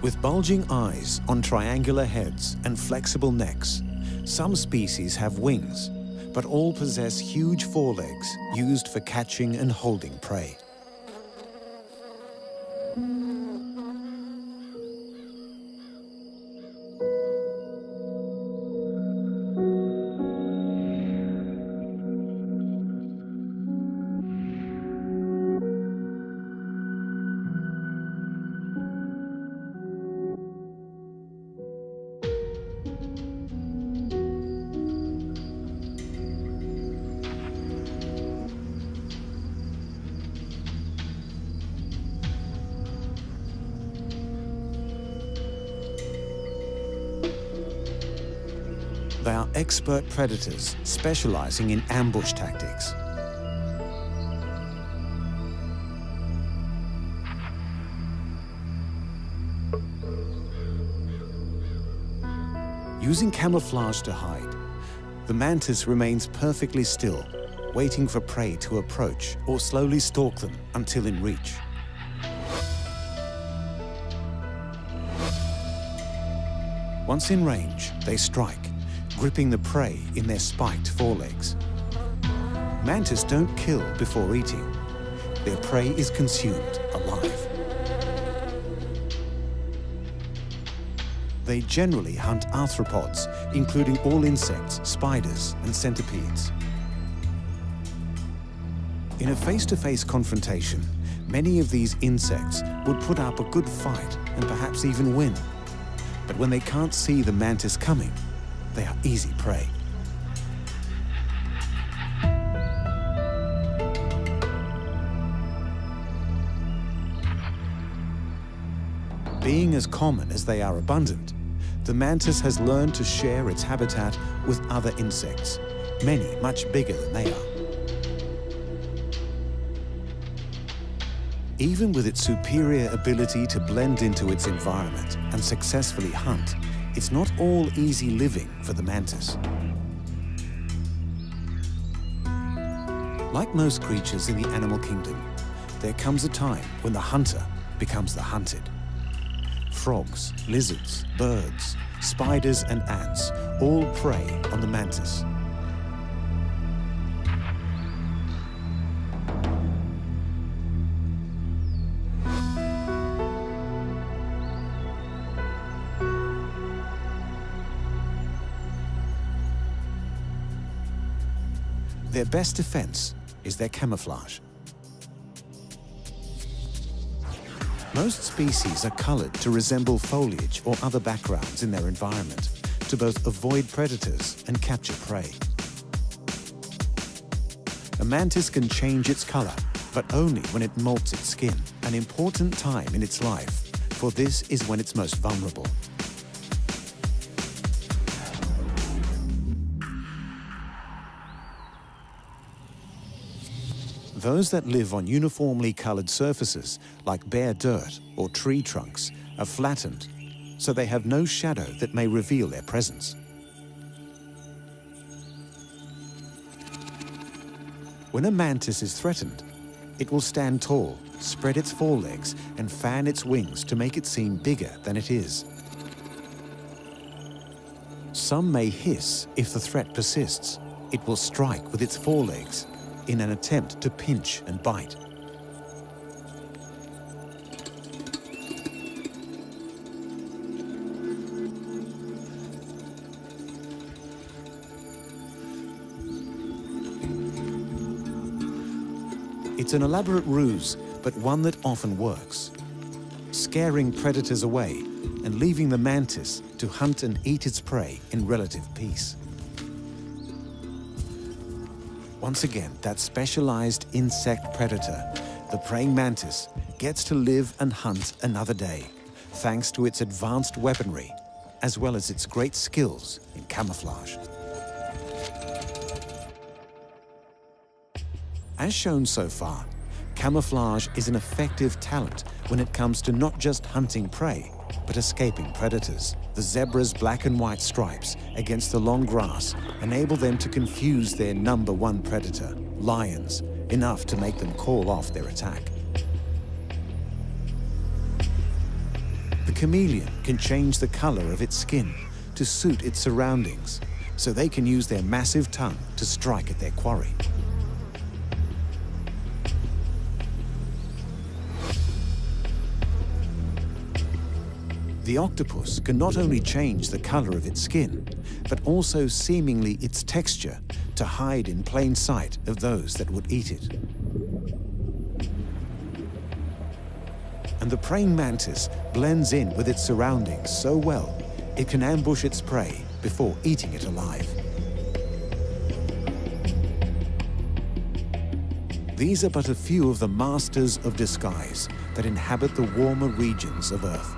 Speaker 1: With bulging eyes on triangular heads and flexible necks, some species have wings, but all possess huge forelegs used for catching and holding prey. They are expert predators specializing in ambush tactics. Using camouflage to hide, the mantis remains perfectly still, waiting for prey to approach or slowly stalk them until in reach. Once in range, they strike, gripping the prey in their spiked forelegs. Mantis don't kill before eating. Their prey is consumed alive. They generally hunt arthropods, including all insects, spiders, and centipedes. In a face-to-face confrontation, many of these insects would put up a good fight and perhaps even win. But when they can't see the mantis coming, they are easy prey. Being as common as they are abundant, the mantis has learned to share its habitat with other insects, many much bigger than they are. Even with its superior ability to blend into its environment and successfully hunt, it's not all easy living for the mantis. Like most creatures in the animal kingdom, there comes a time when the hunter becomes the hunted. Frogs, lizards, birds, spiders and ants all prey on the mantis. Their best defense is their camouflage. Most species are colored to resemble foliage or other backgrounds in their environment to both avoid predators and capture prey. A mantis can change its color, but only when it molts its skin, an important time in its life, for this is when it's most vulnerable. Those that live on uniformly colored surfaces, like bare dirt or tree trunks, are flattened, so they have no shadow that may reveal their presence. When a mantis is threatened, it will stand tall, spread its forelegs, and fan its wings to make it seem bigger than it is. Some may hiss if the threat persists. It will strike with its forelegs in an attempt to pinch and bite. It's an elaborate ruse, but one that often works, scaring predators away and leaving the mantis to hunt and eat its prey in relative peace. Once again, that specialized insect predator, the praying mantis, gets to live and hunt another day, thanks to its advanced weaponry, as well as its great skills in camouflage. As shown so far, camouflage is an effective talent when it comes to not just hunting prey, but escaping predators. The zebra's black and white stripes against the long grass enable them to confuse their number one predator, lions, enough to make them call off their attack. The chameleon can change the color of its skin to suit its surroundings, so they can use their massive tongue to strike at their quarry. The octopus can not only change the color of its skin, but also seemingly its texture to hide in plain sight of those that would eat it. And the praying mantis blends in with its surroundings so well, it can ambush its prey before eating it alive. These are but a few of the masters of disguise that inhabit the warmer regions of Earth.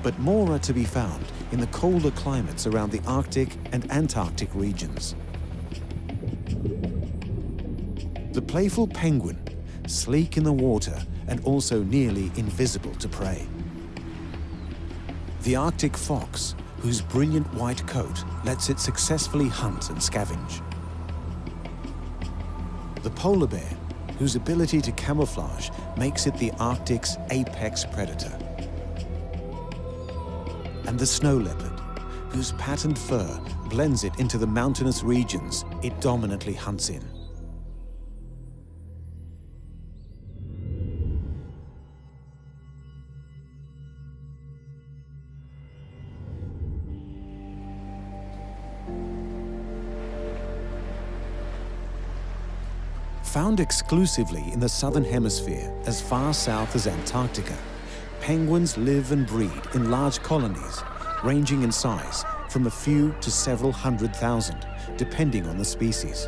Speaker 1: But more are to be found in the colder climates around the Arctic and Antarctic regions. The playful penguin, sleek in the water and also nearly invisible to prey. The Arctic fox, whose brilliant white coat lets it successfully hunt and scavenge. The polar bear, whose ability to camouflage makes it the Arctic's apex predator. And the snow leopard, whose patterned fur blends it into the mountainous regions it dominantly hunts in. Found exclusively in the southern hemisphere as far south as Antarctica, penguins live and breed in large colonies, ranging in size from a few to several 100,000, depending on the species.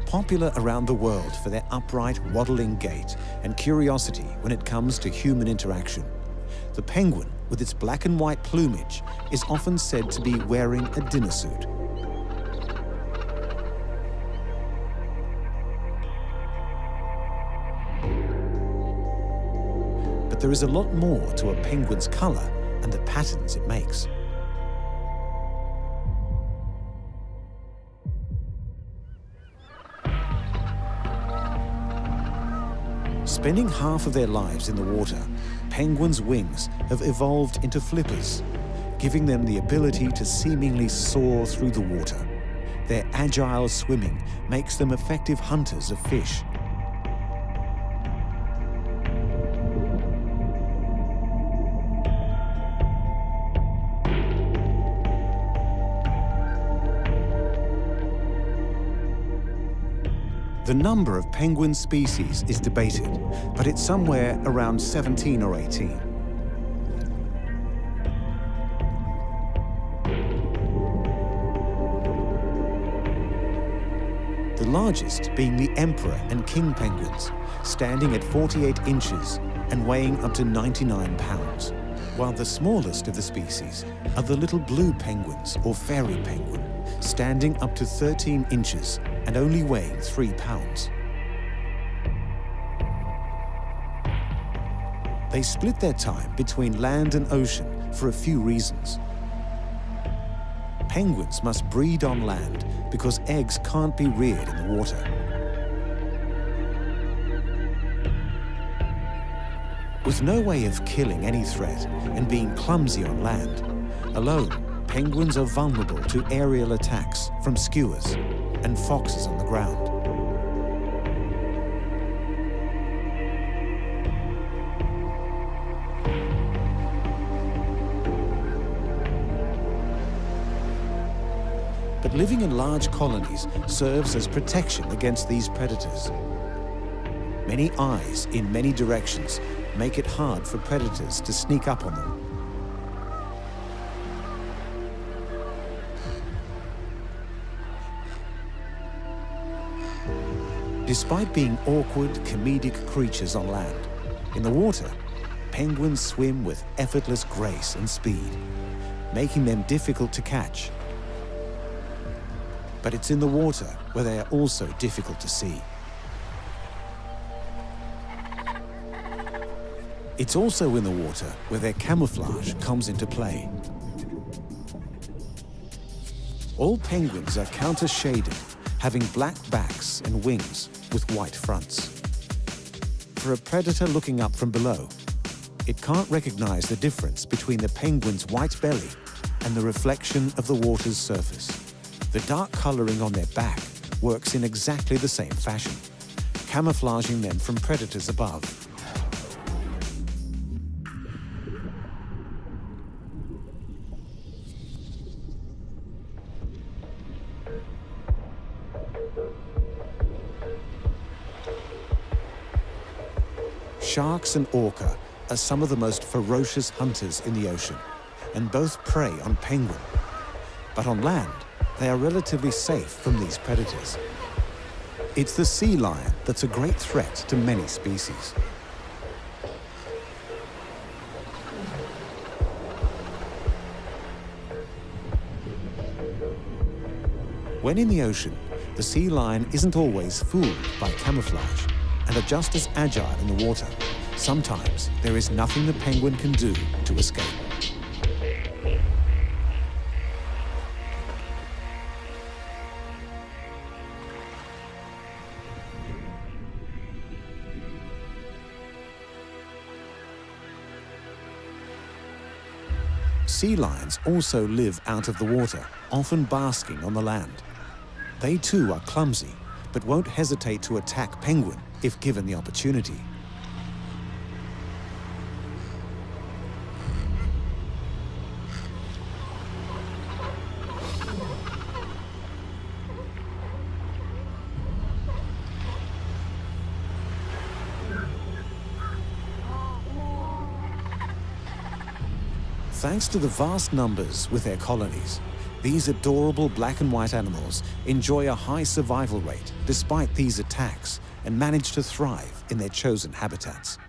Speaker 1: Popular around the world for their upright, waddling gait and curiosity when it comes to human interaction, the penguin, with its black and white plumage, is often said to be wearing a dinner suit. But there is a lot more to a penguin's color and the patterns it makes. Spending half of their lives in the water, penguins' wings have evolved into flippers, giving them the ability to seemingly soar through the water. Their agile swimming makes them effective hunters of fish. The number of penguin species is debated, but it's somewhere around 17 or 18. The largest being the emperor and king penguins, standing at 48 inches and weighing up to 99 pounds, while the smallest of the species are the little blue penguins or fairy penguin, standing up to 13 inches and only weighing 3 pounds. They split their time between land and ocean for a few reasons. Penguins must breed on land because eggs can't be reared in the water. With no way of killing any threat and being clumsy on land, alone, penguins are vulnerable to aerial attacks from skuas and foxes on the ground. But living in large colonies serves as protection against these predators. Many eyes in many directions make it hard for predators to sneak up on them. Despite being awkward, comedic creatures on land, in the water, penguins swim with effortless grace and speed, making them difficult to catch. But it's in the water where they are also difficult to see. It's also in the water where their camouflage comes into play. All penguins are counter-shaded, having black backs and wings with white fronts. For a predator looking up from below, it can't recognize the difference between the penguin's white belly and the reflection of the water's surface. The dark coloring on their back works in exactly the same fashion, camouflaging them from predators above. Sharks and orca are some of the most ferocious hunters in the ocean, and both prey on penguin. But on land, they are relatively safe from these predators. It's the sea lion that's a great threat to many species. When in the ocean, the sea lion isn't always fooled by camouflage and are just as agile in the water. Sometimes there is nothing the penguin can do to escape. Sea lions also live out of the water, often basking on the land. They too are clumsy, but won't hesitate to attack penguin if given the opportunity. Thanks to the vast numbers with their colonies, these adorable black and white animals enjoy a high survival rate despite these attacks and manage to thrive in their chosen habitats.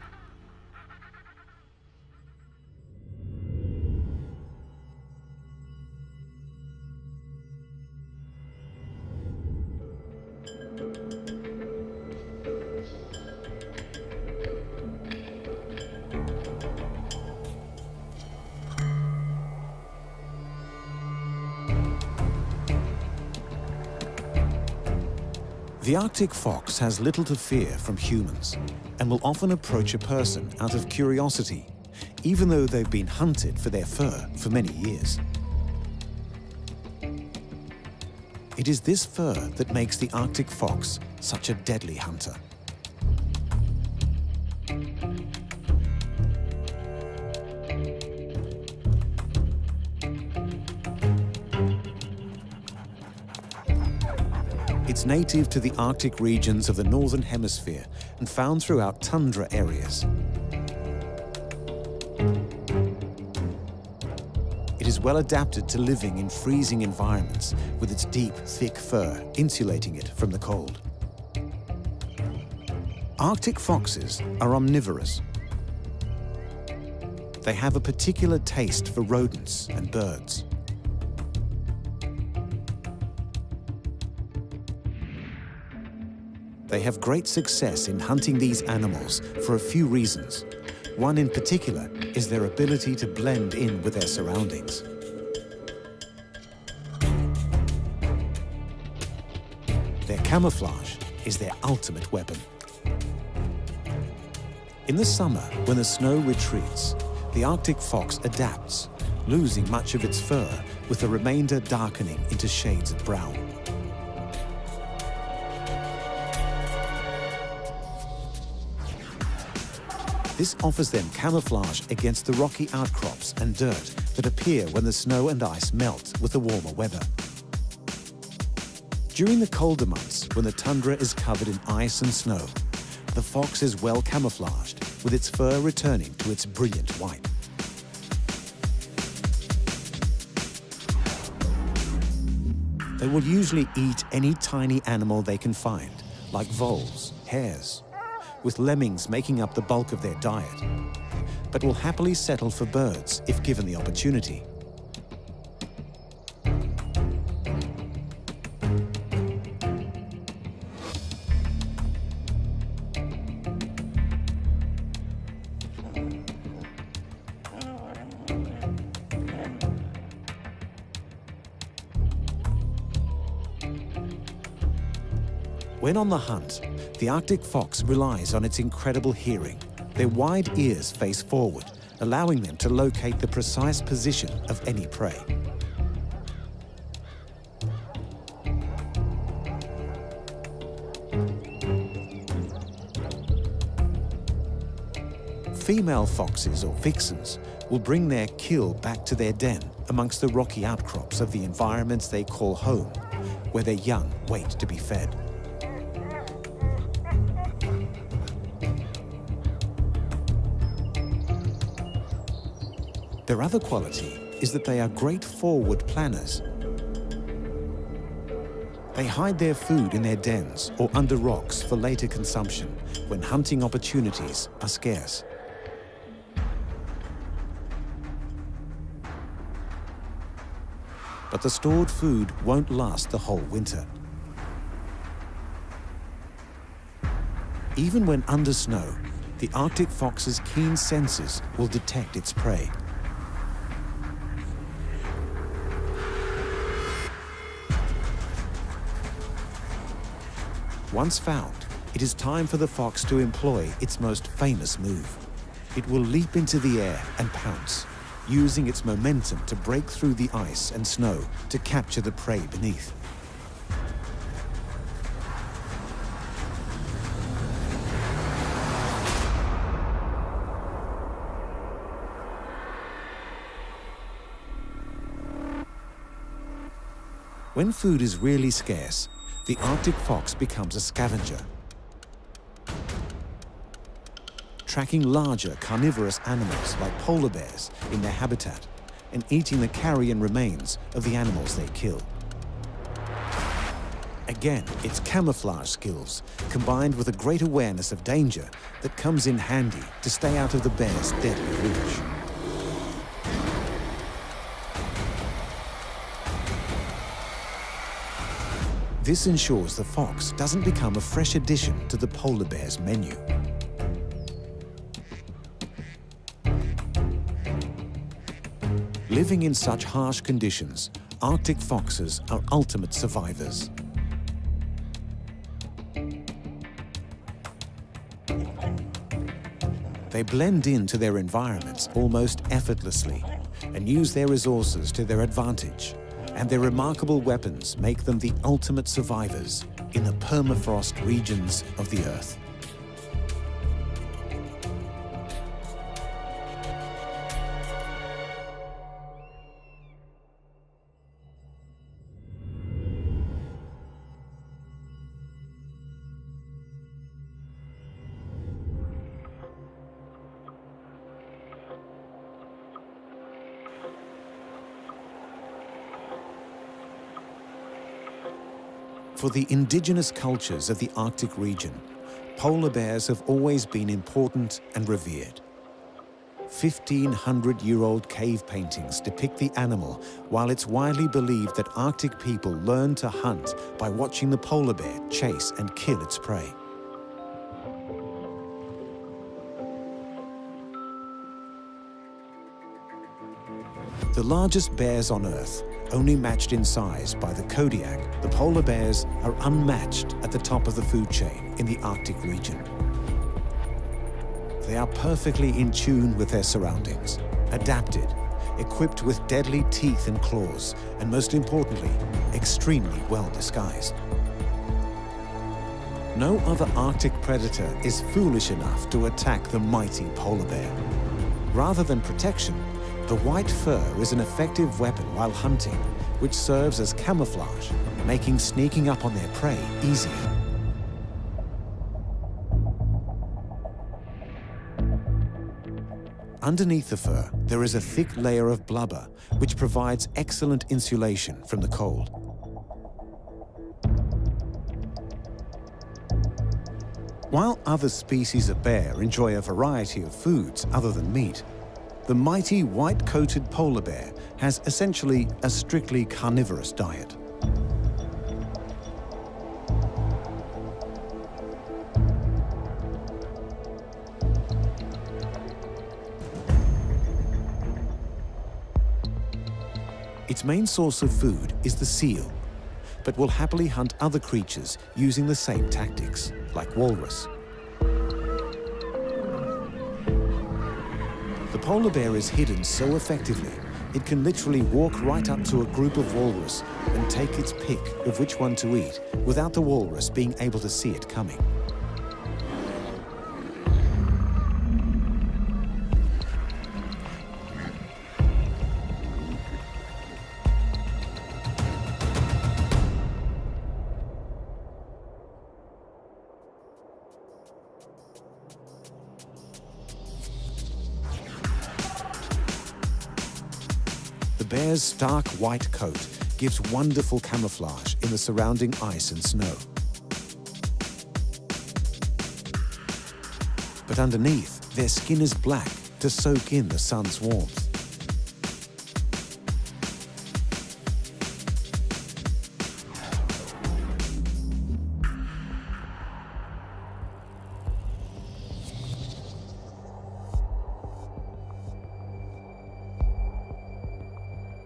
Speaker 1: The Arctic fox has little to fear from humans and will often approach a person out of curiosity, even though they've been hunted for their fur for many years. It is this fur that makes the Arctic fox such a deadly hunter. It's native to the Arctic regions of the Northern Hemisphere and found throughout tundra areas. It is well adapted to living in freezing environments with its deep, thick fur insulating it from the cold. Arctic foxes are omnivorous. They have a particular taste for rodents and birds. They have great success in hunting these animals for a few reasons. One in particular is their ability to blend in with their surroundings. Their camouflage is their ultimate weapon. In the summer, when the snow retreats, the Arctic fox adapts, losing much of its fur, with the remainder darkening into shades of brown. This offers them camouflage against the rocky outcrops and dirt that appear when the snow and ice melt with the warmer weather. During the colder months, when the tundra is covered in ice and snow, the fox is well camouflaged, with its fur returning to its brilliant white. They will usually eat any tiny animal they can find, like voles, hares, with lemmings making up the bulk of their diet, but will happily settle for birds if given the opportunity. When on the hunt, the Arctic fox relies on its incredible hearing. Their wide ears face forward, allowing them to locate the precise position of any prey. Female foxes, or vixens, will bring their kill back to their den amongst the rocky outcrops of the environments they call home, where their young wait to be fed. Their other quality is that they are great forward planners. They hide their food in their dens or under rocks for later consumption when hunting opportunities are scarce. But the stored food won't last the whole winter. Even when under snow, the Arctic fox's keen senses will detect its prey. Once found, it is time for the fox to employ its most famous move. It will leap into the air and pounce, using its momentum to break through the ice and snow to capture the prey beneath. When food is really scarce, the Arctic fox becomes a scavenger, tracking larger carnivorous animals like polar bears in their habitat and eating the carrion remains of the animals they kill. Again, it's camouflage skills combined with a great awareness of danger that comes in handy to stay out of the bear's deadly reach. This ensures the fox doesn't become a fresh addition to the polar bear's menu. Living in such harsh conditions, Arctic foxes are ultimate survivors. They blend into their environments almost effortlessly and use their resources to their advantage. And their remarkable weapons make them the ultimate survivors in the permafrost regions of the Earth. For the indigenous cultures of the Arctic region, polar bears have always been important and revered. 1,500-year-old cave paintings depict the animal, while it's widely believed that Arctic people learned to hunt by watching the polar bear chase and kill its prey. The largest bears on Earth, only matched in size by the Kodiak, the polar bears are unmatched at the top of the food chain in the Arctic region. They are perfectly in tune with their surroundings, adapted, equipped with deadly teeth and claws, and most importantly, extremely well disguised. No other Arctic predator is foolish enough to attack the mighty polar bear. Rather than protection, the white fur is an effective weapon while hunting, which serves as camouflage, making sneaking up on their prey easier. Underneath the fur, there is a thick layer of blubber, which provides excellent insulation from the cold. While other species of bear enjoy a variety of foods other than meat, the mighty white-coated polar bear has essentially a strictly carnivorous diet. Its main source of food is the seal, but will happily hunt other creatures using the same tactics, like walrus. The polar bear is hidden so effectively, it can literally walk right up to a group of walrus and take its pick of which one to eat without the walrus being able to see it coming. The bear's stark white coat gives wonderful camouflage in the surrounding ice and snow. But underneath, their skin is black to soak in the sun's warmth.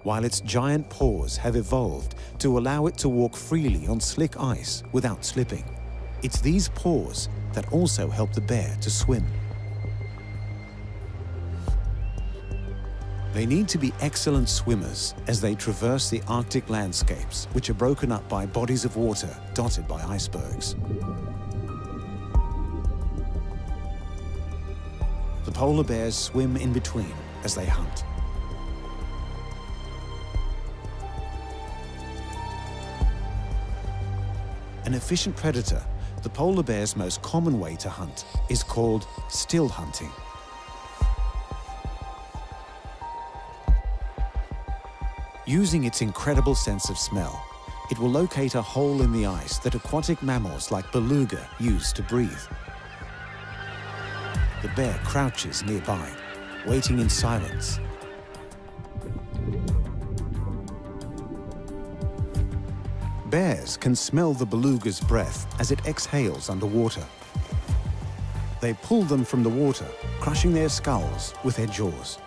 Speaker 1: While its giant paws have evolved to allow it to walk freely on slick ice without slipping, it's these paws that also help the bear to swim. They need to be excellent swimmers as they traverse the Arctic landscapes, which are broken up by bodies of water dotted by icebergs. The polar bears swim in between as they hunt. An efficient predator, the polar bear's most common way to hunt is called still hunting. Using its incredible sense of smell, it will locate a hole in the ice that aquatic mammals like beluga use to breathe. The bear crouches nearby, waiting in silence. Bears can smell the beluga's breath as it exhales underwater. They pull them from the water, crushing their skulls with their jaws.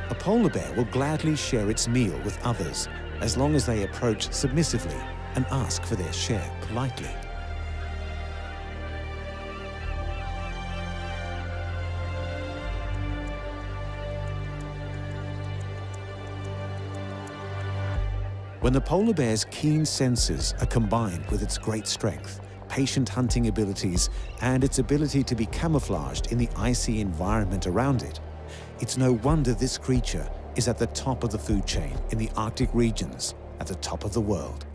Speaker 1: A polar bear will gladly share its meal with others, as long as they approach submissively and ask for their share politely. When the polar bear's keen senses are combined with its great strength, patient hunting abilities, and its ability to be camouflaged in the icy environment around it, it's no wonder this creature is at the top of the food chain in the Arctic regions, at the top of the world.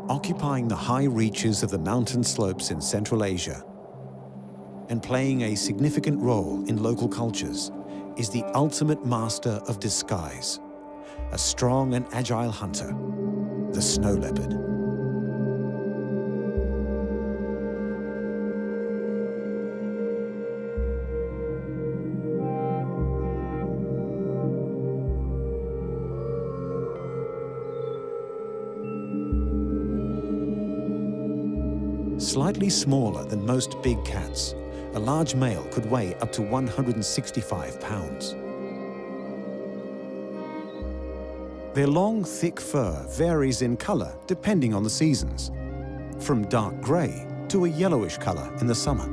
Speaker 1: Occupying the high reaches of the mountain slopes in Central Asia and playing a significant role in local cultures is the ultimate master of disguise, a strong and agile hunter, the snow leopard. Slightly smaller than most big cats, a large male could weigh up to 165 pounds. Their long, thick fur varies in color depending on the seasons, from dark gray to a yellowish color in the summer.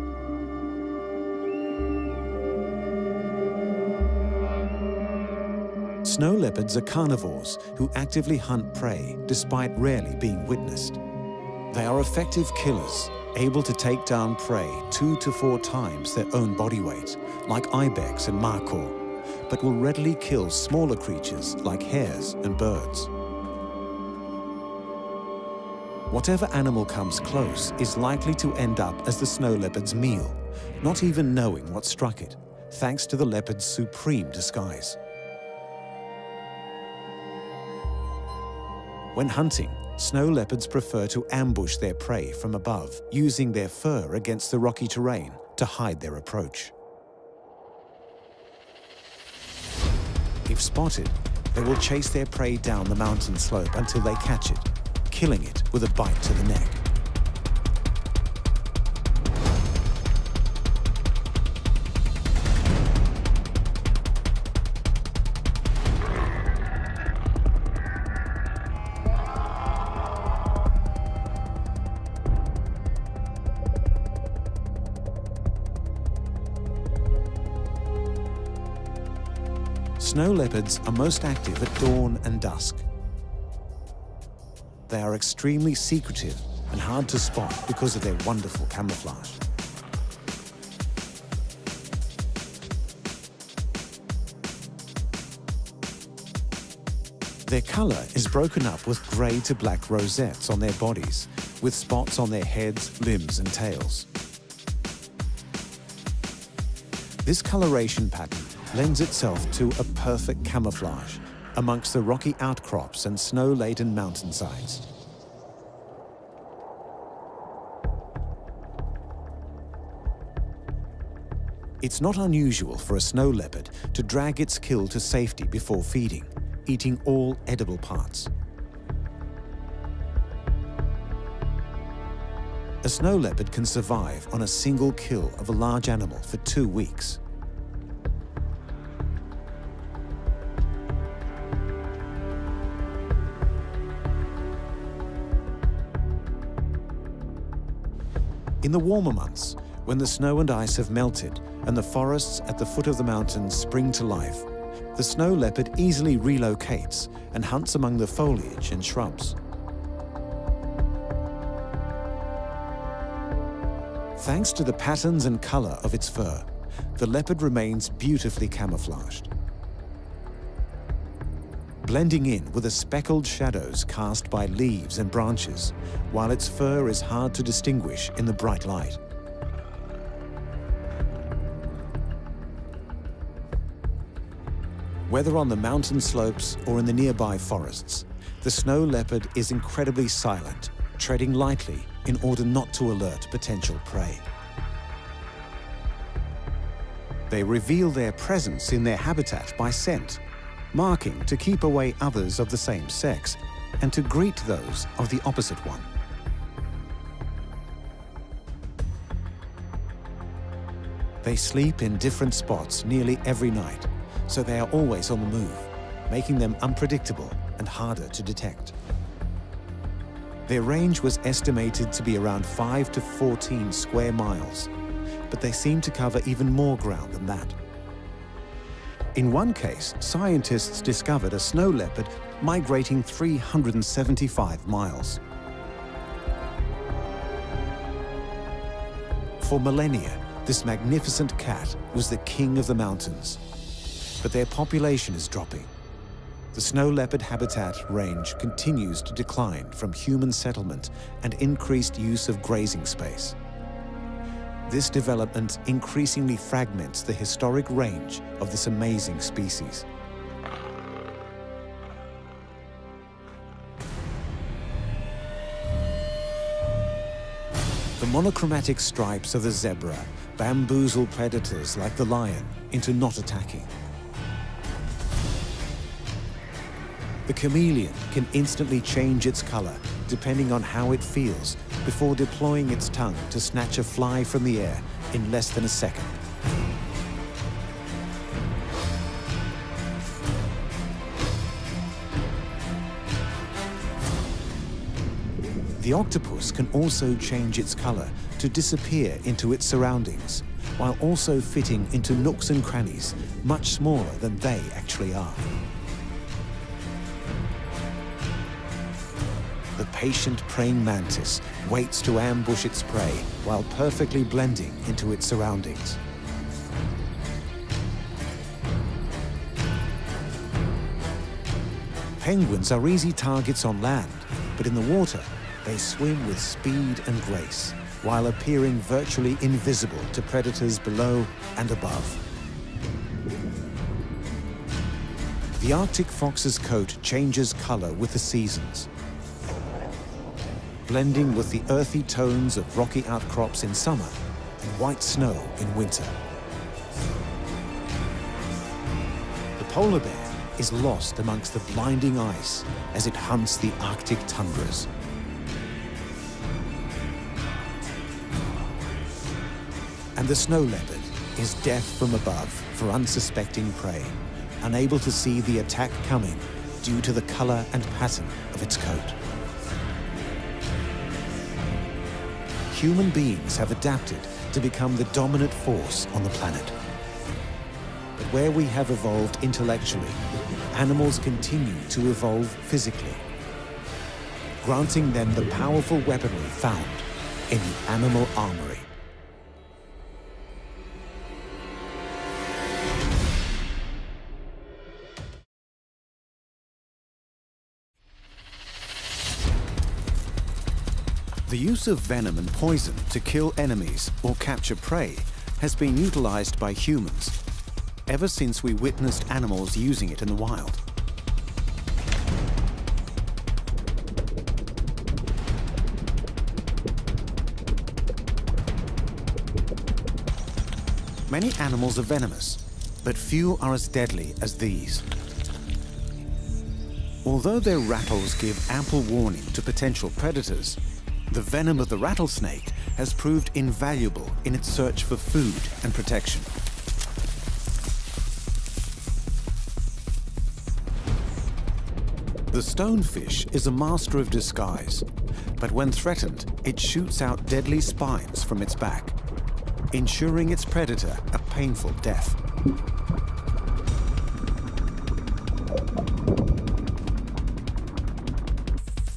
Speaker 1: Snow leopards are carnivores who actively hunt prey despite rarely being witnessed. They are effective killers, able to take down prey 2 to 4 times their own body weight, like ibex and markhor, but will readily kill smaller creatures like hares and birds. Whatever animal comes close is likely to end up as the snow leopard's meal, not even knowing what struck it, thanks to the leopard's supreme disguise. When hunting, snow leopards prefer to ambush their prey from above, using their fur against the rocky terrain to hide their approach. If spotted, they will chase their prey down the mountain slope until they catch it, killing it with a bite to the neck. Snow leopards are most active at dawn and dusk. They are extremely secretive and hard to spot because of their wonderful camouflage. Their color is broken up with gray to black rosettes on their bodies, with spots on their heads, limbs, and tails. This coloration pattern lends itself to a perfect camouflage amongst the rocky outcrops and snow-laden mountainsides. It's not unusual for a snow leopard to drag its kill to safety before feeding, eating all edible parts. A snow leopard can survive on a single kill of a large animal for 2 weeks. In the warmer months, when the snow and ice have melted and the forests at the foot of the mountains spring to life, the snow leopard easily relocates and hunts among the foliage and shrubs. Thanks to the patterns and color of its fur, the leopard remains beautifully camouflaged, blending in with the speckled shadows cast by leaves and branches, while its fur is hard to distinguish in the bright light. Whether on the mountain slopes or in the nearby forests, the snow leopard is incredibly silent, treading lightly in order not to alert potential prey. They reveal their presence in their habitat by scent, marking to keep away others of the same sex and to greet those of the opposite one. They sleep in different spots nearly every night, so they are always on the move, making them unpredictable and harder to detect. Their range was estimated to be around 5 to 14 square miles, but they seem to cover even more ground than that. In one case, scientists discovered a snow leopard migrating 375 miles. For millennia, this magnificent cat was the king of the mountains, but their population is dropping. The snow leopard habitat range continues to decline from human settlement and increased use of grazing space. This development increasingly fragments the historic range of this amazing species. The monochromatic stripes of the zebra bamboozle predators like the lion into not attacking. The chameleon can instantly change its color depending on how it feels before deploying its tongue to snatch a fly from the air in less than a second. The octopus can also change its color to disappear into its surroundings, while also fitting into nooks and crannies much smaller than they actually are. The patient praying mantis waits to ambush its prey while perfectly blending into its surroundings. Penguins are easy targets on land, but in the water, they swim with speed and grace, while appearing virtually invisible to predators below and above. The Arctic fox's coat changes color with the seasons, blending with the earthy tones of rocky outcrops in summer and white snow in winter. The polar bear is lost amongst the blinding ice as it hunts the Arctic tundras. And the snow leopard is deaf from above for unsuspecting prey, unable to see the attack coming due to the color and pattern of its coat. Human beings have adapted to become the dominant force on the planet. But where we have evolved intellectually, animals continue to evolve physically, granting them the powerful weaponry found in the animal armory. The use of venom and poison to kill enemies or capture prey has been utilized by humans ever since we witnessed animals using it in the wild. Many animals are venomous, but few are as deadly as these. Although their rattles give ample warning to potential predators, the venom of the rattlesnake has proved invaluable in its search for food and protection. The stonefish is a master of disguise, but when threatened, it shoots out deadly spines from its back, ensuring its predator a painful death.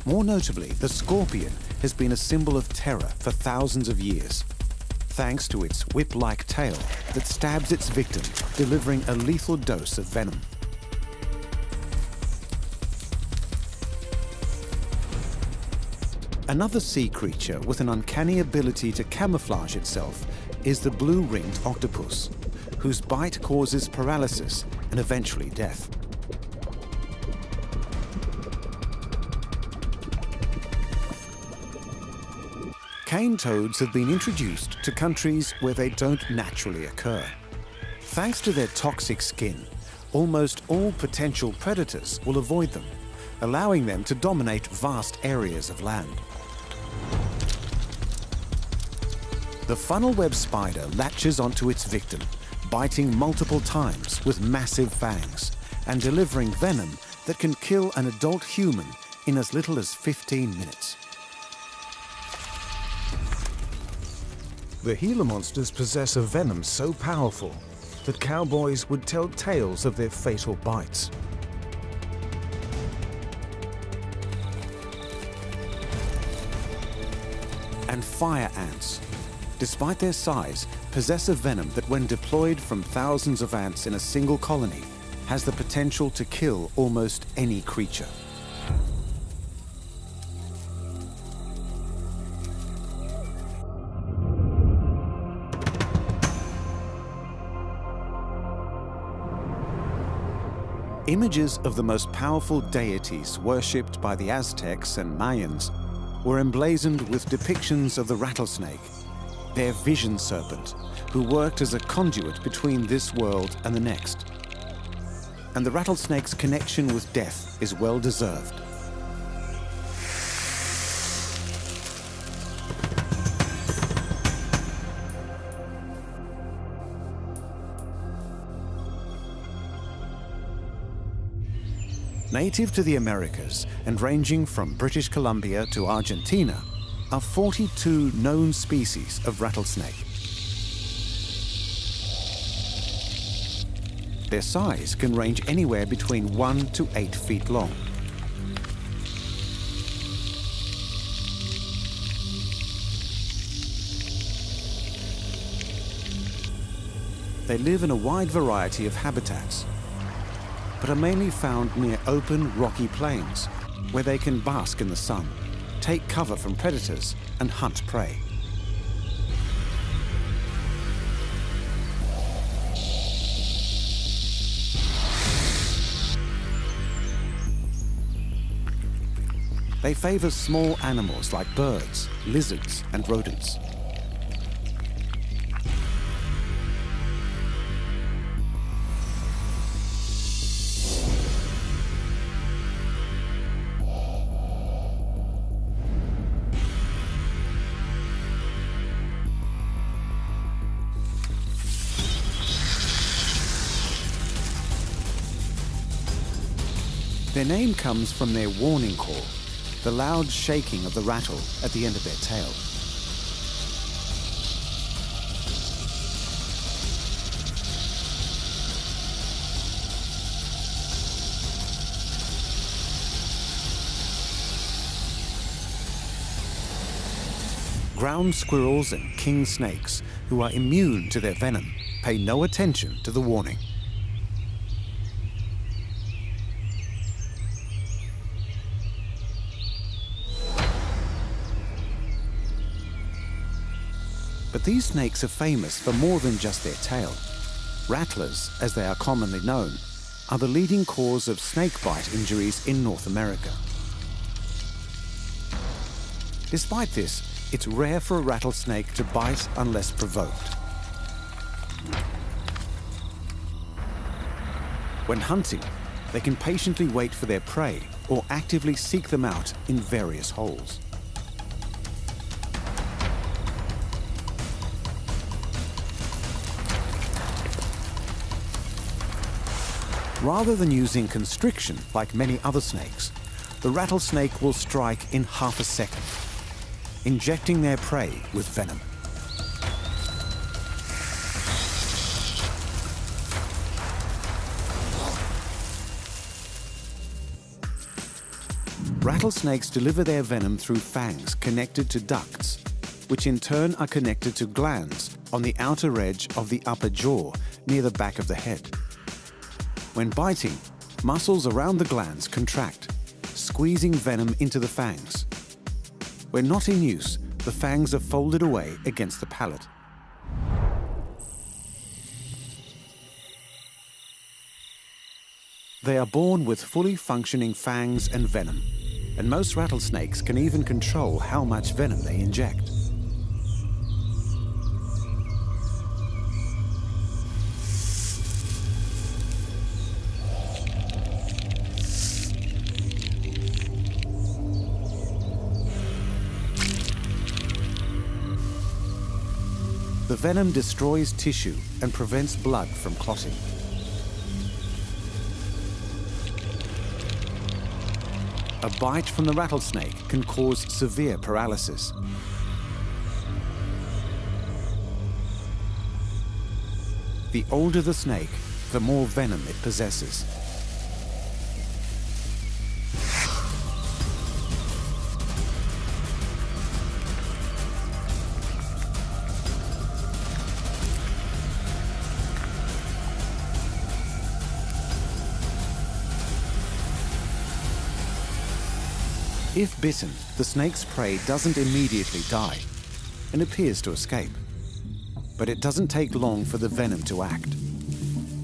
Speaker 1: More notably, the scorpion has been a symbol of terror for thousands of years, thanks to its whip-like tail that stabs its victim, delivering a lethal dose of venom. Another sea creature with an uncanny ability to camouflage itself is the blue-ringed octopus, whose bite causes paralysis and eventually death. Cane toads have been introduced to countries where they don't naturally occur. Thanks to their toxic skin, almost all potential predators will avoid them, allowing them to dominate vast areas of land. The funnel web spider latches onto its victim, biting multiple times with massive fangs and delivering venom that can kill an adult human in as little as 15 minutes. The Gila monsters possess a venom so powerful that cowboys would tell tales of their fatal bites. And fire ants, despite their size, possess a venom that when deployed from thousands of ants in a single colony, has the potential to kill almost any creature. Images of the most powerful deities worshipped by the Aztecs and Mayans were emblazoned with depictions of the rattlesnake, their vision serpent, who worked as a conduit between this world and the next. And the rattlesnake's connection with death is well deserved. Native to the Americas and ranging from British Columbia to Argentina are 42 known species of rattlesnake. Their size can range anywhere between 1 to 8 feet long. They live in a wide variety of habitats, but are mainly found near open, rocky plains, where they can bask in the sun, take cover from predators, and hunt prey. They favor small animals like birds, lizards, and rodents. Their name comes from their warning call, the loud shaking of the rattle at the end of their tail. Ground squirrels and king snakes, who are immune to their venom, pay no attention to the warning. But these snakes are famous for more than just their tail. Rattlers, as they are commonly known, are the leading cause of snakebite injuries in North America. Despite this, it's rare for a rattlesnake to bite unless provoked. When hunting, they can patiently wait for their prey or actively seek them out in various holes. Rather than using constriction like many other snakes, the rattlesnake will strike in half a second, injecting their prey with venom. Rattlesnakes deliver their venom through fangs connected to ducts, which in turn are connected to glands on the outer edge of the upper jaw near the back of the head. When biting, muscles around the glands contract, squeezing venom into the fangs. When not in use, the fangs are folded away against the palate. They are born with fully functioning fangs and venom, and most rattlesnakes can even control how much venom they inject. The venom destroys tissue and prevents blood from clotting. a bite from the rattlesnake can cause severe paralysis. The older the snake, the more venom it possesses. If bitten, the snake's prey doesn't immediately die and appears to escape. But it doesn't take long for the venom to act.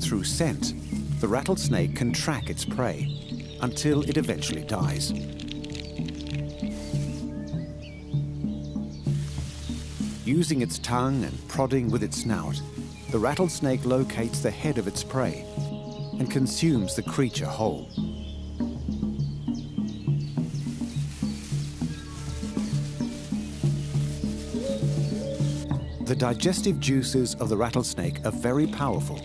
Speaker 1: Through scent, the rattlesnake can track its prey until it eventually dies. Using its tongue and prodding with its snout, the rattlesnake locates the head of its prey and consumes the creature whole. The digestive juices of the rattlesnake are very powerful,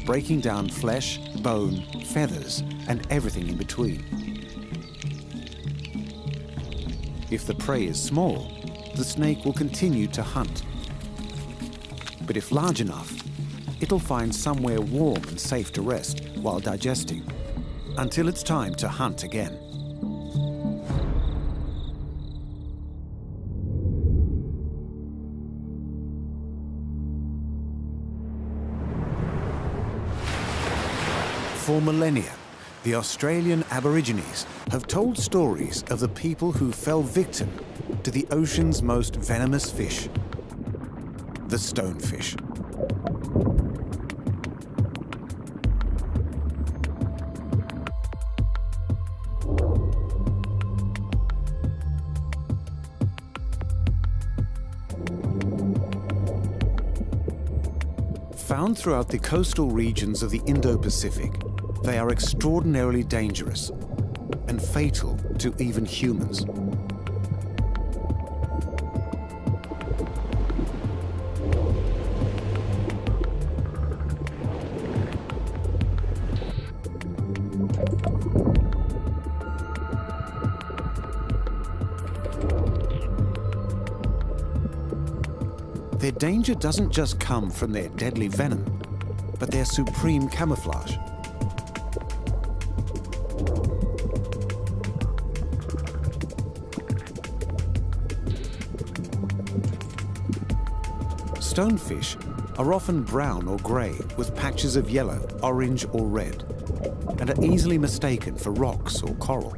Speaker 1: breaking down flesh, bone, feathers, and everything in between. If the prey is small, the snake will continue to hunt. But if large enough, it'll find somewhere warm and safe to rest while digesting, until it's time to hunt again. For millennia, the Australian Aborigines have told stories of the people who fell victim to the ocean's most venomous fish, the stonefish. Found throughout the coastal regions of the Indo-Pacific, they are extraordinarily dangerous and fatal to even humans. Their danger doesn't just come from their deadly venom, but their supreme camouflage. Stonefish are often brown or grey with patches of yellow, orange or red, and are easily mistaken for rocks or coral.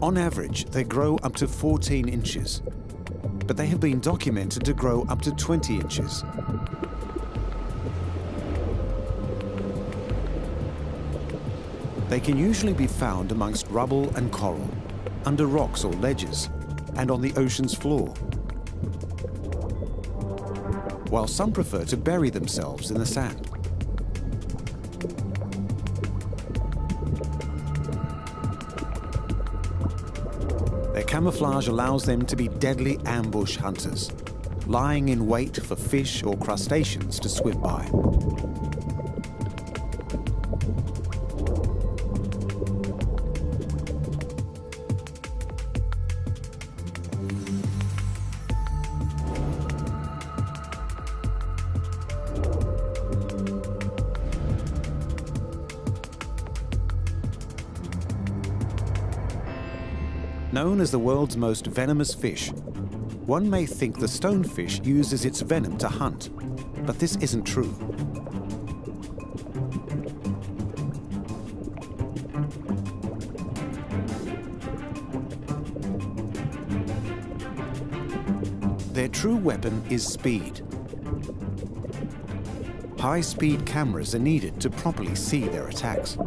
Speaker 1: On average, they grow up to 14 inches, but they have been documented to grow up to 20 inches. They can usually be found amongst rubble and coral, under rocks or ledges, and on the ocean's floor, while some prefer to bury themselves in the sand. Their camouflage allows them to be deadly ambush hunters, lying in wait for fish or crustaceans to swim by. Known as the world's most venomous fish, one may think the stonefish uses its venom to hunt, but this isn't true. Their true weapon is speed. High-speed cameras are needed to properly see their attacks.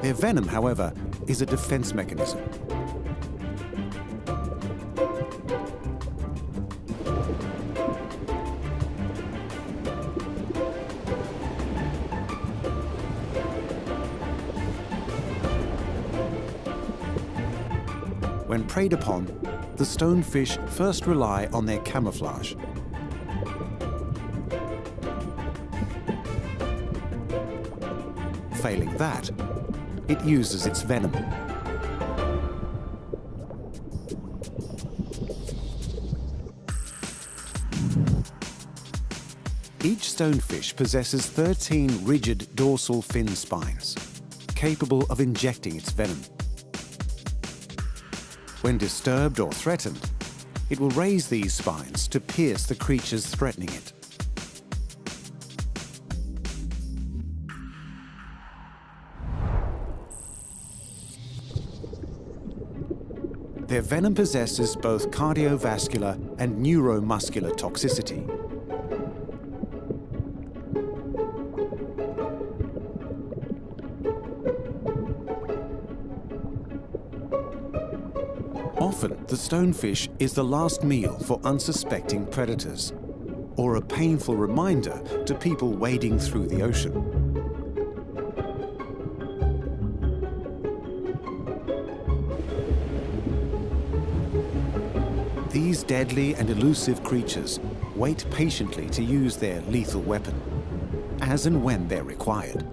Speaker 1: Their Their venom, however, is a defense mechanism. When preyed upon, the stonefish first rely on their camouflage. Failing that, it uses its venom. Each stonefish possesses 13 rigid dorsal fin spines, capable of injecting its venom. When disturbed or threatened, it will raise these spines to pierce the creatures threatening it. Their venom possesses both cardiovascular and neuromuscular toxicity. Often, the stonefish is the last meal for unsuspecting predators, or a painful reminder to people wading through the ocean. These deadly and elusive creatures wait patiently to use their lethal weapon, as and when they're required.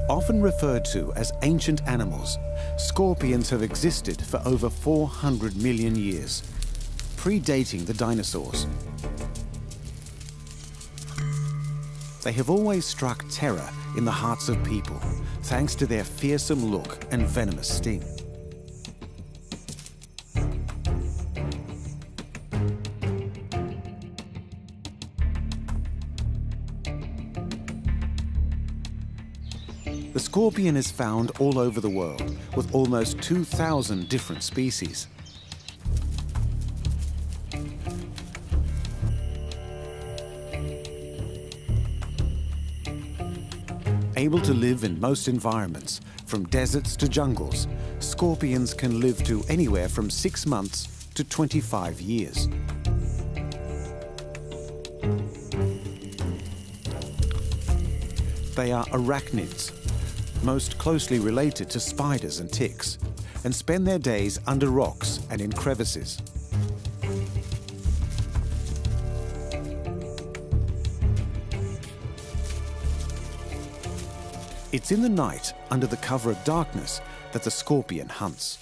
Speaker 1: Often referred to as ancient animals, scorpions have existed for over 400 million years, predating the dinosaurs. They have always struck terror in the hearts of people, thanks to their fearsome look and venomous sting. The scorpion is found all over the world, with almost 2,000 different species. Able to live in most environments, from deserts to jungles, scorpions can live to anywhere from 6 months to 25 years. They are arachnids, most closely related to spiders and ticks, and spend their days under rocks and in crevices. It's in the night, under the cover of darkness, that the scorpion hunts.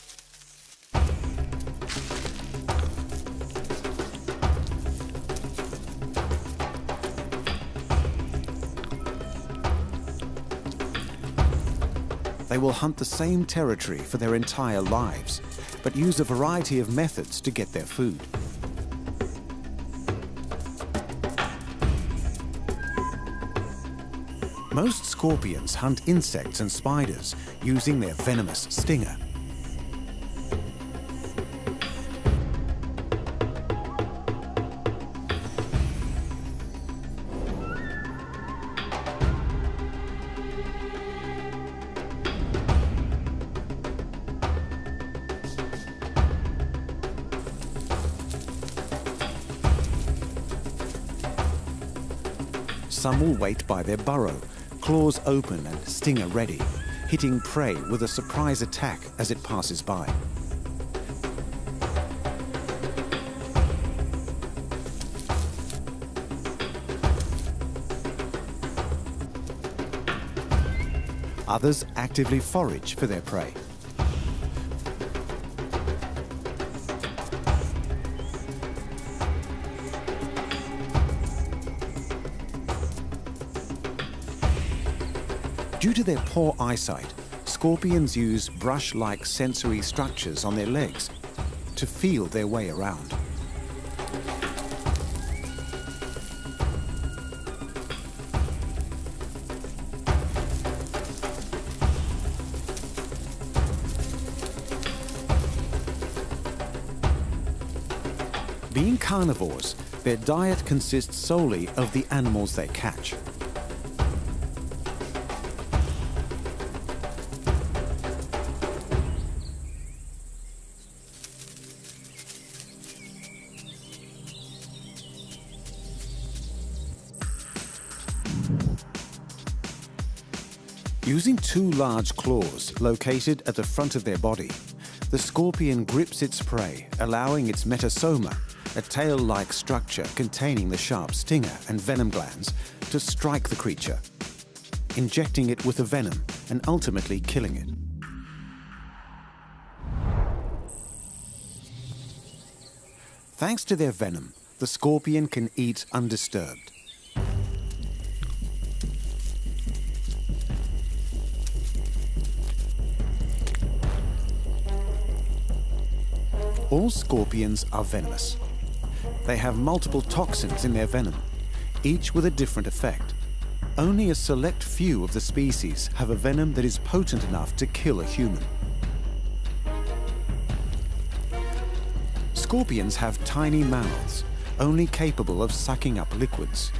Speaker 1: They will hunt the same territory for their entire lives, but use a variety of methods to get their food. Most scorpions hunt insects and spiders using their venomous stinger. Some will wait by their burrow, claws open and stinger ready, hitting prey with a surprise attack as it passes by. Others actively forage for their prey. Due to their poor eyesight, scorpions use brush-like sensory structures on their legs to feel their way around. Being carnivores, their diet consists solely of the animals they catch. Using two large claws located at the front of their body, the scorpion grips its prey, allowing its metasoma, a tail-like structure containing the sharp stinger and venom glands, to strike the creature, injecting it with the venom and ultimately killing it. Thanks to their venom, the scorpion can eat undisturbed. All scorpions are venomous. They have multiple toxins in their venom, each with a different effect. Only a select few of the species have a venom that is potent enough to kill a human. Scorpions have tiny mouths, only capable of sucking up liquids.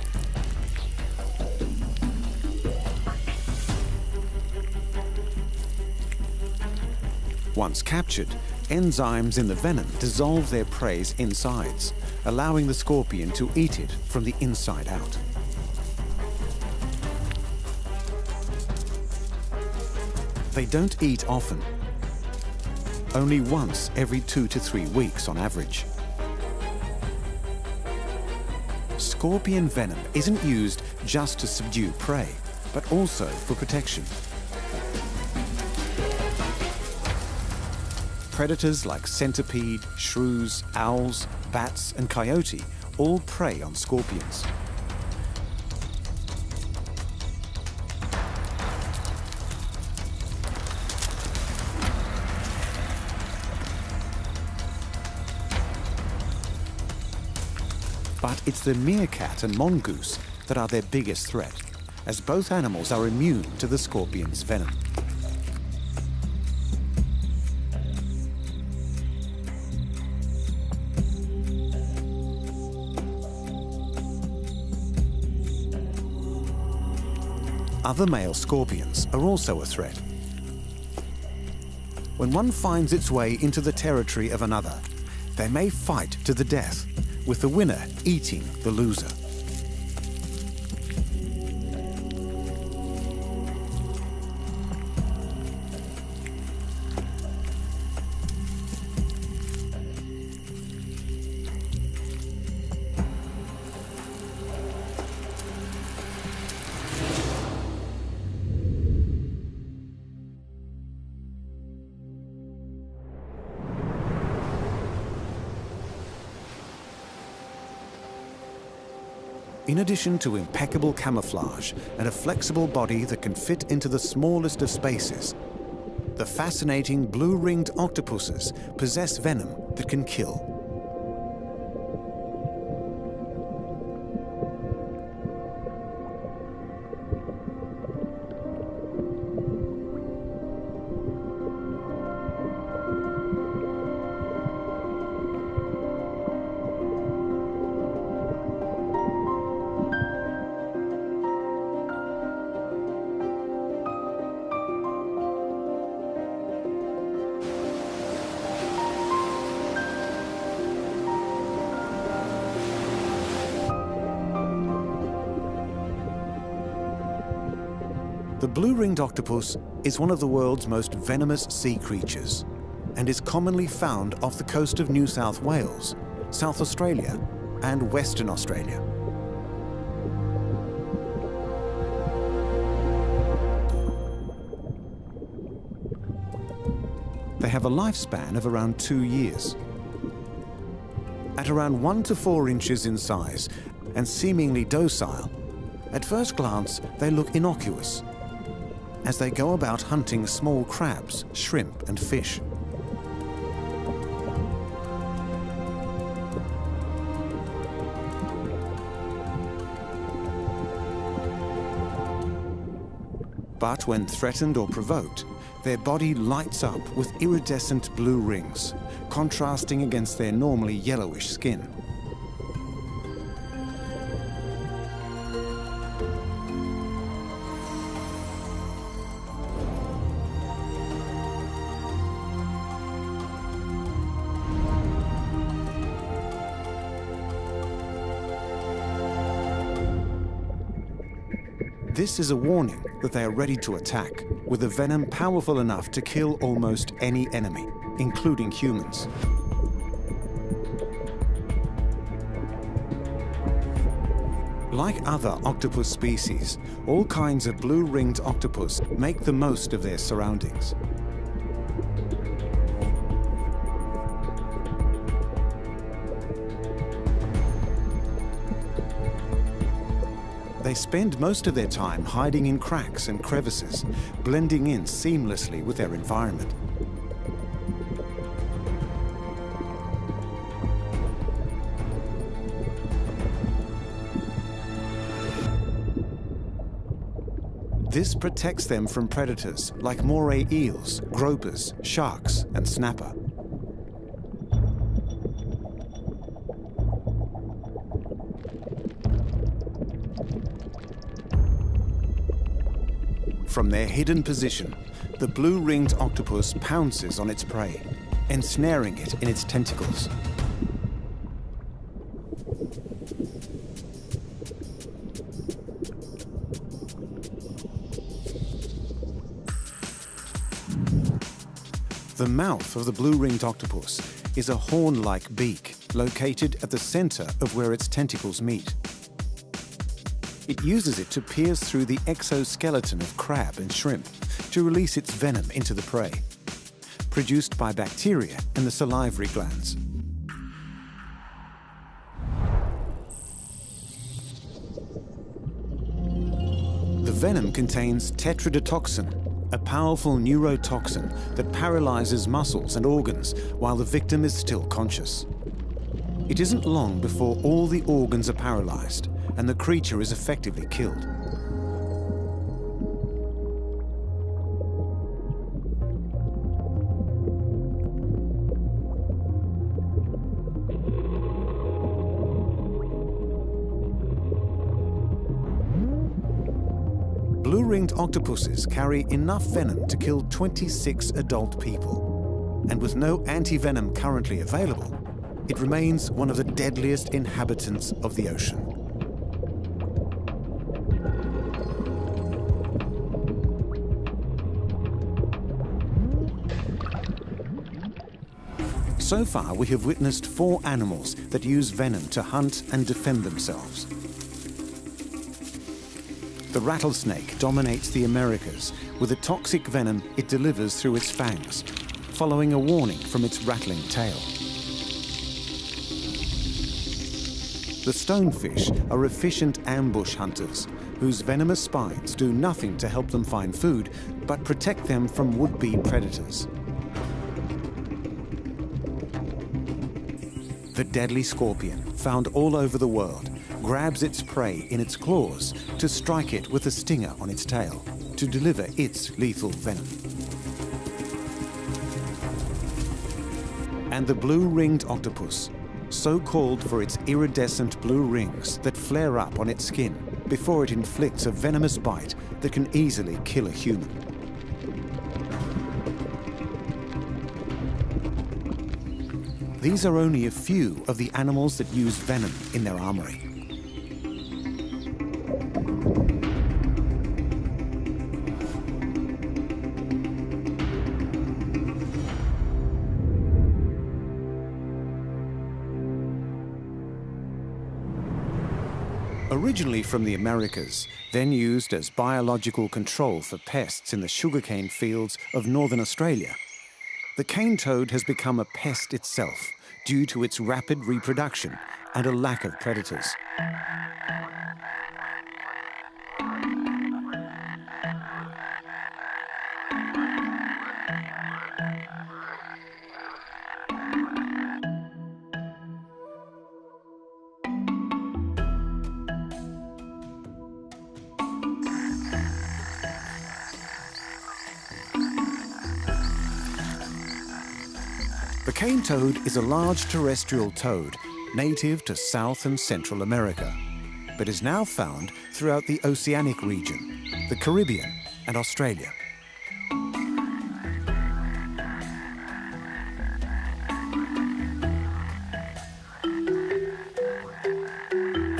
Speaker 1: Once captured, enzymes in the venom dissolve their prey's insides, allowing the scorpion to eat it from the inside out. They don't eat often, only once every 2 to 3 weeks on average. Scorpion venom isn't used just to subdue prey, but also for protection. Predators like centipede, shrews, owls, bats, and coyote all prey on scorpions. But it's the meerkat and mongoose that are their biggest threat, as both animals are immune to the scorpion's venom. Other male scorpions are also a threat. When one finds its way into the territory of another, they may fight to the death, with the winner eating the loser. In addition to impeccable camouflage and a flexible body that can fit into the smallest of spaces, the fascinating blue-ringed octopuses possess venom that can kill. The blue-ringed octopus is one of the world's most venomous sea creatures and is commonly found off the coast of New South Wales, South Australia, and Western Australia. They have a lifespan of around 2 years. At around 1 to 4 inches in size and seemingly docile, at first glance they look innocuous, as they go about hunting small crabs, shrimp, and fish. But when threatened or provoked, their body lights up with iridescent blue rings, contrasting against their normally yellowish skin. This is a warning that they are ready to attack, with a venom powerful enough to kill almost any enemy, including humans. Like other octopus species, all kinds of blue-ringed octopus make the most of their surroundings. They spend most of their time hiding in cracks and crevices, blending in seamlessly with their environment. This protects them from predators like moray eels, gropers, sharks, and snapper. From their hidden position, the blue-ringed octopus pounces on its prey, ensnaring it in its tentacles. The mouth of the blue-ringed octopus is a horn-like beak located at the center of where its tentacles meet. It uses it to pierce through the exoskeleton of crab and shrimp to release its venom into the prey, produced by bacteria in the salivary glands. The venom contains tetrodotoxin, a powerful neurotoxin that paralyzes muscles and organs while the victim is still conscious. It isn't long before all the organs are paralyzed and the creature is effectively killed. Blue-ringed octopuses carry enough venom to kill 26 adult people. And with no anti-venom currently available, it remains one of the deadliest inhabitants of the ocean. So far, we have witnessed 4 animals that use venom to hunt and defend themselves. The rattlesnake dominates the Americas with the toxic venom it delivers through its fangs, following a warning from its rattling tail. The stonefish are efficient ambush hunters whose venomous spines do nothing to help them find food, but protect them from would-be predators. The deadly scorpion, found all over the world, grabs its prey in its claws to strike it with a stinger on its tail to deliver its lethal venom. And the blue-ringed octopus, so called for its iridescent blue rings that flare up on its skin before it inflicts a venomous bite that can easily kill a human. These are only a few of the animals that use venom in their armory. Originally from the Americas, then used as biological control for pests in the sugarcane fields of northern Australia, the cane toad has become a pest itself due to its rapid reproduction and a lack of predators. The cane toad is a large terrestrial toad native to South and Central America, but is now found throughout the oceanic region, the Caribbean and Australia.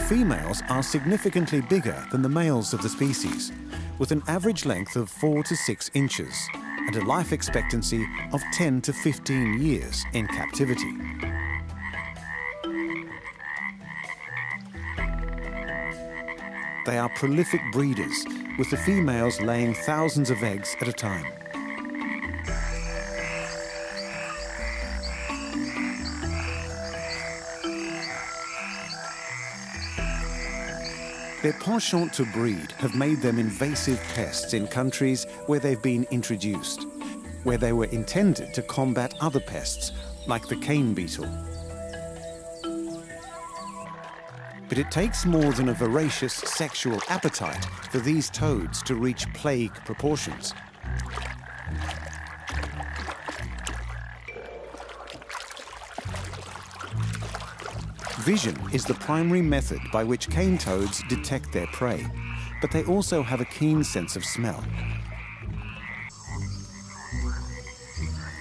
Speaker 1: females are significantly bigger than the males of the species, with an average length of 4 to 6 inches and a life expectancy of 10 to 15 years in captivity. They are prolific breeders, with the females laying thousands of eggs at a time. Their penchant to breed have made them invasive pests in countries where they've been introduced, where they were intended to combat other pests like the cane beetle. But it takes more than a voracious sexual appetite for these toads to reach plague proportions. Vision is the primary method by which cane toads detect their prey, but they also have a keen sense of smell.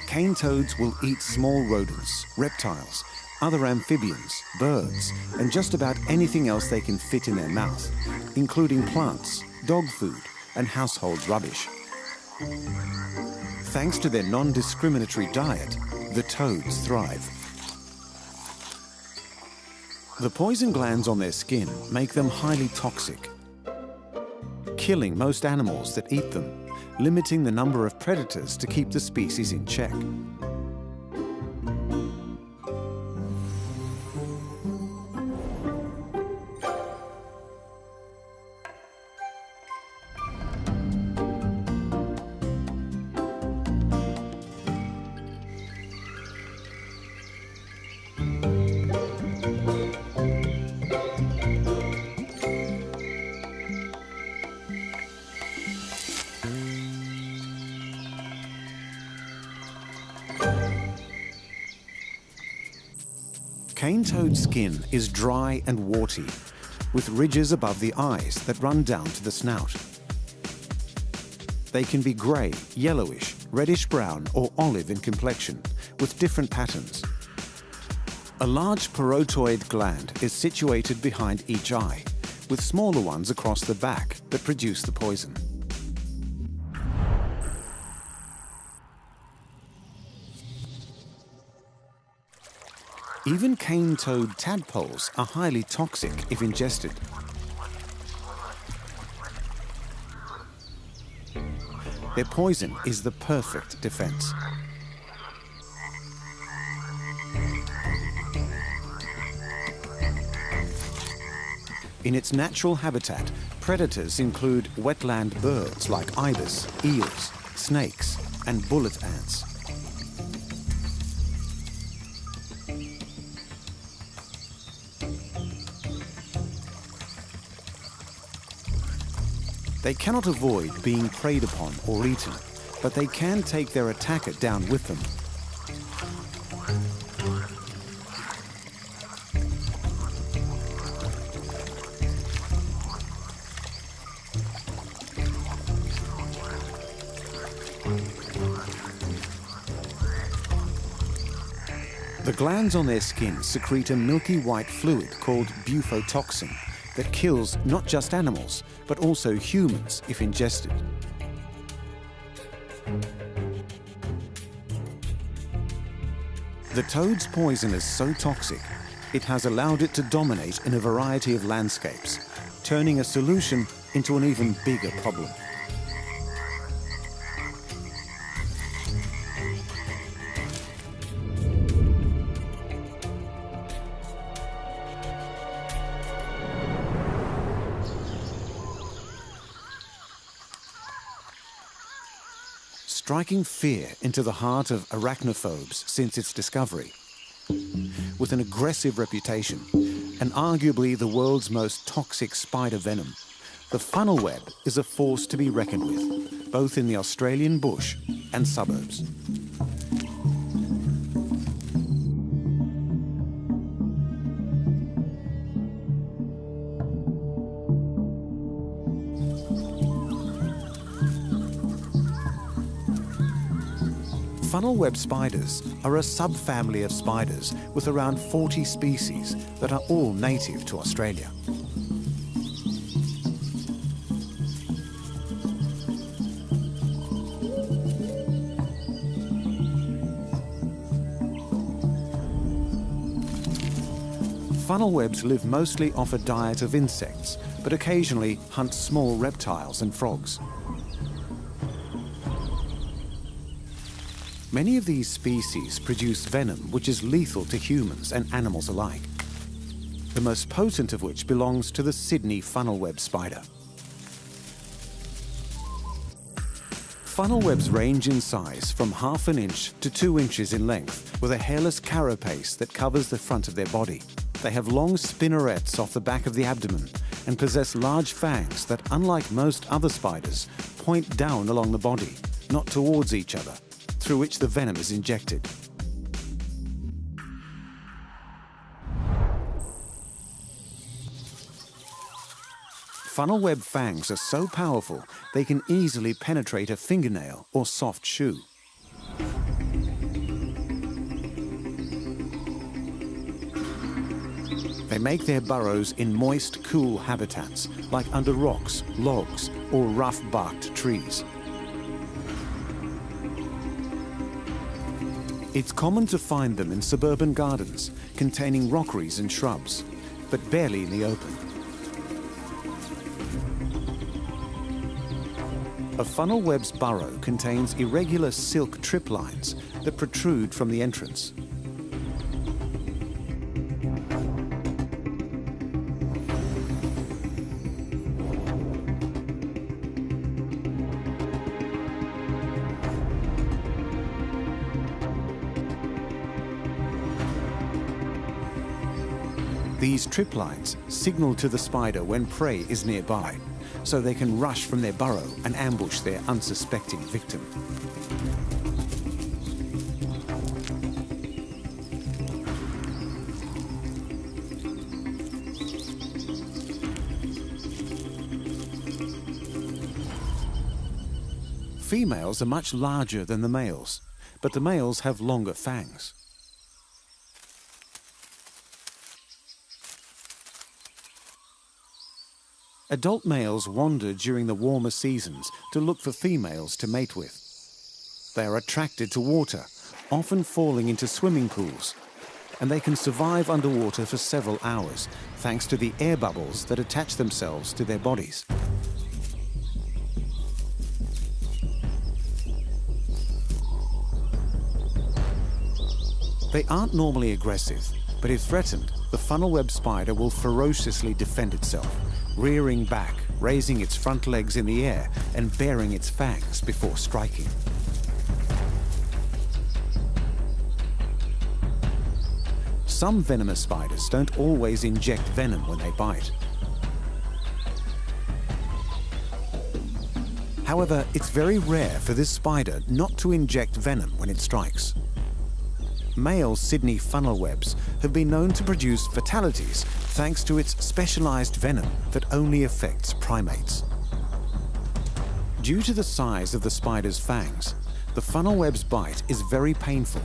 Speaker 1: Cane toads will eat small rodents, reptiles, other amphibians, birds, and just about anything else they can fit in their mouth, including plants, dog food, and household rubbish. Thanks to their non-discriminatory diet, the toads thrive. The poison glands on their skin make them highly toxic, killing most animals that eat them, limiting the number of predators to keep the species in check. Cane toad skin is dry and warty, with ridges above the eyes that run down to the snout. They can be grey, yellowish, reddish-brown or olive in complexion, with different patterns. A large parotoid gland is situated behind each eye, with smaller ones across the back that produce the poison. Even cane toad tadpoles are highly toxic if ingested. Their poison is the perfect defense. In its natural habitat, predators include wetland birds like ibis, eels, snakes, and bullet ants. They cannot avoid being preyed upon or eaten, but they can take their attacker down with them. The glands on their skin secrete a milky white fluid called bufotoxin that kills not just animals, but also humans if ingested. The toad's poison is so toxic, it has allowed it to dominate in a variety of landscapes, turning a solution into an even bigger problem. Striking fear into the heart of arachnophobes since its discovery. With an aggressive reputation and arguably the world's most toxic spider venom, the funnel web is a force to be reckoned with, both in the Australian bush and suburbs. Funnel web spiders are a subfamily of spiders with around 40 species that are all native to Australia. Funnel webs live mostly off a diet of insects, but occasionally hunt small reptiles and frogs. Many of these species produce venom which is lethal to humans and animals alike, the most potent of which belongs to the Sydney funnel web spider. Funnel webs range in size from ½ an inch to 2 inches in length, with a hairless carapace that covers the front of their body. They have long spinnerets off the back of the abdomen and possess large fangs that, unlike most other spiders, point down along the body, not towards each other, through which the venom is injected. Funnel web fangs are so powerful they can easily penetrate a fingernail or soft shoe. They make their burrows in moist, cool habitats, like under rocks, logs, or rough-barked trees. It's common to find them in suburban gardens containing rockeries and shrubs, but barely in the open. A funnel web's burrow contains irregular silk trip lines that protrude from the entrance. These trip lines signal to the spider when prey is nearby, so they can rush from their burrow and ambush their unsuspecting victim. Females are much larger than the males, but the males have longer fangs. Adult males wander during the warmer seasons to look for females to mate with. They are attracted to water, often falling into swimming pools, and they can survive underwater for several hours, thanks to the air bubbles that attach themselves to their bodies. They aren't normally aggressive, but if threatened, the funnel web spider will ferociously defend itself, rearing back, raising its front legs in the air, and baring its fangs before striking. Some venomous spiders don't always inject venom when they bite. However, it's very rare for this spider not to inject venom when it strikes. Male Sydney funnel webs have been known to produce fatalities thanks to its specialized venom that only affects primates. Due to the size of the spider's fangs, the funnel web's bite is very painful,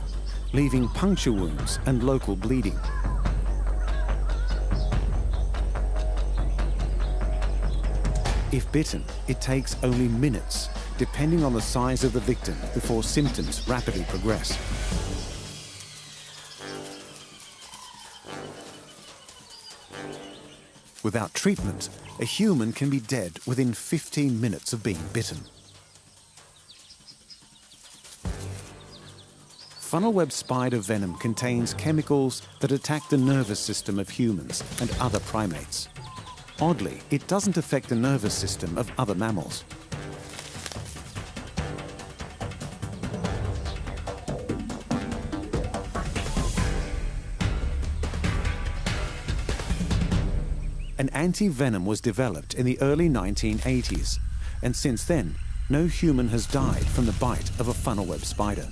Speaker 1: leaving puncture wounds and local bleeding. If bitten, it takes only minutes, depending on the size of the victim, before symptoms rapidly progress. Without treatment, a human can be dead within 15 minutes of being bitten. Funnel web spider venom contains chemicals that attack the nervous system of humans and other primates. Oddly, it doesn't affect the nervous system of other mammals. An anti-venom was developed in the early 1980s, and since then, no human has died from the bite of a funnel web spider.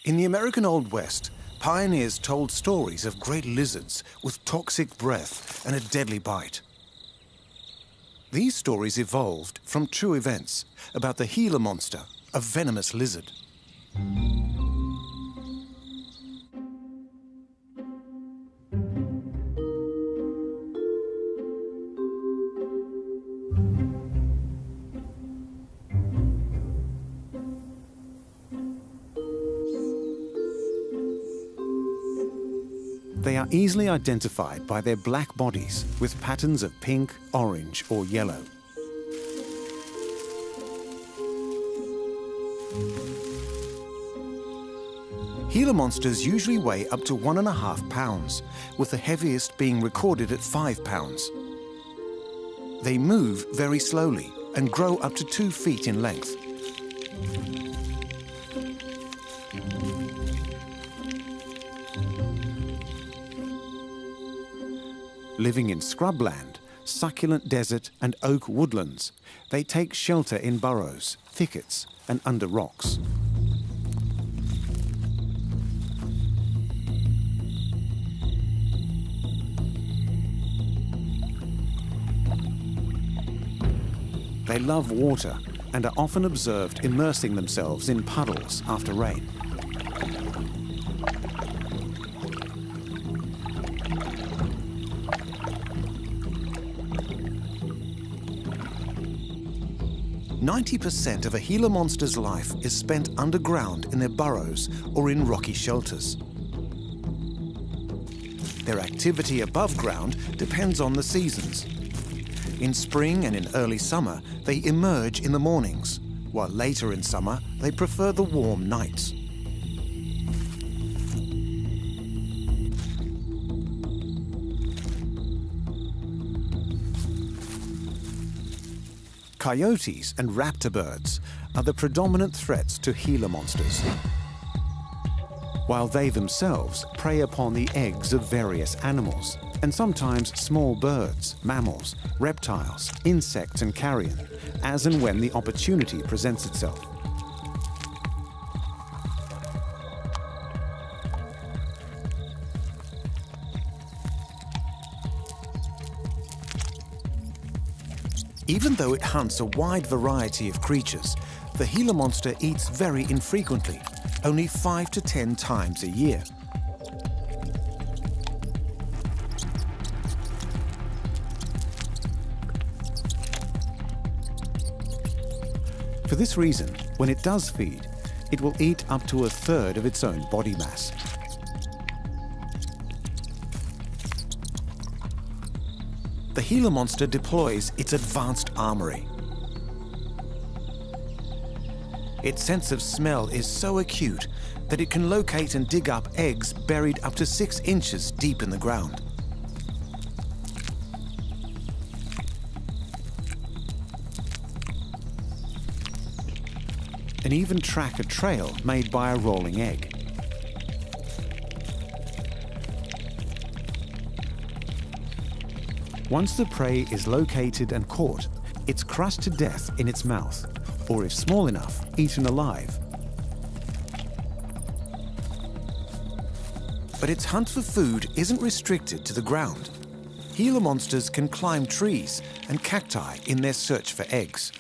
Speaker 1: In the American Old West, pioneers told stories of great lizards with toxic breath and a deadly bite. These stories evolved from true events about the Gila monster, a venomous lizard. They are easily identified by their black bodies with patterns of pink, orange, or yellow. Gila monsters usually weigh up to 1.5 pounds, with the heaviest being recorded at 5 pounds. They move very slowly and grow up to 2 feet in length. Living in scrubland, succulent desert and oak woodlands, they take shelter in burrows, thickets and under rocks. They love water and are often observed immersing themselves in puddles after rain. % of a Gila monster's life is spent underground in their burrows or in rocky shelters. Their activity above ground depends on the seasons. In spring and in early summer, they emerge in the mornings, while later in summer, they prefer the warm nights. Coyotes and raptor birds are the predominant threats to Gila monsters, while they themselves prey upon the eggs of various animals, and sometimes small birds, mammals, reptiles, insects and carrion, as and when the opportunity presents itself. Even though it hunts a wide variety of creatures, the Gila monster eats very infrequently, only 5 to 10 times a year. For this reason, when it does feed, it will eat up to 1/3 of its own body mass. The Gila monster deploys its advanced armory. Its sense of smell is so acute that it can locate and dig up eggs buried up to 6 inches deep in the ground. And even track a trail made by a rolling egg. Once the prey is located and caught, it's crushed to death in its mouth, or if small enough, eaten alive. But its hunt for food isn't restricted to the ground. Gila monsters can climb trees and cacti in their search for eggs.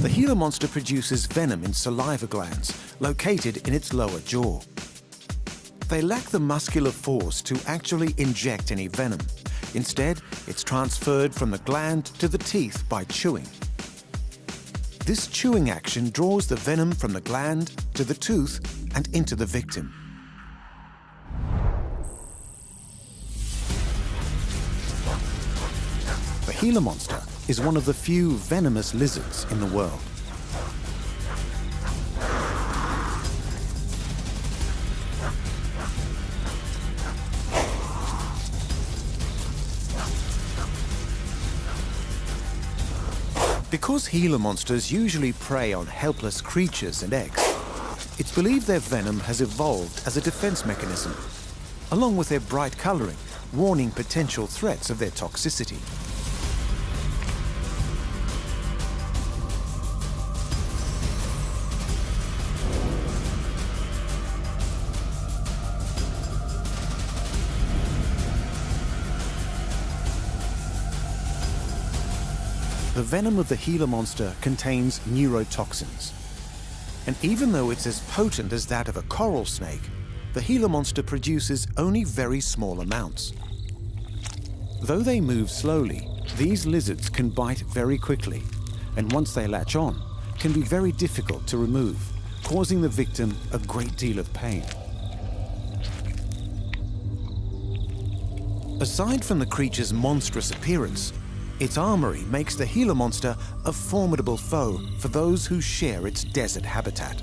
Speaker 1: The Gila monster produces venom in saliva glands located in its lower jaw. They lack the muscular force to actually inject any venom. Instead, it's transferred from the gland to the teeth by chewing. This chewing action draws the venom from the gland to the tooth and into the victim. The Gila monster is one of the few venomous lizards in the world. Because Gila monsters usually prey on helpless creatures and eggs, it's believed their venom has evolved as a defense mechanism, along with their bright coloring, warning potential threats of their toxicity. The venom of the Gila monster contains neurotoxins. And even though it's as potent as that of a coral snake, the Gila monster produces only very small amounts. Though they move slowly, these lizards can bite very quickly, and once they latch on, can be very difficult to remove, causing the victim a great deal of pain. Aside from the creature's monstrous appearance, its armory makes the Gila monster a formidable foe for those who share its desert habitat.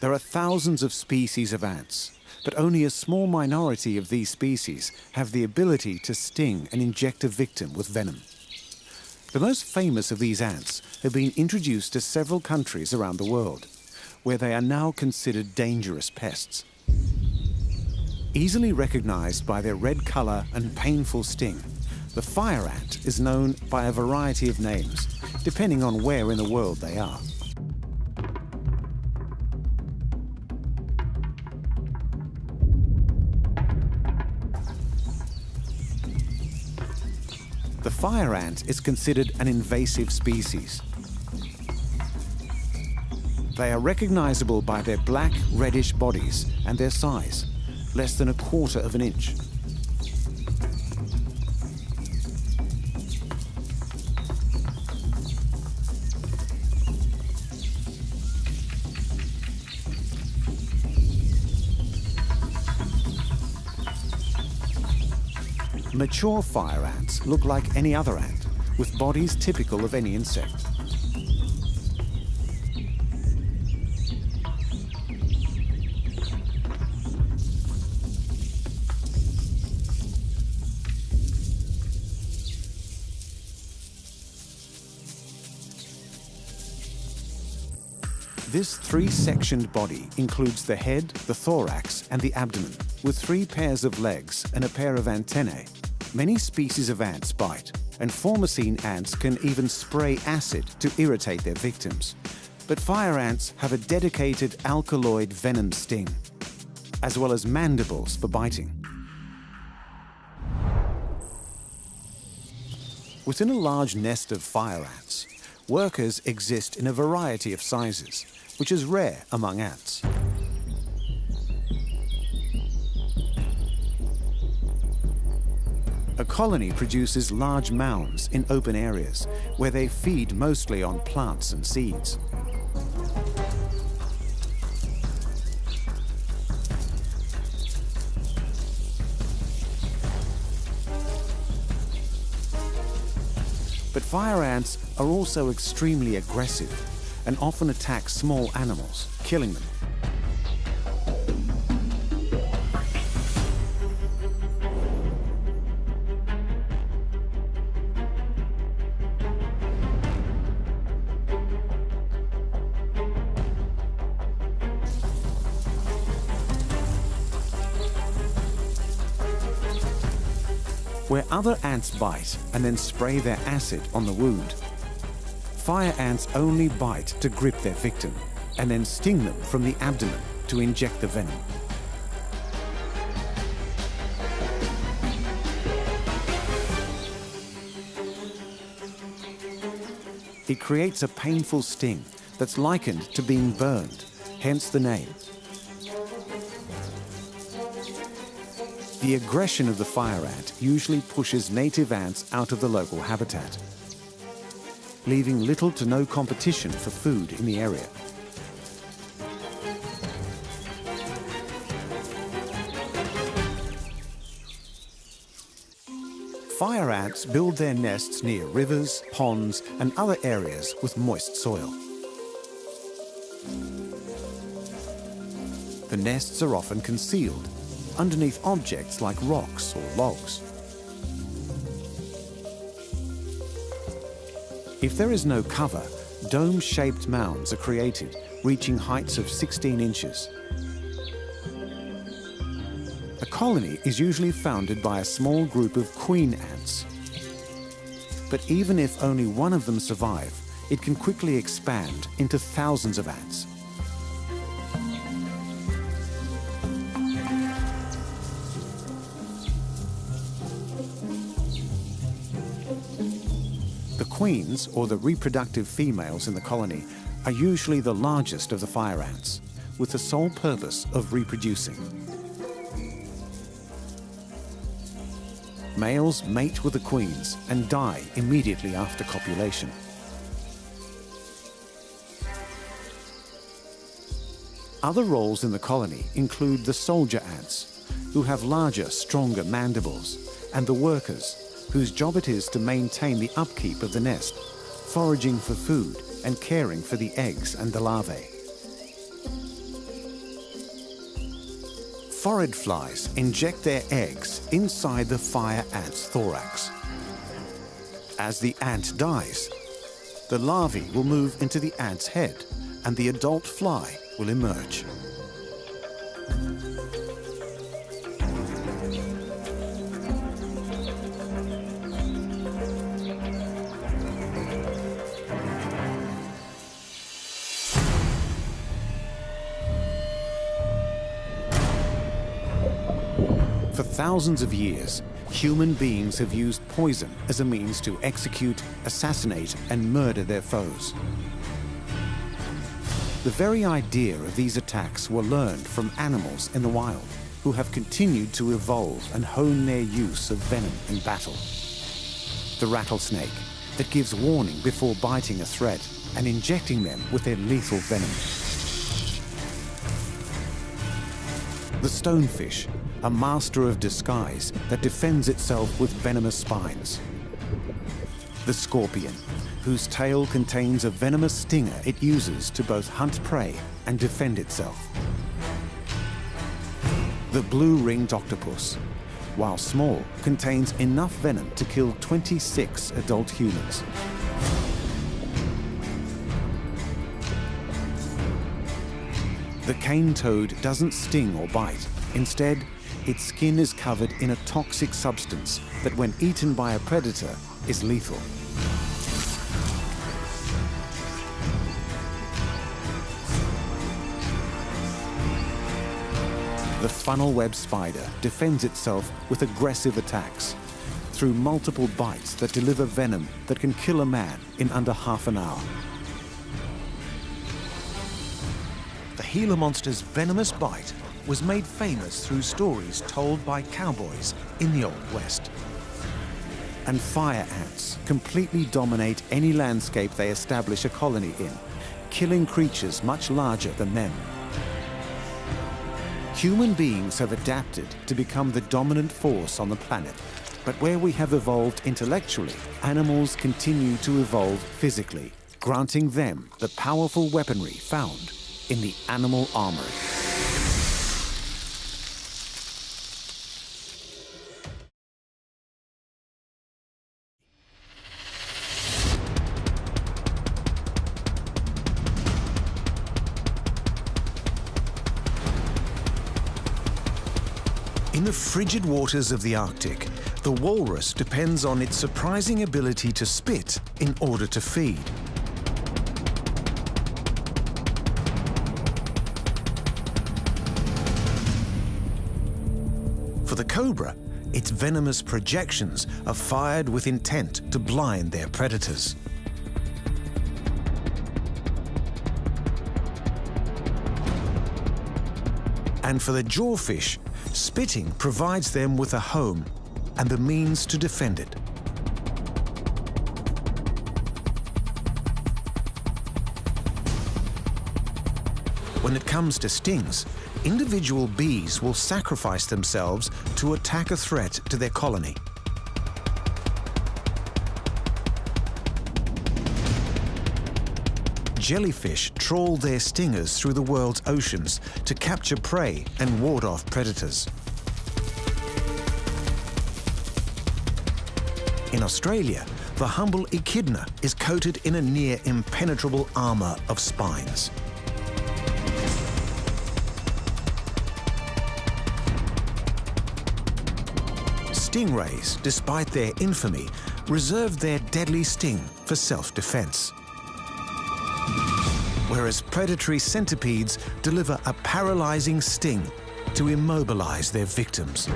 Speaker 1: There are thousands of species of ants, but only a small minority of these species have the ability to sting and inject a victim with venom. The most famous of these ants have been introduced to several countries around the world, where they are now considered dangerous pests. Easily recognized by their red color and painful sting, the fire ant is known by a variety of names, depending on where in the world they are. The fire ant is considered an invasive species. They are recognizable by their black, reddish bodies and their size, less than 1/4 of an inch. Mature fire ants look like any other ant, with bodies typical of any insect. This 3-sectioned body includes the head, the thorax, and the abdomen, with 3 pairs of legs and a pair of antennae. Many species of ants bite, and formacine ants can even spray acid to irritate their victims. But fire ants have a dedicated alkaloid venom sting, as well as mandibles for biting. Within a large nest of fire ants, workers exist in a variety of sizes, which is rare among ants. A colony produces large mounds in open areas where they feed mostly on plants and seeds. But fire ants are also extremely aggressive and often attack small animals, killing them. Where other ants bite and then spray their acid on the wound, fire ants only bite to grip their victim and then sting them from the abdomen to inject the venom. It creates a painful sting that's likened to being burned, hence the name. The aggression of the fire ant usually pushes native ants out of the local habitat, leaving little to no competition for food in the area. Fire ants build their nests near rivers, ponds, and other areas with moist soil. The nests are often concealed underneath objects like rocks or logs. If there is no cover, dome-shaped mounds are created, reaching heights of 16 inches. A colony is usually founded by a small group of queen ants. But even if only one of them survive, it can quickly expand into thousands of ants. The queens, or the reproductive females in the colony, are usually the largest of the fire ants, with the sole purpose of reproducing. Males mate with the queens and die immediately after copulation. Other roles in the colony include the soldier ants, who have larger, stronger mandibles, and the workers, whose job it is to maintain the upkeep of the nest, foraging for food and caring for the eggs and the larvae. Phorid flies inject their eggs inside the fire ant's thorax. As the ant dies, the larvae will move into the ant's head and the adult fly will emerge. For thousands of years, human beings have used poison as a means to execute, assassinate, and murder their foes. The very idea of these attacks were learned from animals in the wild, who have continued to evolve and hone their use of venom in battle. The rattlesnake, that gives warning before biting a threat and injecting them with their lethal venom. The stonefish, a master of disguise that defends itself with venomous spines. The scorpion, whose tail contains a venomous stinger it uses to both hunt prey and defend itself. The blue-ringed octopus, while small, contains enough venom to kill 26 adult humans. The cane toad doesn't sting or bite. Instead, its skin is covered in a toxic substance that, when eaten by a predator, is lethal. The funnel web spider defends itself with aggressive attacks through multiple bites that deliver venom that can kill a man in under half an hour.
Speaker 2: The Gila monster's venomous bite was made famous through stories told by cowboys in the Old West.
Speaker 1: And fire ants completely dominate any landscape they establish a colony in, killing creatures much larger than them. Human beings have adapted to become the dominant force on the planet, but where we have evolved intellectually, animals continue to evolve physically, granting them the powerful weaponry found in the animal armory.
Speaker 2: In the frigid waters of the Arctic, the walrus depends on its surprising ability to spit in order to feed. For the cobra, its venomous projections are fired with intent to blind their predators. And for the jawfish, spitting provides them with a home and the means to defend it. When it comes to stings, individual bees will sacrifice themselves to attack a threat to their colony. Jellyfish trawl their stingers through the world's oceans to capture prey and ward off predators. In Australia, the humble echidna is coated in a near impenetrable armor of spines. Stingrays, despite their infamy, reserve their deadly sting for self-defense. whereas predatory centipedes deliver a paralyzing sting to immobilize their victims.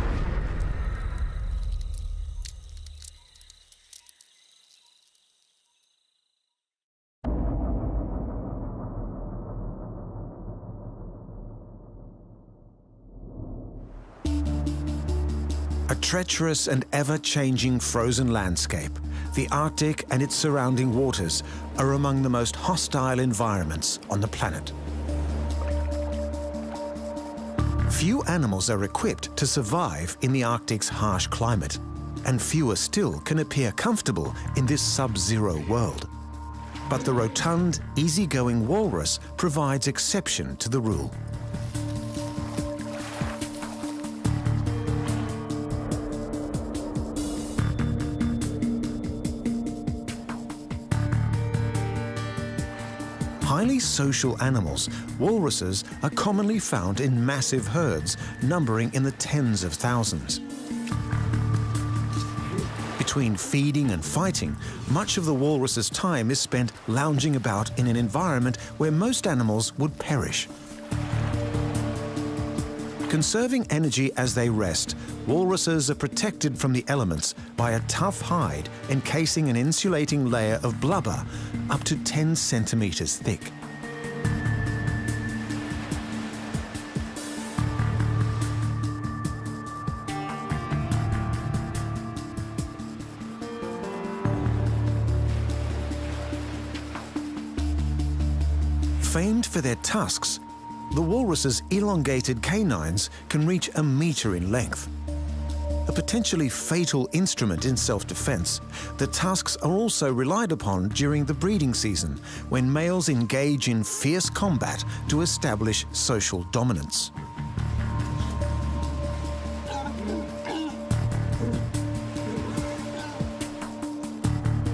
Speaker 2: A treacherous and ever-changing frozen landscape, the Arctic and its surrounding waters are among the most hostile environments on the planet. Few animals are equipped to survive in the Arctic's harsh climate, and fewer still can appear comfortable in this sub-zero world. But the rotund, easygoing walrus provides exception to the rule. Highly social animals, walruses are commonly found in massive herds, numbering in the tens of thousands. Between feeding and fighting, much of the walrus's time is spent lounging about in an environment where most animals would perish. Conserving energy as they rest, walruses are protected from the elements by a tough hide encasing an insulating layer of blubber up to 10 centimeters thick. Famed for their tusks, the walrus's elongated canines can reach a meter in length. A potentially fatal instrument in self-defense, the tusks are also relied upon during the breeding season, when males engage in fierce combat to establish social dominance.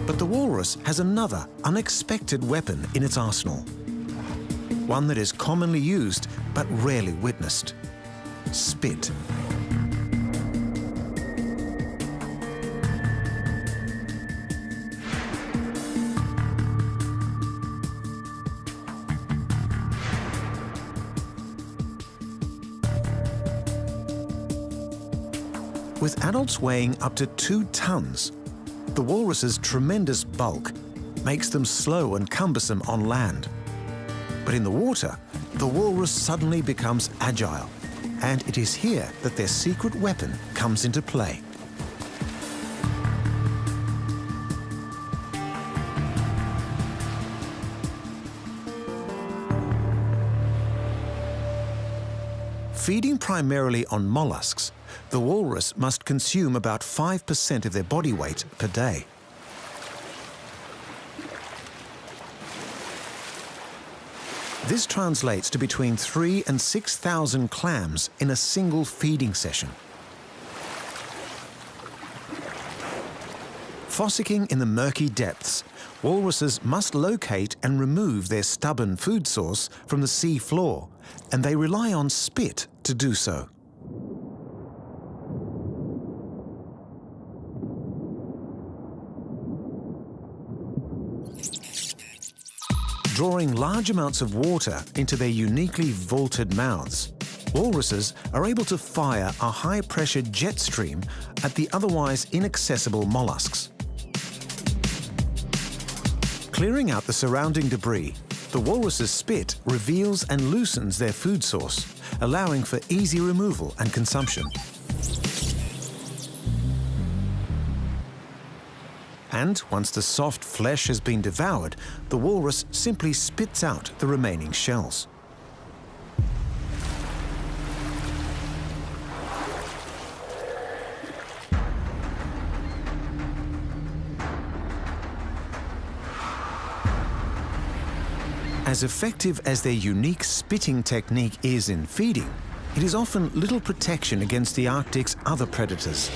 Speaker 2: But the walrus has another unexpected weapon in its arsenal. One that is commonly used but rarely witnessed: spit. With adults weighing up to 2 tons, the walrus's tremendous bulk makes them slow and cumbersome on land. But in the water, the walrus suddenly becomes agile, and it is here that their secret weapon comes into play. Feeding primarily on mollusks, the walrus must consume about 5% of their body weight per day. This translates to between 3,000 and 6,000 clams in a single feeding session. Fossicking in the murky depths, walruses must locate and remove their stubborn food source from the sea floor, and they rely on spit to do so. Drawing large amounts of water into their uniquely vaulted mouths, walruses are able to fire a high-pressure jet stream at the otherwise inaccessible mollusks. Clearing out the surrounding debris, the walrus's spit reveals and loosens their food source, allowing for easy removal and consumption. And once the soft flesh has been devoured, the walrus simply spits out the remaining shells. As effective as their unique spitting technique is in feeding, it is often little protection against the Arctic's other predators.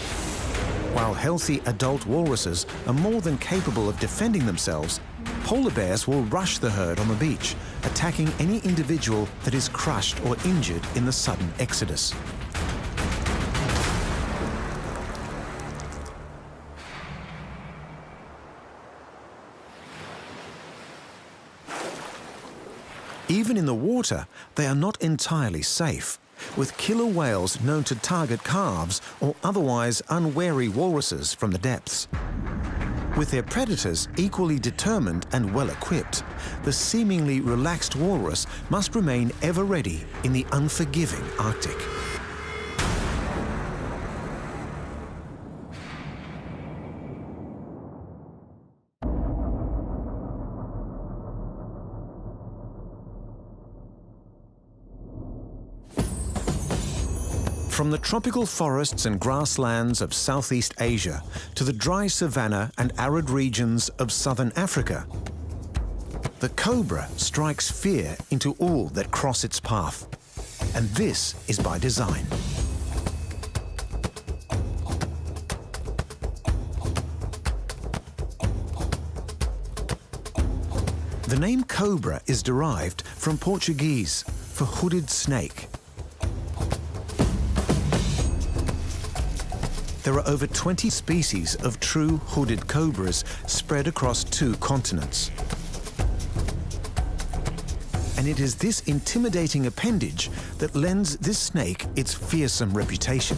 Speaker 2: While healthy adult walruses are more than capable of defending themselves, polar bears will rush the herd on the beach, attacking any individual that is crushed or injured in the sudden exodus. Even in the water, they are not entirely safe, with killer whales known to target calves or otherwise unwary walruses from the depths. With their predators equally determined and well-equipped, the seemingly relaxed walrus must remain ever ready in the unforgiving Arctic. From the tropical forests and grasslands of Southeast Asia to the dry savanna and arid regions of southern Africa, the cobra strikes fear into all that cross its path. And this is by design. The name cobra is derived from Portuguese for hooded snake. There are over 20 species of true hooded cobras spread across 2 continents. And it is this intimidating appendage that lends this snake its fearsome reputation.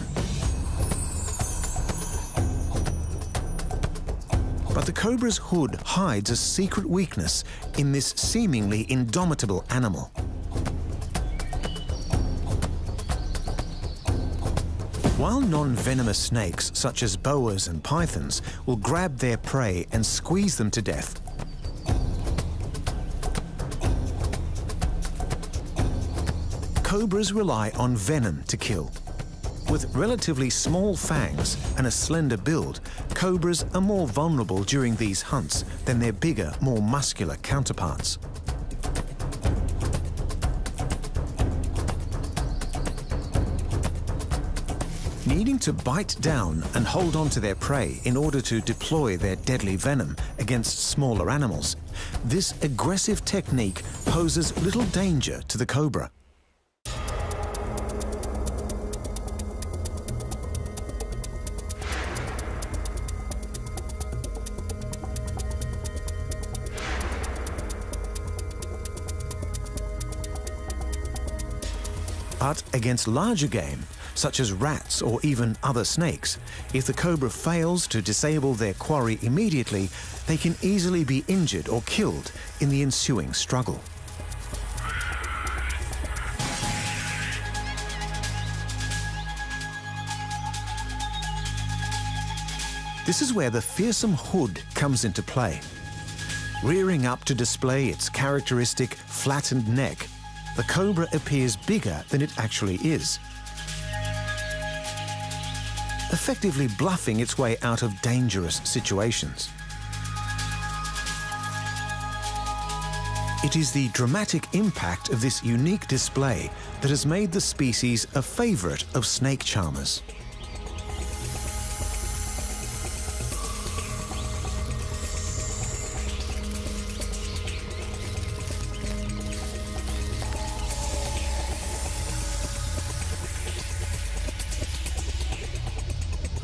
Speaker 2: But the cobra's hood hides a secret weakness in this seemingly indomitable animal. While non-venomous snakes, such as boas and pythons, will grab their prey and squeeze them to death, cobras rely on venom to kill. With relatively small fangs and a slender build, cobras are more vulnerable during these hunts than their bigger, more muscular counterparts. Needing to bite down and hold on to their prey in order to deploy their deadly venom against smaller animals, this aggressive technique poses little danger to the cobra. But against larger game, such as rats or even other snakes, if the cobra fails to disable their quarry immediately, they can easily be injured or killed in the ensuing struggle. This is where the fearsome hood comes into play. Rearing up to display its characteristic flattened neck, the cobra appears bigger than it actually is, effectively bluffing its way out of dangerous situations. It is the dramatic impact of this unique display that has made the species a favorite of snake charmers.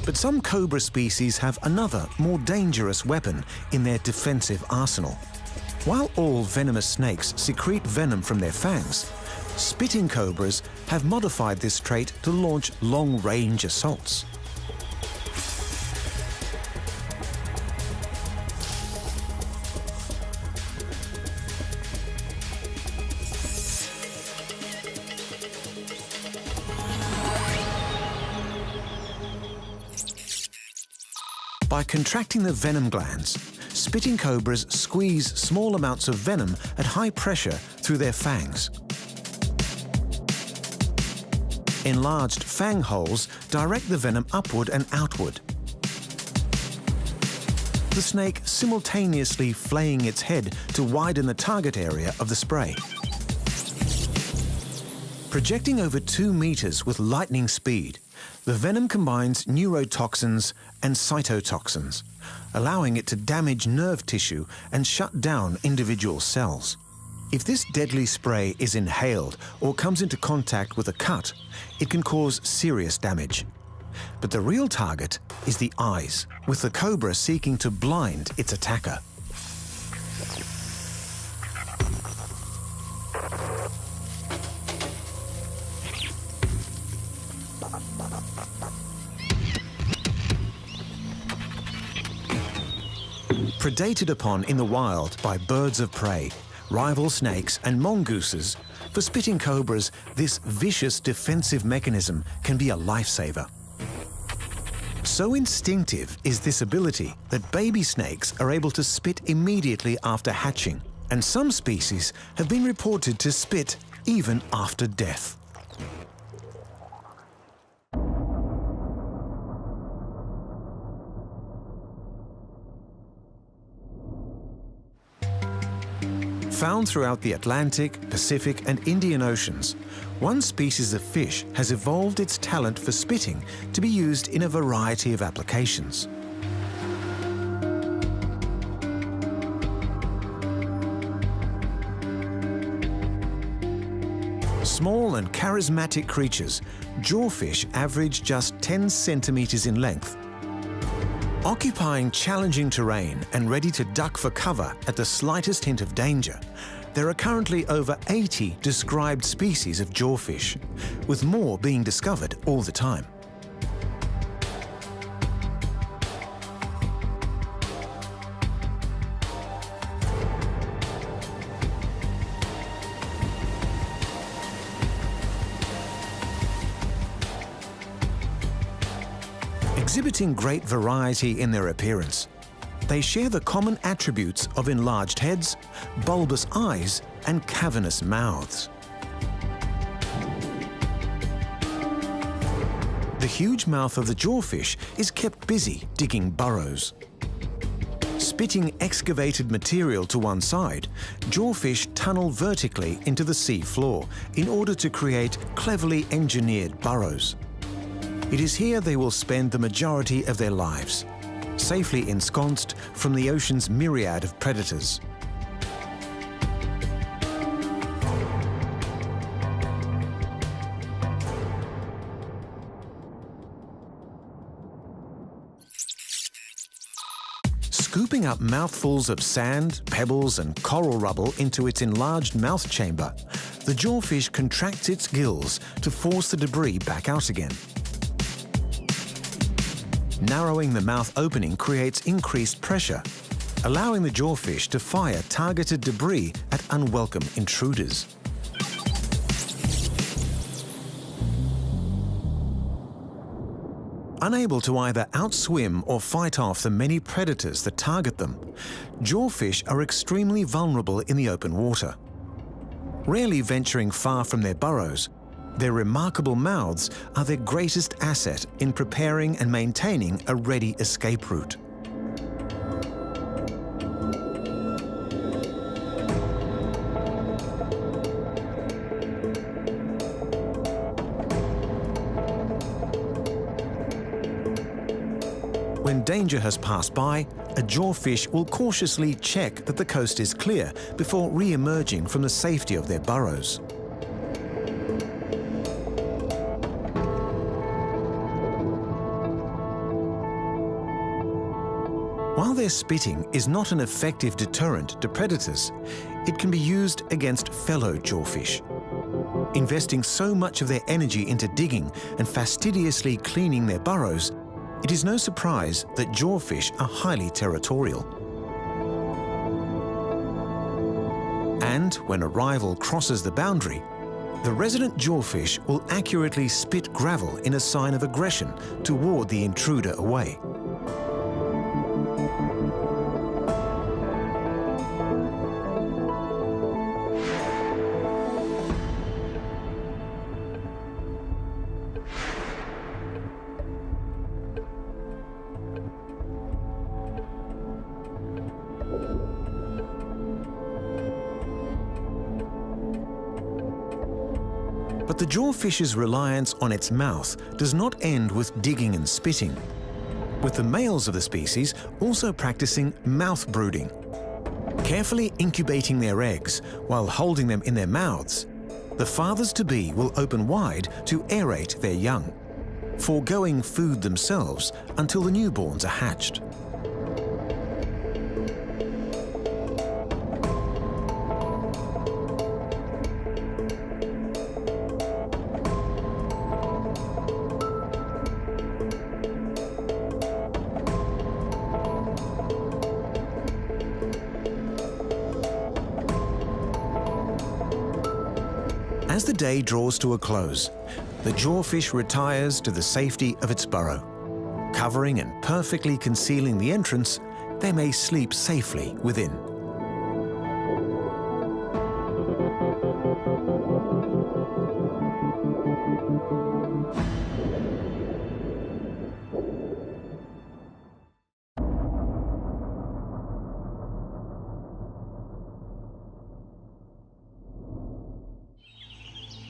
Speaker 2: But some cobra species have another, more dangerous weapon in their defensive arsenal. While all venomous snakes secrete venom from their fangs, spitting cobras have modified this trait to launch long-range assaults. By contracting the venom glands, spitting cobras squeeze small amounts of venom at high pressure through their fangs. Enlarged fang holes direct the venom upward and outward, the snake simultaneously flaying its head to widen the target area of the spray. Projecting over 2 meters with lightning speed, the venom combines neurotoxins and cytotoxins, allowing it to damage nerve tissue and shut down individual cells. If this deadly spray is inhaled or comes into contact with a cut, it can cause serious damage. But the real target is the eyes, with the cobra seeking to blind its attacker. Predated upon in the wild by birds of prey, rival snakes and mongooses, for spitting cobras, this vicious defensive mechanism can be a lifesaver. So instinctive is this ability that baby snakes are able to spit immediately after hatching, and some species have been reported to spit even after death. Found throughout the Atlantic, Pacific and Indian Oceans, one species of fish has evolved its talent for spitting to be used in a variety of applications. Small and charismatic creatures, jawfish average just 10 centimeters in length. Occupying challenging terrain and ready to duck for cover at the slightest hint of danger, there are currently over 80 described species of jawfish, with more being discovered all the time. Exhibiting great variety in their appearance, they share the common attributes of enlarged heads, bulbous eyes, and cavernous mouths. The huge mouth of the jawfish is kept busy digging burrows. Spitting excavated material to one side, jawfish tunnel vertically into the sea floor in order to create cleverly engineered burrows. It is here they will spend the majority of their lives, safely ensconced from the ocean's myriad of predators. Scooping up mouthfuls of sand, pebbles and coral rubble into its enlarged mouth chamber, the jawfish contracts its gills to force the debris back out again. Narrowing the mouth opening creates increased pressure, allowing the jawfish to fire targeted debris at unwelcome intruders. Unable to either outswim or fight off the many predators that target them, jawfish are extremely vulnerable in the open water. Rarely venturing far from their burrows, their remarkable mouths are their greatest asset in preparing and maintaining a ready escape route. When danger has passed by, a jawfish will cautiously check that the coast is clear before re-emerging from the safety of their burrows. While their spitting is not an effective deterrent to predators, it can be used against fellow jawfish. Investing so much of their energy into digging and fastidiously cleaning their burrows, it is no surprise that jawfish are highly territorial. And when a rival crosses the boundary, the resident jawfish will accurately spit gravel in a sign of aggression to ward the intruder away. But the jawfish's reliance on its mouth does not end with digging and spitting, with the males of the species also practicing mouth brooding. Carefully incubating their eggs while holding them in their mouths, the fathers-to-be will open wide to aerate their young, foregoing food themselves until the newborns are hatched. day draws to a close, the jawfish retires to the safety of its burrow. Covering and perfectly concealing the entrance, they may sleep safely within.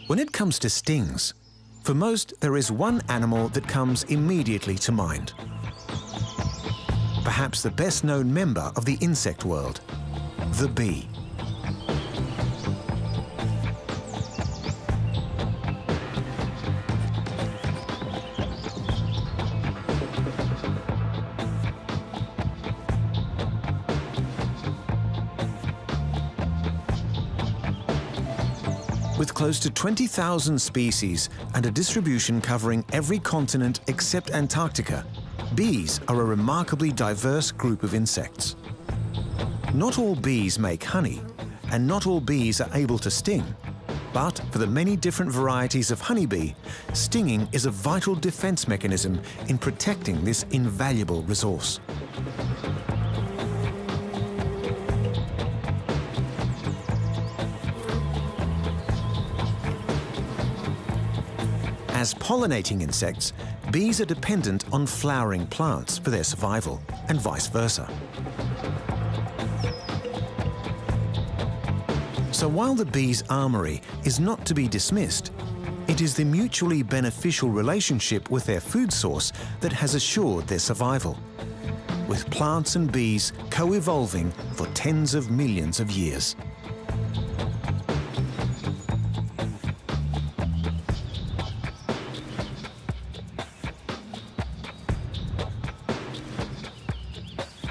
Speaker 2: When it comes to stings, for most there is one animal that comes immediately to mind. Perhaps the best-known member of the insect world, the bee. With close to 20,000 species and a distribution covering every continent except Antarctica, bees are a remarkably diverse group of insects. Not all bees make honey, and not all bees are able to sting. But for the many different varieties of honeybee, stinging is a vital defense mechanism in protecting this invaluable resource. As pollinating insects, bees are dependent on flowering plants for their survival, and vice versa. So while the bee's armory is not to be dismissed, it is the mutually beneficial relationship with their food source that has assured their survival, with plants and bees co-evolving for tens of millions of years.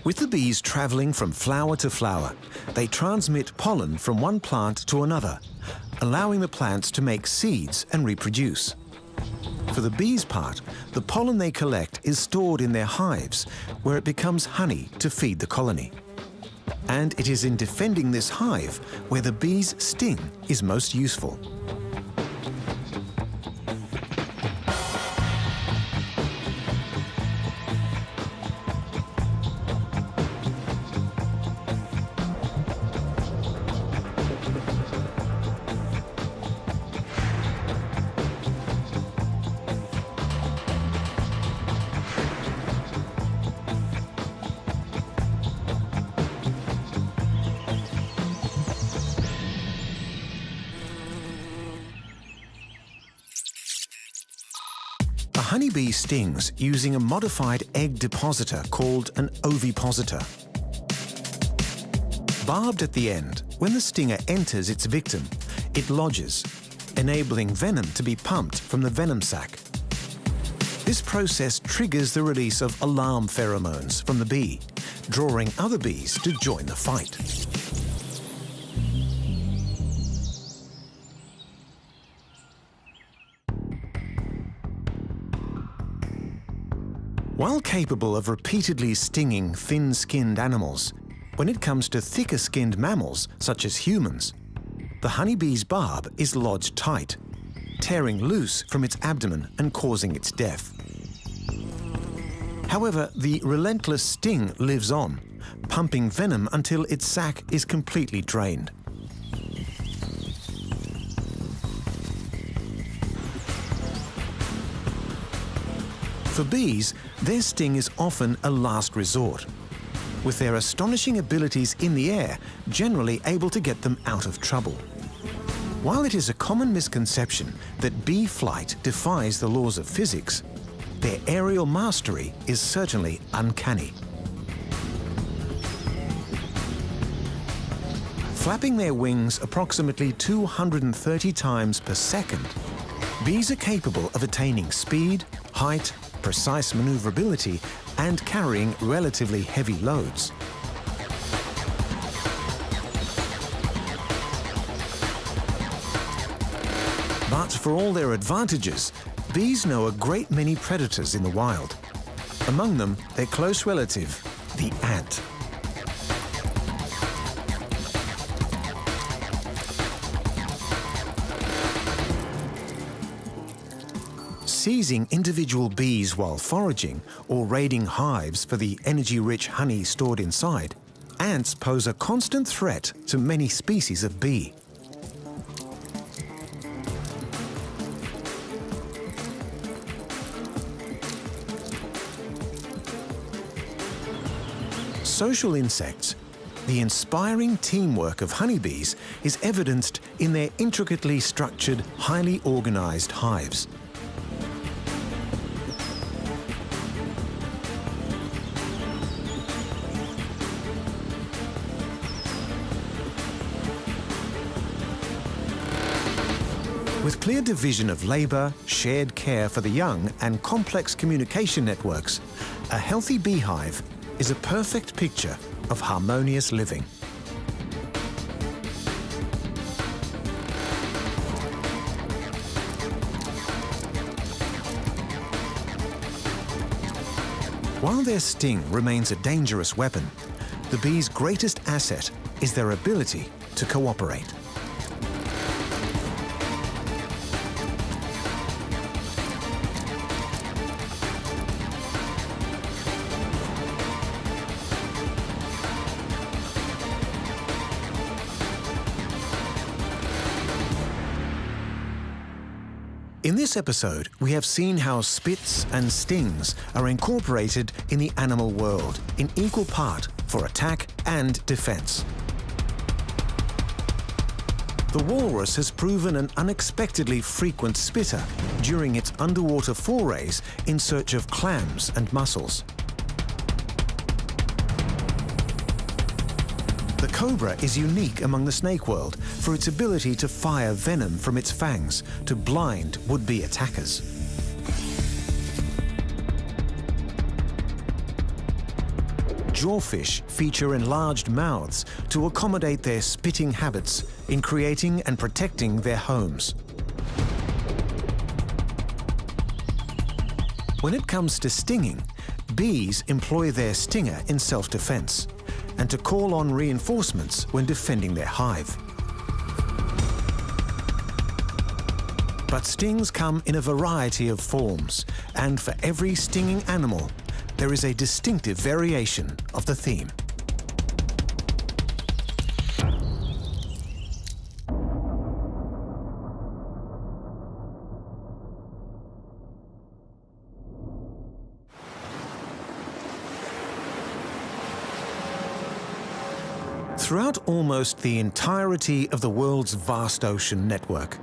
Speaker 2: With the bees traveling from flower to flower, they transmit pollen from one plant to another, allowing the plants to make seeds and reproduce. For the bees' part, the pollen they collect is stored in their hives, where it becomes honey to feed the colony. And it is in defending this hive where the bee's sting is most useful. A honeybee stings using a modified egg depositor called an ovipositor. Barbed at the end, when the stinger enters its victim, it lodges, enabling venom to be pumped from the venom sac. This process triggers the release of alarm pheromones from the bee, drawing other bees to join the fight. While capable of repeatedly stinging thin-skinned animals, when it comes to thicker-skinned mammals, such as humans, the honeybee's barb is lodged tight, tearing loose from its abdomen and causing its death. However, the relentless sting lives on, pumping venom until its sac is completely drained. For bees, their sting is often a last resort, with their astonishing abilities in the air generally able to get them out of trouble. While it is a common misconception that bee flight defies the laws of physics, their aerial mastery is certainly uncanny. Flapping their wings approximately 230 times per second, bees are capable of attaining speed, height, precise maneuverability, and carrying relatively heavy loads. But for all their advantages, bees know a great many predators in the wild. Among them, their close relative, the ant. Seizing individual bees while foraging or raiding hives for the energy-rich honey stored inside, ants pose a constant threat to many species of bee. Social insects. The inspiring teamwork of honeybees is evidenced in their intricately structured, highly organized hives. With clear division of labour, shared care for the young, and complex communication networks, a healthy beehive is a perfect picture of harmonious living. While their sting remains a dangerous weapon, the bee's greatest asset is their ability to cooperate. In this episode, we have seen how spits and stings are incorporated in the animal world in equal part for attack and defense. The walrus has proven an unexpectedly frequent spitter during its underwater forays in search of clams and mussels. The cobra is unique among the snake world for its ability to fire venom from its fangs to blind would-be attackers. Jawfish feature enlarged mouths to accommodate their spitting habits in creating and protecting their homes. When it comes to stinging, bees employ their stinger in self-defense and to call on reinforcements when defending their hive. But stings come in a variety of forms, and for every stinging animal, there is a distinctive variation of the theme. Throughout almost the entirety of the world's vast ocean network,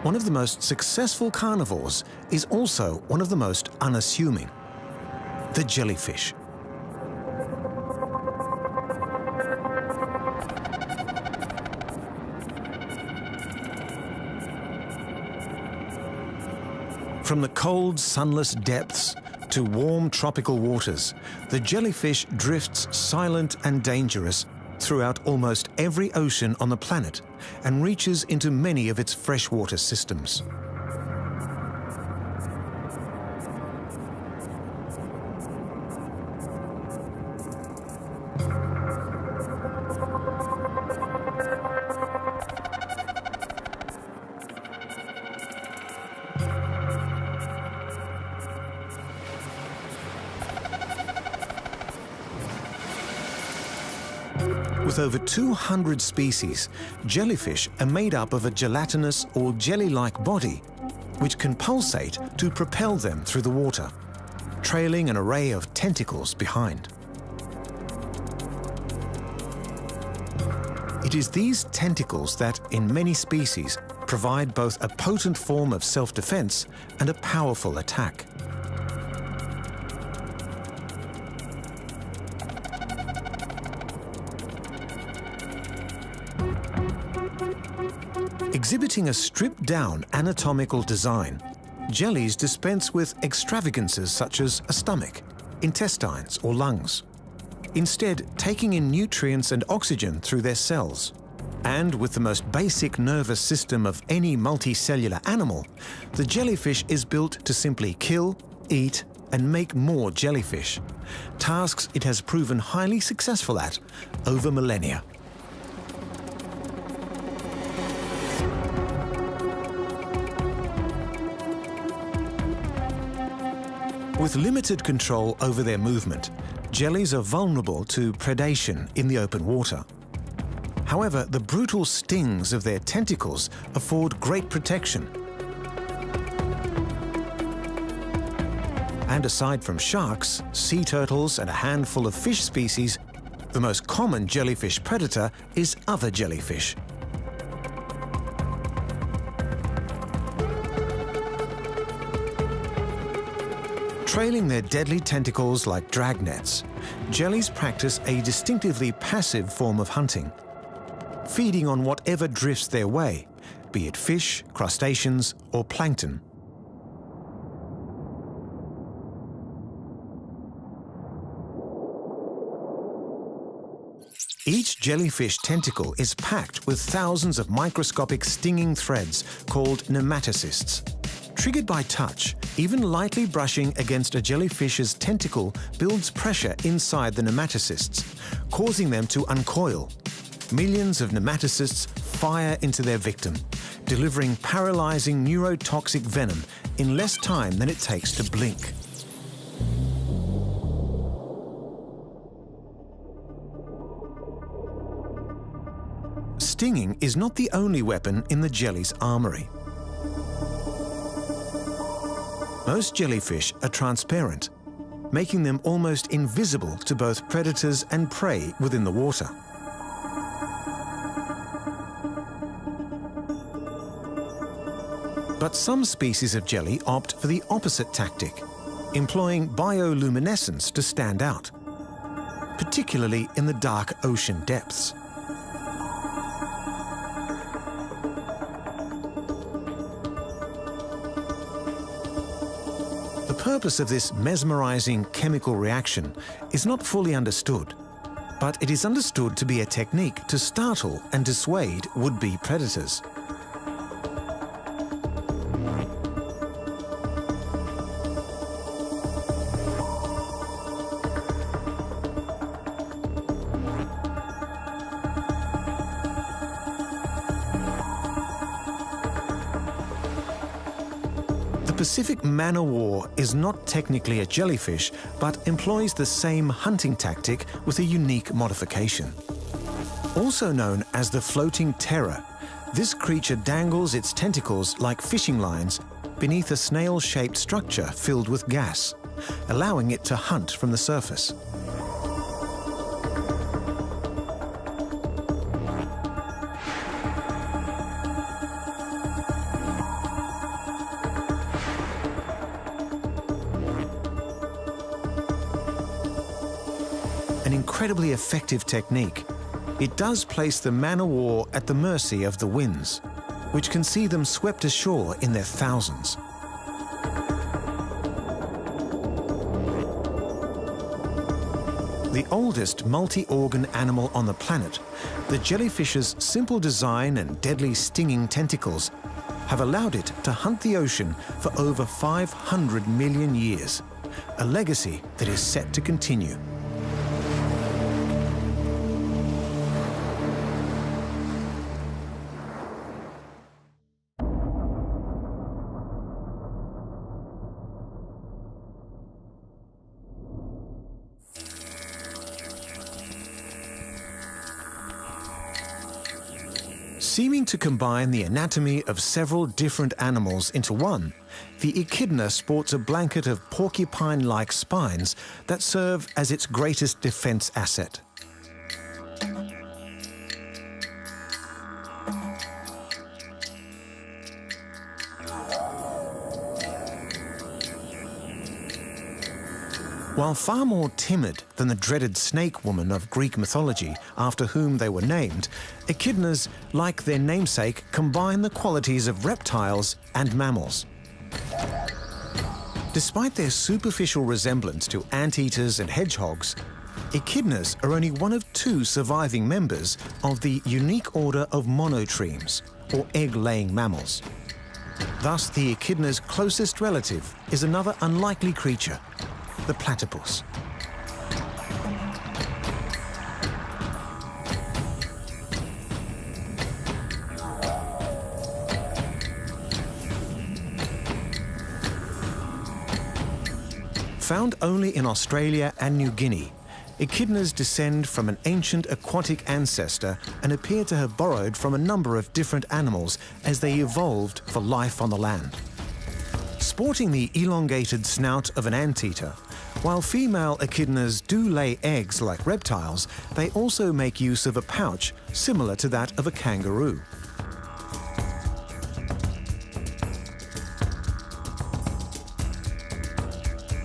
Speaker 2: one of the most successful carnivores is also one of the most unassuming: the jellyfish. From the cold, sunless depths to warm tropical waters, the jellyfish drifts silent and dangerous throughout almost every ocean on the planet and reaches into many of its freshwater systems. With over 200 species, jellyfish are made up of a gelatinous or jelly-like body which can pulsate to propel them through the water, trailing an array of tentacles behind. It is these tentacles that, in many species, provide both a potent form of self-defense and a powerful attack. Exhibiting a stripped-down anatomical design, jellies dispense with extravagances such as a stomach, intestines, or lungs, instead taking in nutrients and oxygen through their cells. And with the most basic nervous system of any multicellular animal, the jellyfish is built to simply kill, eat, and make more jellyfish, tasks it has proven highly successful at over millennia. With limited control over their movement, jellies are vulnerable to predation in the open water. However, the brutal stings of their tentacles afford great protection. And aside from sharks, sea turtles, and a handful of fish species, the most common jellyfish predator is other jellyfish. Trailing their deadly tentacles like dragnets, jellies practice a distinctively passive form of hunting, feeding on whatever drifts their way, be it fish, crustaceans, or plankton. Each jellyfish tentacle is packed with thousands of microscopic stinging threads called nematocysts. Triggered by touch, even lightly brushing against a jellyfish's tentacle builds pressure inside the nematocysts, causing them to uncoil. Millions of nematocysts fire into their victim, delivering paralyzing neurotoxic venom in less time than it takes to blink. Stinging is not the only weapon in the jelly's armory. Most jellyfish are transparent, making them almost invisible to both predators and prey within the water. But some species of jelly opt for the opposite tactic, employing bioluminescence to stand out, particularly in the dark ocean depths. The purpose of this mesmerizing chemical reaction is not fully understood, but it is understood to be a technique to startle and dissuade would-be predators. The Pacific man-o-war is not technically a jellyfish, but employs the same hunting tactic with a unique modification. Also known as the floating terror, this creature dangles its tentacles like fishing lines beneath a snail-shaped structure filled with gas, allowing it to hunt from the surface. An incredibly effective technique, it does place the man-o-war at the mercy of the winds, which can see them swept ashore in their thousands. The oldest multi-organ animal on the planet, the jellyfish's simple design and deadly stinging tentacles have allowed it to hunt the ocean for over 500 million years, a legacy that is set to continue. Seeming to combine the anatomy of several different animals into one, the echidna sports a blanket of porcupine-like spines that serve as its greatest defense asset. While far more timid than the dreaded snake woman of Greek mythology, after whom they were named, echidnas, like their namesake, combine the qualities of reptiles and mammals. Despite their superficial resemblance to anteaters and hedgehogs, echidnas are only one of two surviving members of the unique order of monotremes, or egg-laying mammals. Thus, the echidna's closest relative is another unlikely creature, the platypus. Found only in Australia and New Guinea, echidnas descend from an ancient aquatic ancestor and appear to have borrowed from a number of different animals as they evolved for life on the land. Sporting the elongated snout of an anteater, while female echidnas do lay eggs like reptiles, they also make use of a pouch similar to that of a kangaroo.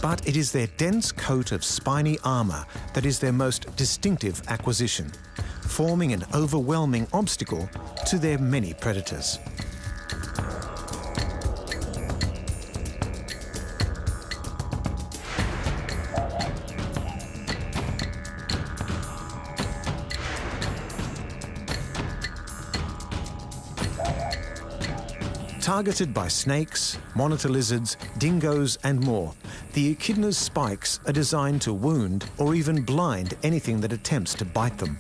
Speaker 2: But it is their dense coat of spiny armour that is their most distinctive acquisition, forming an overwhelming obstacle to their many predators. Targeted by snakes, monitor lizards, dingoes and more, the echidna's spikes are designed to wound or even blind anything that attempts to bite them.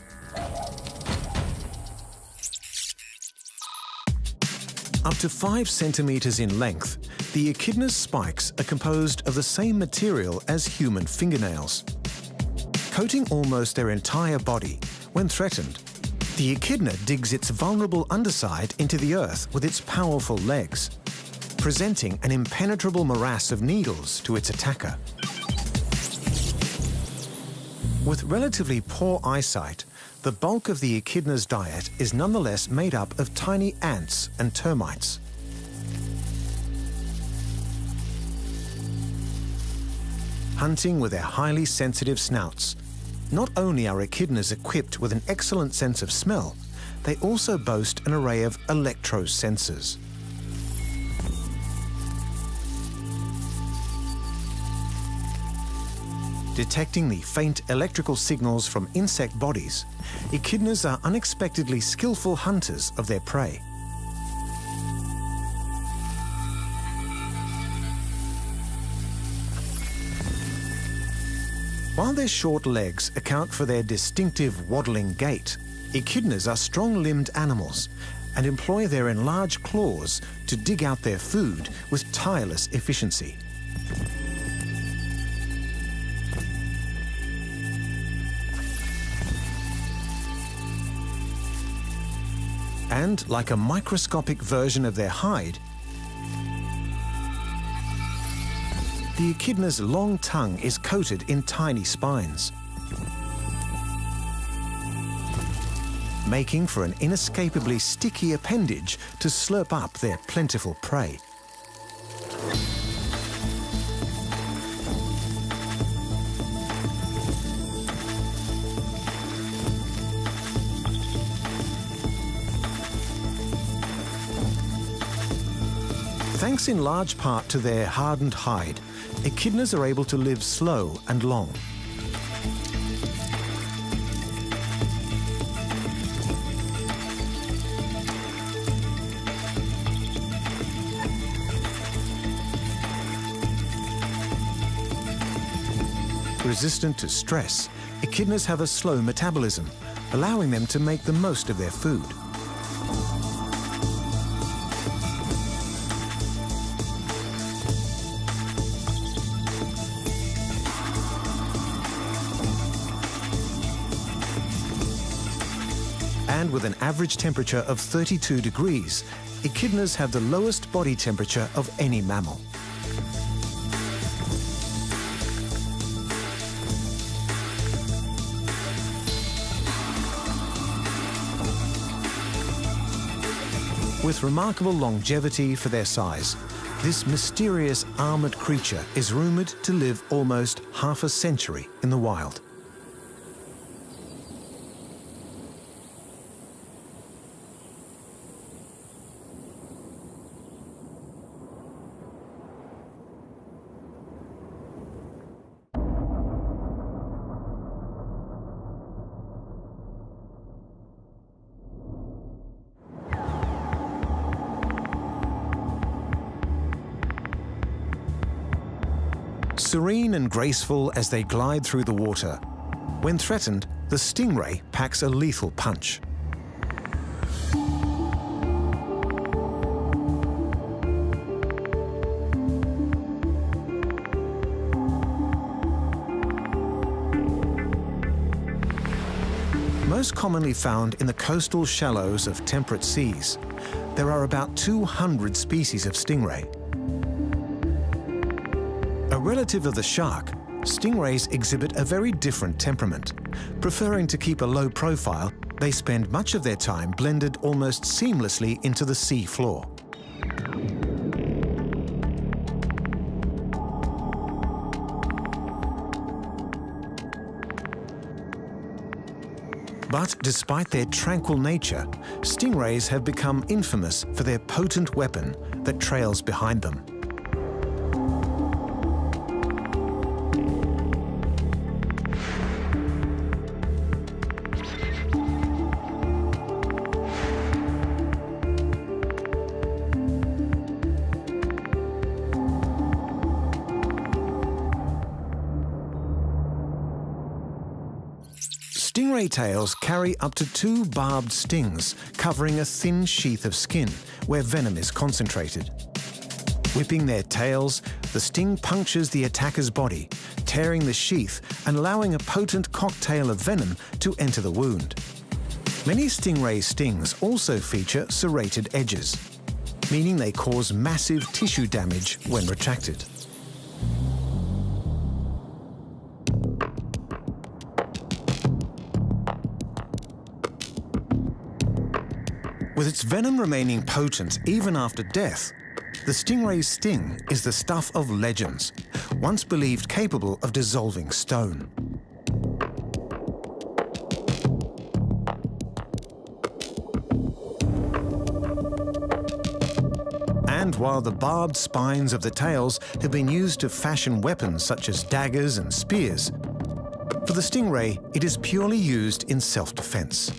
Speaker 2: Up to 5 centimeters in length, the echidna's spikes are composed of the same material as human fingernails. Coating almost their entire body, when threatened, the echidna digs its vulnerable underside into the earth with its powerful legs, presenting an impenetrable morass of needles to its attacker. With relatively poor eyesight, the bulk of the echidna's diet is nonetheless made up of tiny ants and termites. Hunting with their highly sensitive snouts, not only are echidnas equipped with an excellent sense of smell, they also boast an array of electro-sensors. Detecting the faint electrical signals from insect bodies, echidnas are unexpectedly skillful hunters of their prey. While their short legs account for their distinctive waddling gait, echidnas are strong-limbed animals and employ their enlarged claws to dig out their food with tireless efficiency. And like a microscopic version of their hide, the echidna's long tongue is coated in tiny spines, making for an inescapably sticky appendage to slurp up their plentiful prey. Thanks in large part to their hardened hide, echidnas are able to live slow and long. Resistant to stress, echidnas have a slow metabolism, allowing them to make the most of their food. And with an average temperature of 32 degrees, echidnas have the lowest body temperature of any mammal. With remarkable longevity for their size, this mysterious armoured creature is rumoured to live almost half a century in the wild. Serene and graceful as they glide through the water, when threatened, the stingray packs a lethal punch. Most commonly found in the coastal shallows of temperate seas, there are about 200 species of stingray. A relative of the shark, stingrays exhibit a very different temperament. Preferring to keep a low profile, they spend much of their time blended almost seamlessly into the sea floor. But despite their tranquil nature, stingrays have become infamous for their potent weapon that trails behind them. Stingray tails carry up to 2 barbed stings, covering a thin sheath of skin where venom is concentrated. Whipping their tails, the sting punctures the attacker's body, tearing the sheath and allowing a potent cocktail of venom to enter the wound. Many stingray stings also feature serrated edges, meaning they cause massive tissue damage when retracted. With its venom remaining potent even after death, the stingray's sting is the stuff of legends, once believed capable of dissolving stone. And while the barbed spines of the tails have been used to fashion weapons such as daggers and spears, for the stingray, it is purely used in self-defense.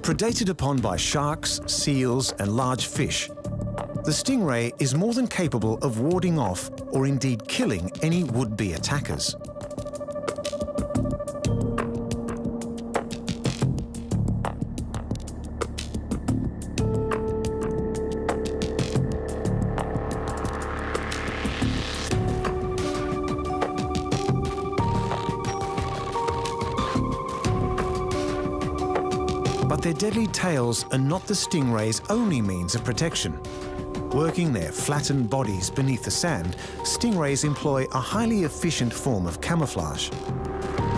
Speaker 2: Predated upon by sharks, seals, and large fish, the stingray is more than capable of warding off or indeed killing any would-be attackers. But their deadly tails are not the stingray's only means of protection. Working their flattened bodies beneath the sand, stingrays employ a highly efficient form of camouflage.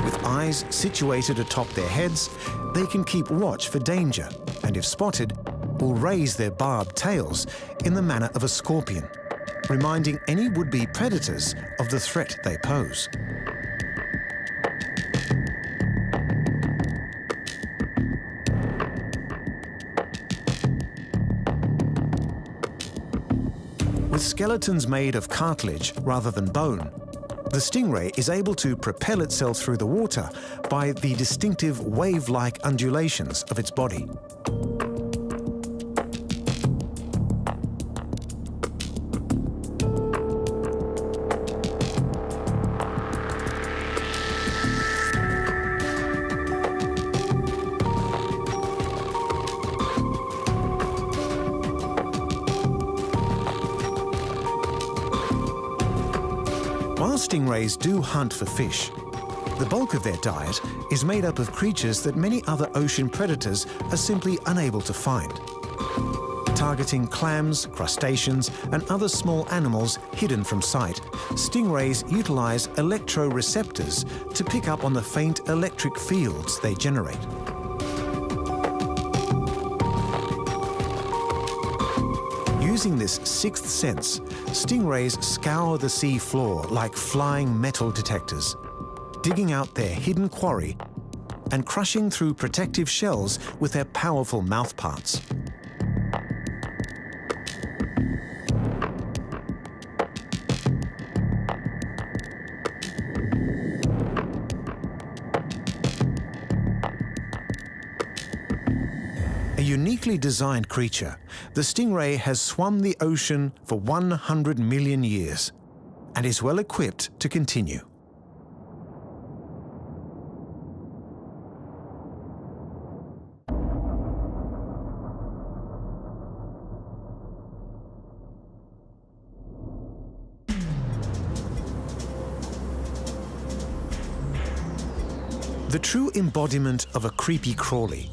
Speaker 2: With eyes situated atop their heads, they can keep watch for danger, and if spotted, will raise their barbed tails in the manner of a scorpion, reminding any would-be predators of the threat they pose. With skeletons made of cartilage rather than bone, the stingray is able to propel itself through the water by the distinctive wave-like undulations of its body. While stingrays do hunt for fish, the bulk of their diet is made up of creatures that many other ocean predators are simply unable to find. Targeting clams, crustaceans, and other small animals hidden from sight, stingrays utilize electroreceptors to pick up on the faint electric fields they generate. Using this sixth sense, stingrays scour the sea floor like flying metal detectors, digging out their hidden quarry and crushing through protective shells with their powerful mouthparts. A uniquely designed creature, the stingray has swum the ocean for 100 million years and is well equipped to continue. The true embodiment of a creepy crawly.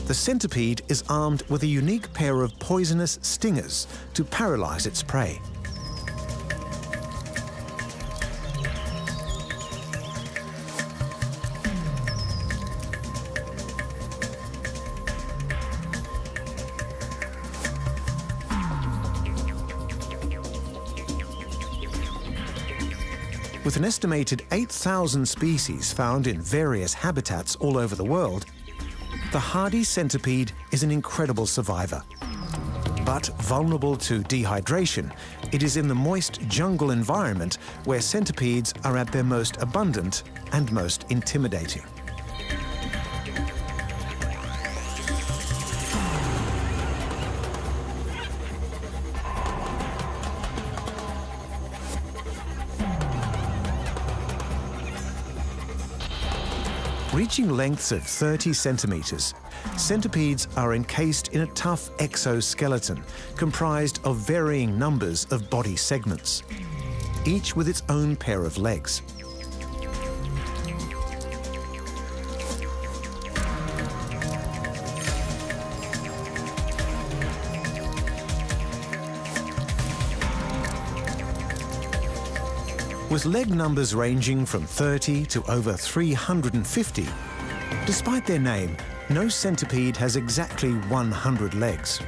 Speaker 2: The centipede is armed with a unique pair of poisonous stingers to paralyze its prey. With an estimated 8,000 species found in various habitats all over the world, the hardy centipede is an incredible survivor. But vulnerable to dehydration, it is in the moist jungle environment where centipedes are at their most abundant and most intimidating. Reaching lengths of 30 centimeters, centipedes are encased in a tough exoskeleton comprised of varying numbers of body segments, each with its own pair of legs. With leg numbers ranging from 30 to over 350, despite their name, no centipede has exactly 100 legs.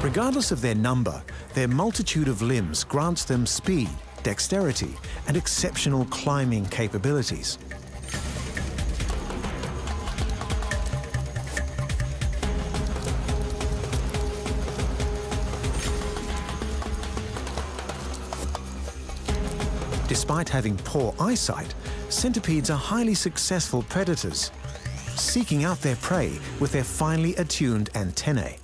Speaker 2: Regardless of their number, their multitude of limbs grants them speed, dexterity, and exceptional climbing capabilities. Despite having poor eyesight, centipedes are highly successful predators, seeking out their prey with their finely attuned antennae.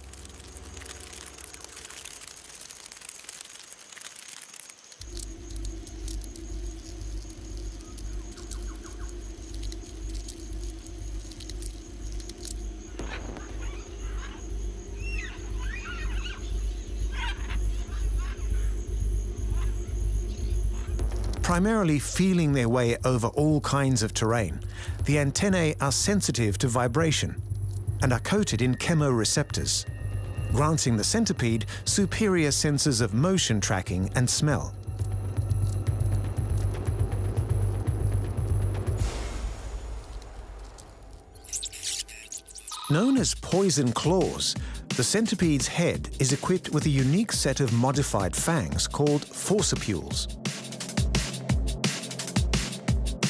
Speaker 2: Primarily feeling their way over all kinds of terrain, the antennae are sensitive to vibration and are coated in chemoreceptors, granting the centipede superior senses of motion tracking and smell. Known as poison claws, the centipede's head is equipped with a unique set of modified fangs called forcipules.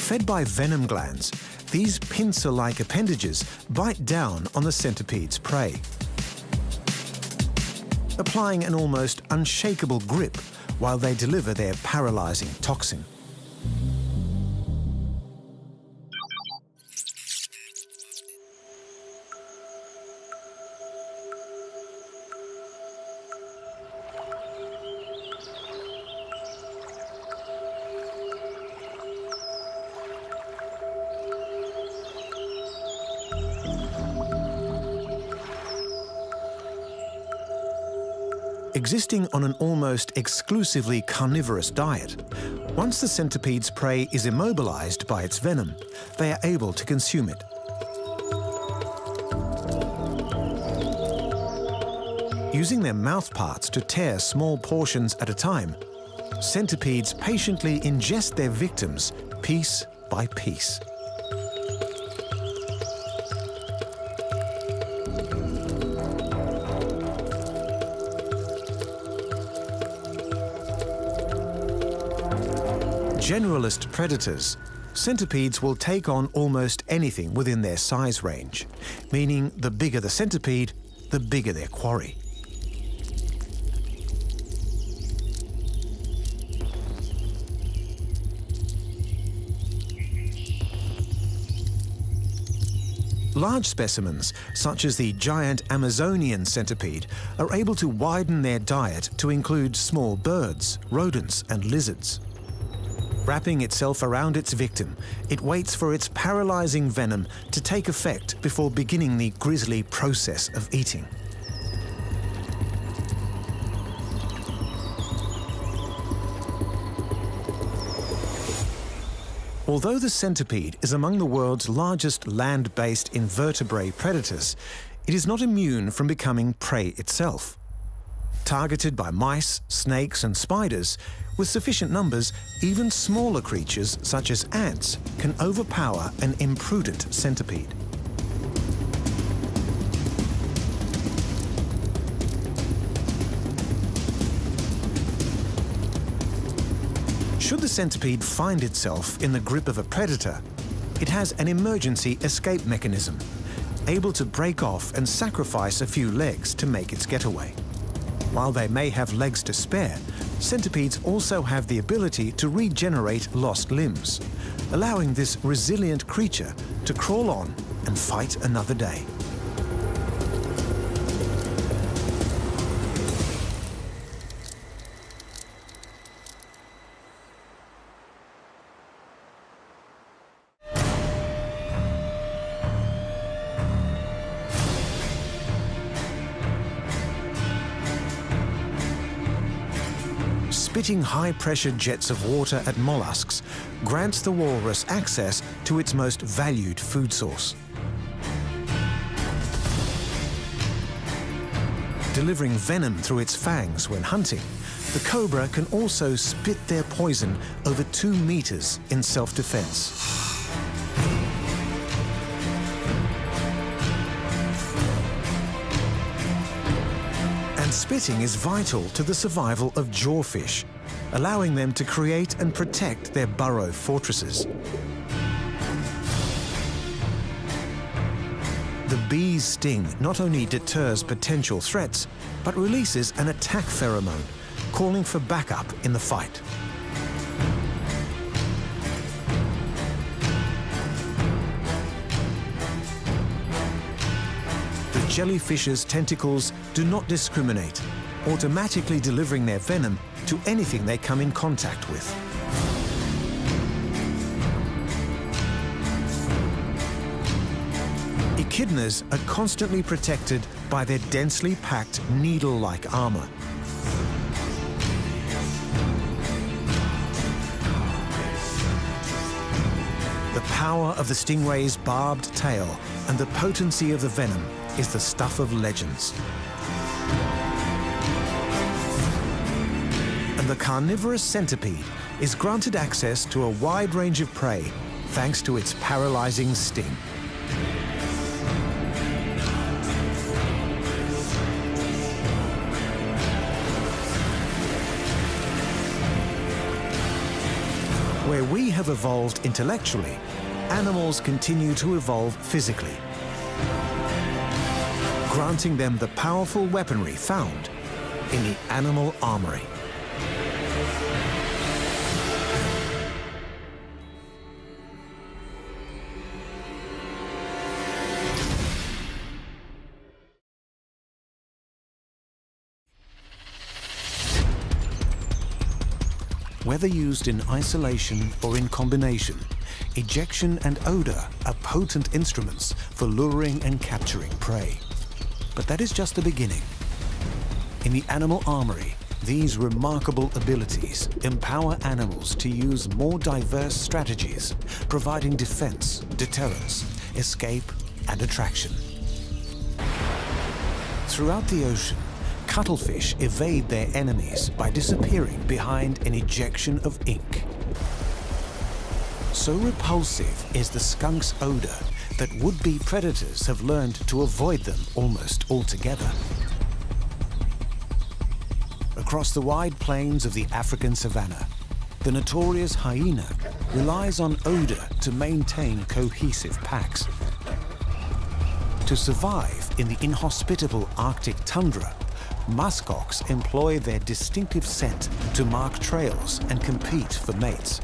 Speaker 2: Fed by venom glands, these pincer-like appendages bite down on the centipede's prey, applying an almost unshakable grip while they deliver their paralyzing toxin. Existing on an almost exclusively carnivorous diet, once the centipede's prey is immobilized by its venom, they are able to consume it. Using their mouth parts to tear small portions at a time, centipedes patiently ingest their victims piece by piece. Generalist predators, centipedes will take on almost anything within their size range, meaning the bigger the centipede, the bigger their quarry. Large specimens, such as the giant Amazonian centipede, are able to widen their diet to include small birds, rodents, and lizards. Wrapping itself around its victim, it waits for its paralyzing venom to take effect before beginning the grisly process of eating. Although the centipede is among the world's largest land-based invertebrate predators, it is not immune from becoming prey itself. Targeted by mice, snakes, and spiders, with sufficient numbers, even smaller creatures such as ants can overpower an imprudent centipede. Should the centipede find itself in the grip of a predator, it has an emergency escape mechanism, able to break off and sacrifice a few legs to make its getaway. While they may have legs to spare, centipedes also have the ability to regenerate lost limbs, allowing this resilient creature to crawl on and fight another day. Spitting high-pressure jets of water at mollusks grants the walrus access to its most valued food source. Delivering venom through its fangs when hunting, the cobra can also spit their poison over 2 meters in self-defense. And spitting is vital to the survival of jawfish, allowing them to create and protect their burrow fortresses. The bee's sting not only deters potential threats, but releases an attack pheromone, calling for backup in the fight. The jellyfish's tentacles do not discriminate, automatically delivering their venom to anything they come in contact with. Echidnas are constantly protected by their densely packed needle-like armor. The power of the stingray's barbed tail and the potency of the venom is the stuff of legends. And the carnivorous centipede is granted access to a wide range of prey thanks to its paralyzing sting. Where we have evolved intellectually, animals continue to evolve physically, granting them the powerful weaponry found in the animal armory. Whether used in isolation or in combination, ejection and odor are potent instruments for luring and capturing prey. But that is just the beginning. In the animal armory, these remarkable abilities empower animals to use more diverse strategies, providing defense, deterrence, escape, and attraction. Throughout the ocean, cuttlefish evade their enemies by disappearing behind an ejection of ink. So repulsive is the skunk's odor that would-be predators have learned to avoid them almost altogether. Across the wide plains of the African savanna, the notorious hyena relies on odor to maintain cohesive packs. To survive in the inhospitable Arctic tundra, muskox employ their distinctive scent to mark trails and compete for mates.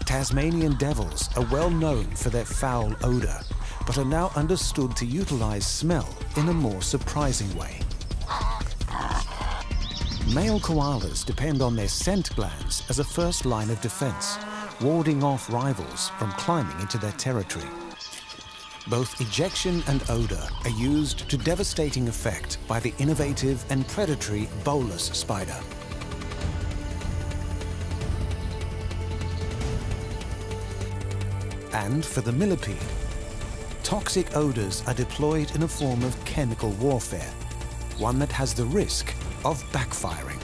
Speaker 1: Tasmanian devils are well known for their foul odour, but are now understood to utilise smell in a more surprising way. Male koalas depend on their scent glands as a first line of defence, warding off rivals from climbing into their territory. Both ejection and odour are used to devastating effect by the innovative and predatory bolus spider. And for the millipede, toxic odours are deployed in a form of chemical warfare, one that has the risk of backfiring.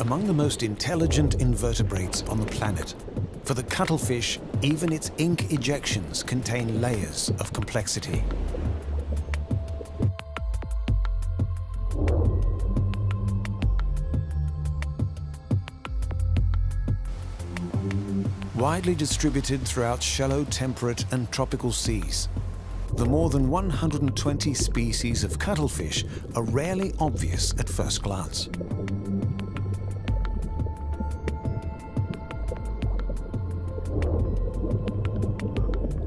Speaker 1: Among the most intelligent invertebrates on the planet, for the cuttlefish, even its ink ejections contain layers of complexity. Widely distributed throughout shallow temperate and tropical seas, the more than 120 species of cuttlefish are rarely obvious at first glance.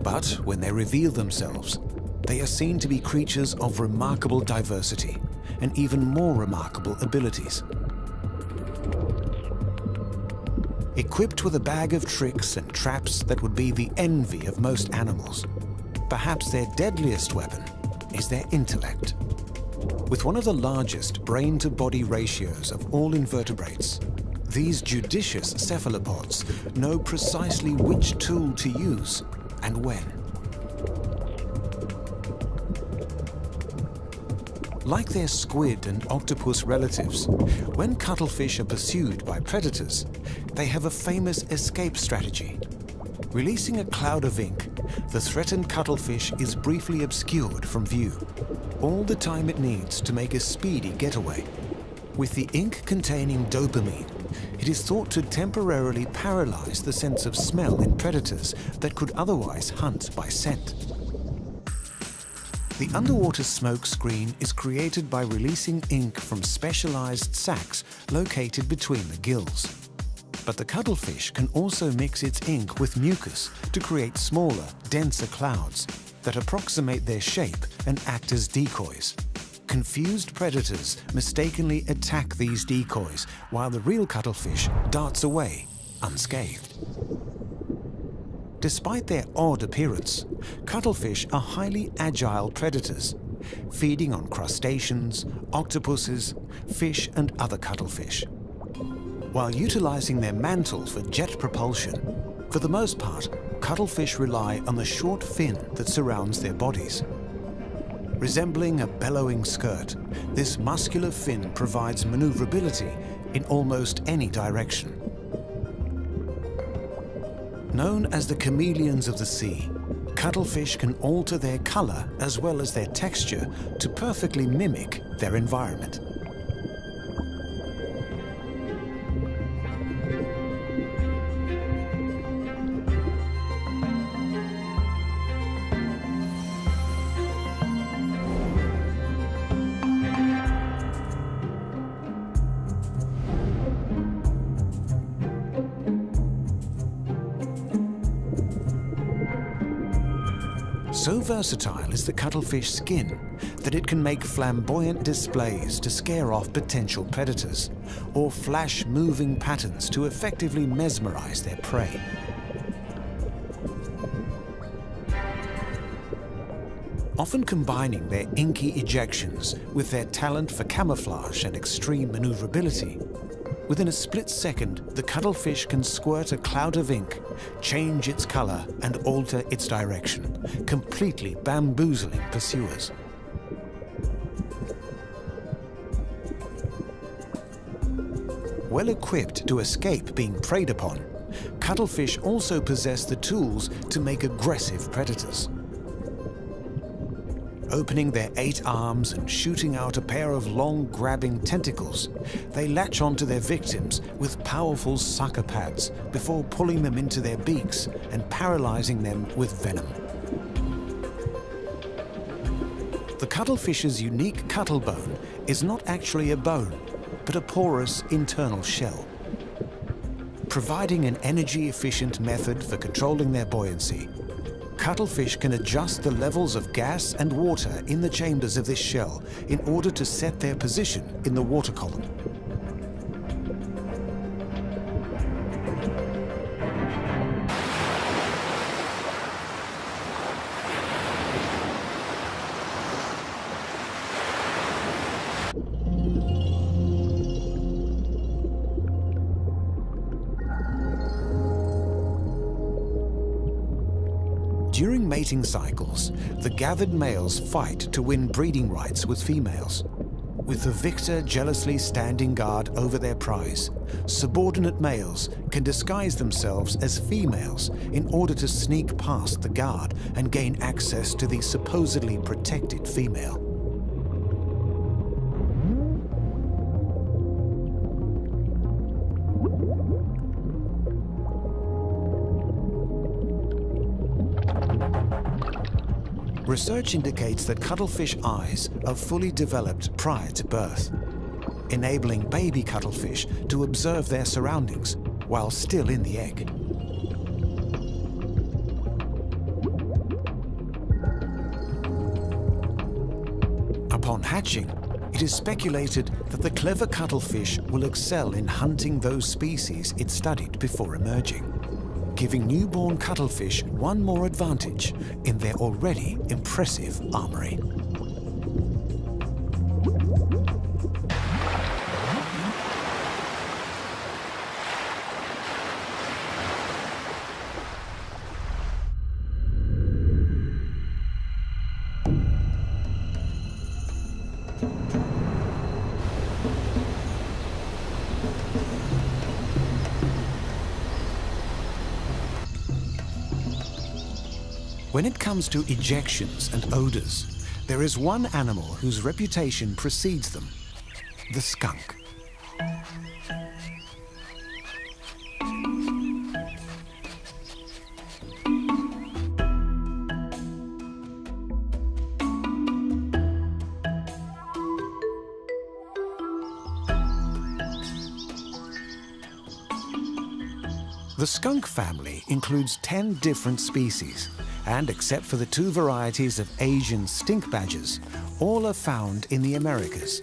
Speaker 1: But when they reveal themselves, they are seen to be creatures of remarkable diversity and even more remarkable abilities. Equipped with a bag of tricks and traps that would be the envy of most animals, perhaps their deadliest weapon is their intellect. With one of the largest brain-to-body ratios of all invertebrates, these judicious cephalopods know precisely which tool to use and when. Like their squid and octopus relatives, when cuttlefish are pursued by predators, they have a famous escape strategy. Releasing a cloud of ink, the threatened cuttlefish is briefly obscured from view, all the time it needs to make a speedy getaway. With the ink containing dopamine, it is thought to temporarily paralyze the sense of smell in predators that could otherwise hunt by scent. The underwater smoke screen is created by releasing ink from specialized sacs located between the gills. But the cuttlefish can also mix its ink with mucus to create smaller, denser clouds that approximate their shape and act as decoys. Confused predators mistakenly attack these decoys while the real cuttlefish darts away unscathed. Despite their odd appearance, cuttlefish are highly agile predators, feeding on crustaceans, octopuses, fish and other cuttlefish. While utilizing their mantle for jet propulsion, for the most part, cuttlefish rely on the short fin that surrounds their bodies. Resembling a bellowing skirt, this muscular fin provides maneuverability in almost any direction. Known as the chameleons of the sea, cuttlefish can alter their color as well as their texture to perfectly mimic their environment. So versatile is the cuttlefish skin that it can make flamboyant displays to scare off potential predators, or flash moving patterns to effectively mesmerize their prey. Often combining their inky ejections with their talent for camouflage and extreme maneuverability, within a split second, the cuttlefish can squirt a cloud of ink, change its color, and alter its direction, completely bamboozling pursuers. Well equipped to escape being preyed upon, cuttlefish also possess the tools to make aggressive predators.
Speaker 2: Opening their 8 arms and shooting out a pair of long, grabbing tentacles, they latch onto their victims with powerful sucker pads before pulling them into their beaks and paralyzing them with venom. The cuttlefish's unique cuttle bone is not actually a bone, but a porous internal shell. Providing an energy-efficient method for controlling their buoyancy, cuttlefish can adjust the levels of gas and water in the chambers of this shell in order to set their position in the water column. During mating cycles, the gathered males fight to win breeding rights with females. With the victor jealously standing guard over their prize, subordinate males can disguise themselves as females in order to sneak past the guard and gain access to the supposedly protected female. Research indicates that cuttlefish eyes are fully developed prior to birth, enabling baby cuttlefish to observe their surroundings while still in the egg. Upon hatching, it is speculated that the clever cuttlefish will excel in hunting those species it studied before emerging, giving newborn cuttlefish one more advantage in their already impressive armory. When it comes to ejections and odors, there is one animal whose reputation precedes them: the skunk. The skunk family includes 10 different species, and except for the 2 varieties of Asian stink badgers, all are found in the Americas,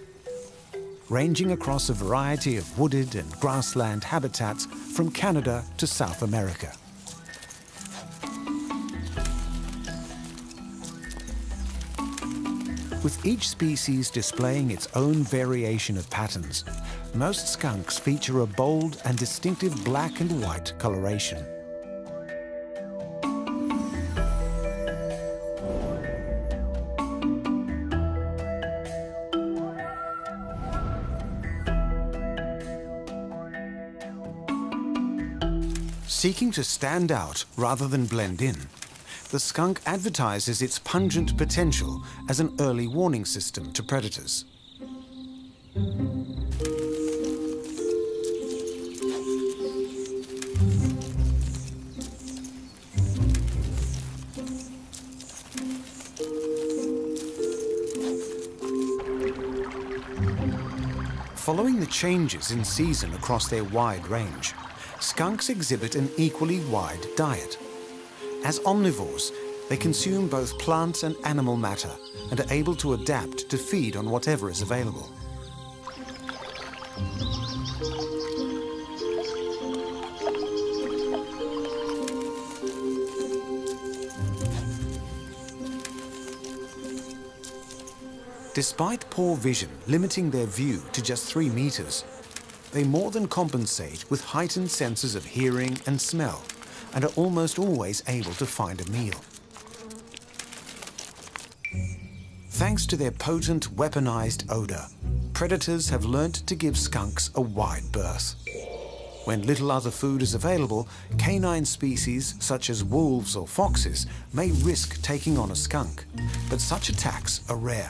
Speaker 2: ranging across a variety of wooded and grassland habitats from Canada to South America. With each species displaying its own variation of patterns, most skunks feature a bold and distinctive black and white coloration. Seeking to stand out rather than blend in, the skunk advertises its pungent potential as an early warning system to predators. Following the changes in season across their wide range, skunks exhibit an equally wide diet. As omnivores, they consume both plant and animal matter and are able to adapt to feed on whatever is available. Despite poor vision limiting their view to just 3 meters, they more than compensate with heightened senses of hearing and smell, and are almost always able to find a meal. Thanks to their potent, weaponized odor, predators have learnt to give skunks a wide berth.
Speaker 1: When little other food is available, canine species such as wolves or foxes may risk taking on a skunk, but such attacks are rare.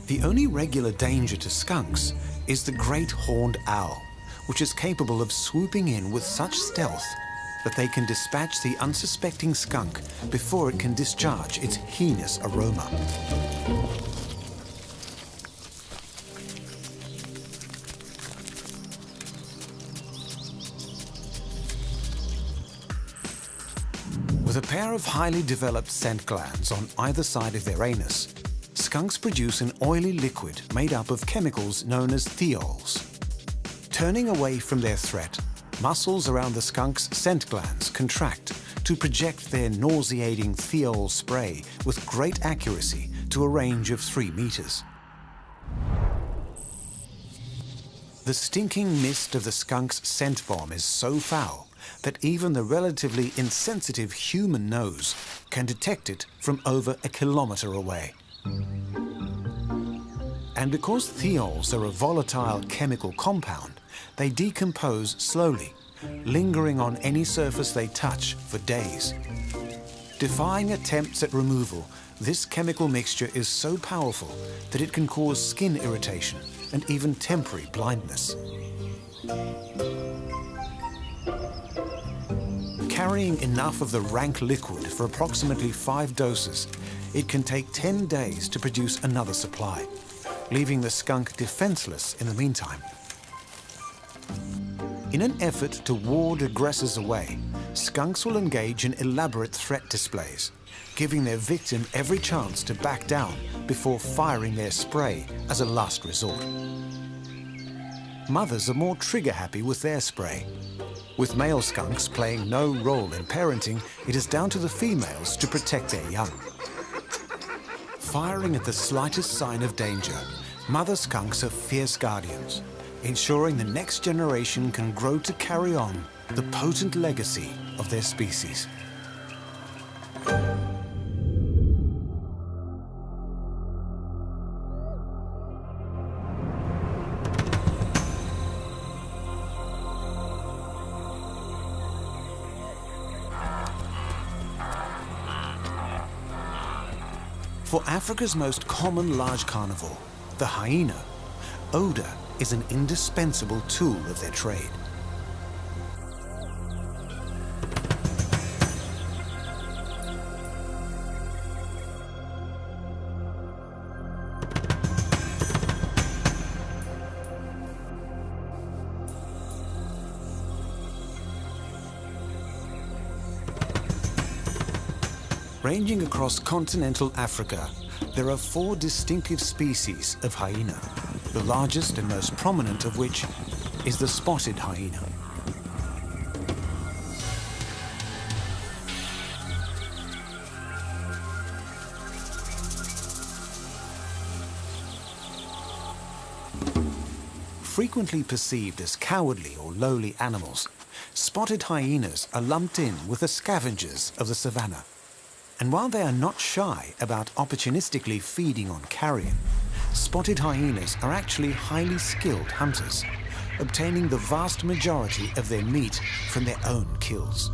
Speaker 1: The only regular danger to skunks is the great horned owl, which is capable of swooping in with such stealth that they can dispatch the unsuspecting skunk before it can discharge its heinous aroma. With a pair of highly developed scent glands on either side of their anus, skunks produce an oily liquid made up of chemicals known as thiols. Turning away from their threat, muscles around the skunk's scent glands contract to project their nauseating thiol spray with great accuracy to a range of 3 meters. The stinking mist of the skunk's scent bomb is so foul that even the relatively insensitive human nose can detect it from over a kilometer away. And because thiols are a volatile chemical compound, they decompose slowly, lingering on any surface they touch for days. Defying attempts at removal, this chemical mixture is so powerful that it can cause skin irritation and even temporary blindness. Carrying enough of the rank liquid for approximately 5 doses, it can take 10 days to produce another supply, leaving the skunk defenseless in the meantime. In an effort to ward aggressors away, skunks will engage in elaborate threat displays, giving their victim every chance to back down before firing their spray as a last resort. Mothers are more trigger-happy with their spray. With male skunks playing no role in parenting, it is down to the females to protect their young. Firing at the slightest sign of danger, mother skunks are fierce guardians, ensuring the next generation can grow to carry on the potent legacy of their species. For Africa's most common large carnivore, the hyena, odour is an indispensable tool of their trade. Ranging across continental Africa, there are 4 distinctive species of hyena, the largest and most prominent of which is the spotted hyena. Frequently perceived as cowardly or lowly animals, spotted hyenas are lumped in with the scavengers of the savannah. And while they are not shy about opportunistically feeding on carrion, spotted hyenas are actually highly skilled hunters, obtaining the vast majority of their meat from their own kills.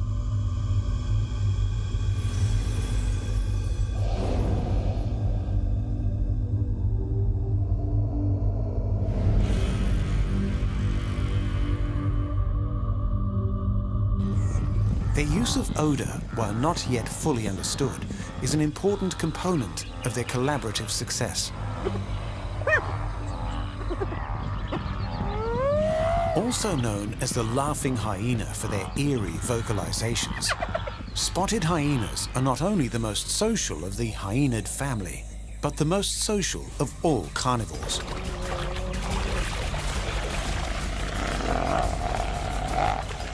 Speaker 1: Their use of odour, while not yet fully understood, is an important component of their collaborative success. Also known as the laughing hyena for their eerie vocalizations, spotted hyenas are not only the most social of the hyenid family, but the most social of all carnivores.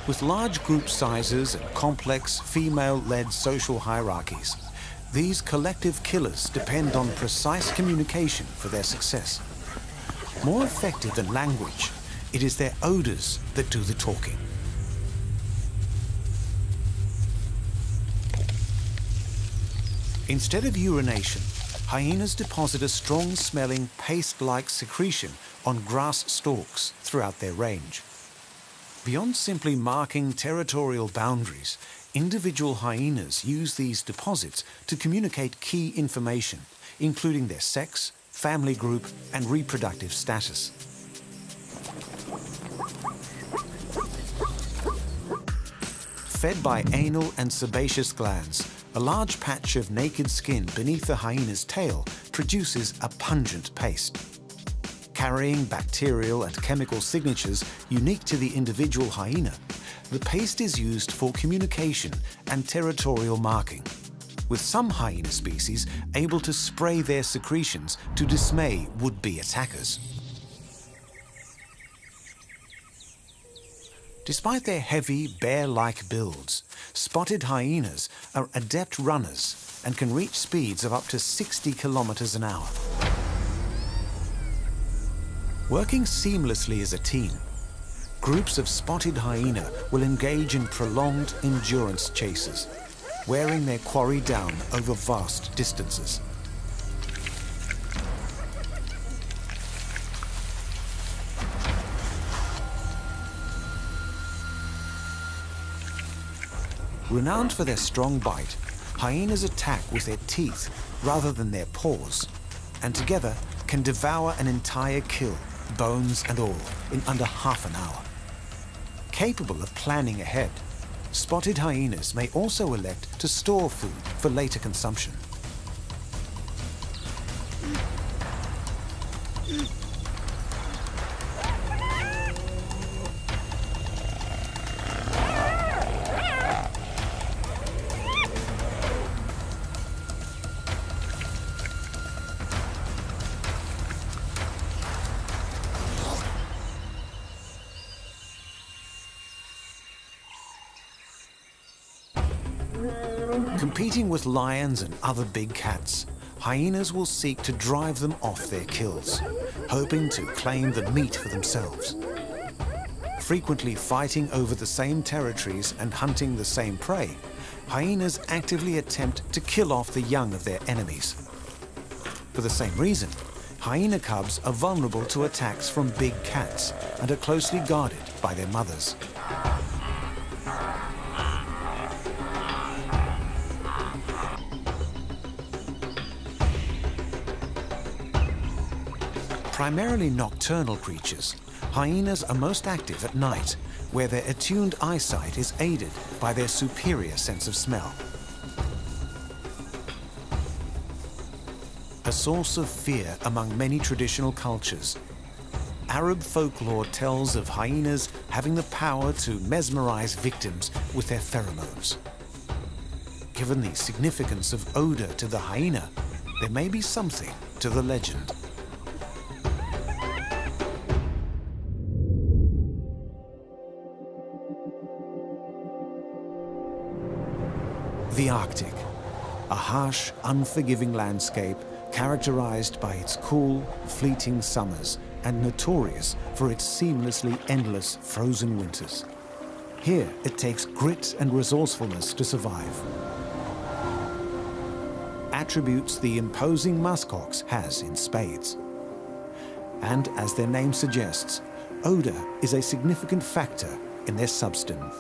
Speaker 1: With large group sizes and complex female-led social hierarchies, these collective killers depend on precise communication for their success. More effective than language, it is their odours that do the talking. Instead of urination, hyenas deposit a strong-smelling paste-like secretion
Speaker 2: on grass stalks throughout their range. Beyond simply marking territorial boundaries, individual hyenas use these deposits to communicate key information, including their sex, family group, and reproductive status. Fed by anal and sebaceous glands, a large patch of naked skin beneath the hyena's tail produces a pungent paste. Carrying bacterial and chemical signatures unique to the individual hyena, the paste is used for communication and territorial marking, with some hyena species able to spray their secretions to dismay would-be attackers. Despite their heavy, bear-like builds, spotted hyenas are adept runners and can reach speeds of up to 60 kilometers an hour. Working seamlessly as a team, groups of spotted hyena will engage in prolonged endurance chases, wearing their quarry down over vast distances. Renowned for their strong bite, hyenas attack with their teeth rather than their paws, and together can devour an entire kill, bones and all, in under half an hour. Capable of planning ahead, spotted hyenas may also elect to store food for later consumption. Competing with lions and other big cats, hyenas will seek to drive them off their kills, hoping to claim the meat for themselves. Frequently fighting over the same territories and hunting the same prey, hyenas actively attempt to kill off the young of their enemies. For the same reason, hyena cubs are vulnerable to attacks from big cats and are closely guarded by their mothers. Primarily nocturnal creatures, hyenas are most active at night, where their attuned eyesight is aided by their superior sense of smell. A source of fear among many traditional cultures, Arab folklore tells of hyenas having the power to mesmerize victims with their pheromones. Given the significance of odor to the hyena, there may be something to the legend. The Arctic, a harsh, unforgiving landscape characterized by its cool, fleeting summers and notorious for its seamlessly endless frozen winters. Here, it takes grit and resourcefulness to survive. Attributes the imposing muskox has in spades. And as their name suggests, odor is a significant factor in their subsistence.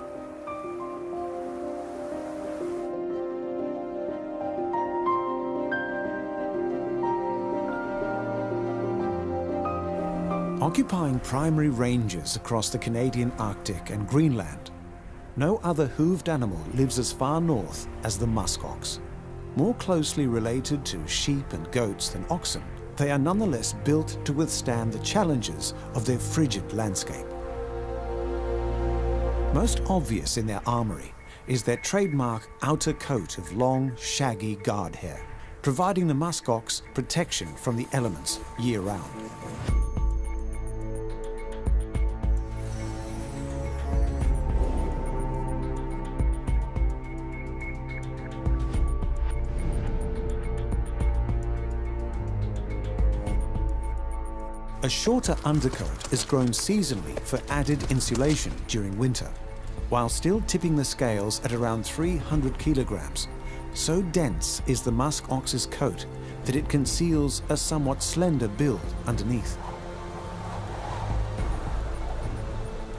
Speaker 2: Occupying primary ranges across the Canadian Arctic and Greenland, no other hooved animal lives as far north as the muskox. More closely related to sheep and goats than oxen, they are nonetheless built to withstand the challenges of their frigid landscape. Most obvious in their armory is their trademark outer coat of long, shaggy guard hair, providing the muskox protection from the elements year-round. A shorter undercoat is grown seasonally for added insulation during winter, while still tipping the scales at around 300 kilograms. So dense is the musk ox's coat that it conceals a somewhat slender build underneath.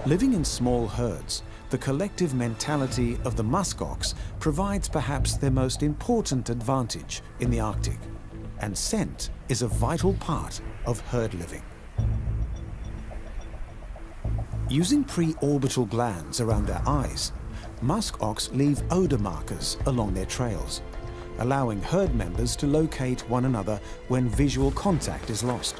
Speaker 2: Living in small herds, the collective mentality of the musk ox provides perhaps their most important advantage in the Arctic, and scent is a vital part of herd living. Using pre-orbital glands around their eyes, musk ox leave odor markers along their trails, allowing herd members to locate one another when visual contact is lost.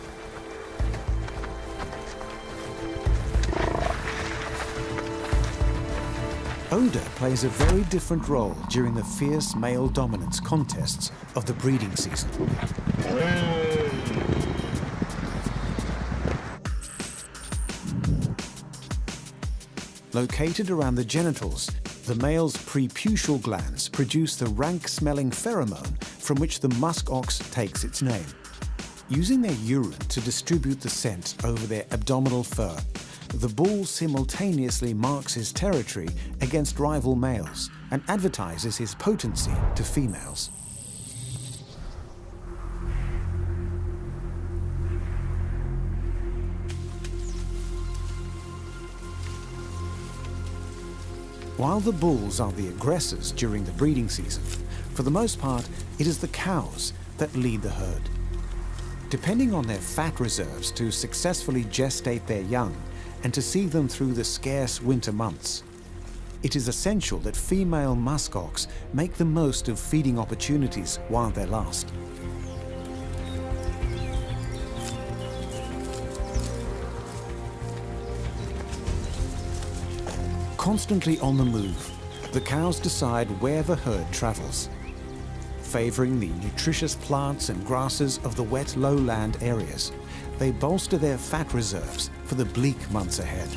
Speaker 2: Odor plays a very different role during the fierce male dominance contests of the breeding season. Located around the genitals, the male's preputial glands produce the rank-smelling pheromone from which the musk ox takes its name. Using their urine to distribute the scent over their abdominal fur, the bull simultaneously marks his territory against rival males and advertises his potency to females. While the bulls are the aggressors during the breeding season, for the most part, it is the cows that lead the herd. Depending on their fat reserves to successfully gestate their young and to see them through the scarce winter months, it is essential that female musk ox make the most of feeding opportunities while they last. Constantly on the move, the cows decide where the herd travels. Favoring the nutritious plants and grasses of the wet lowland areas, they bolster their fat reserves for the bleak months ahead.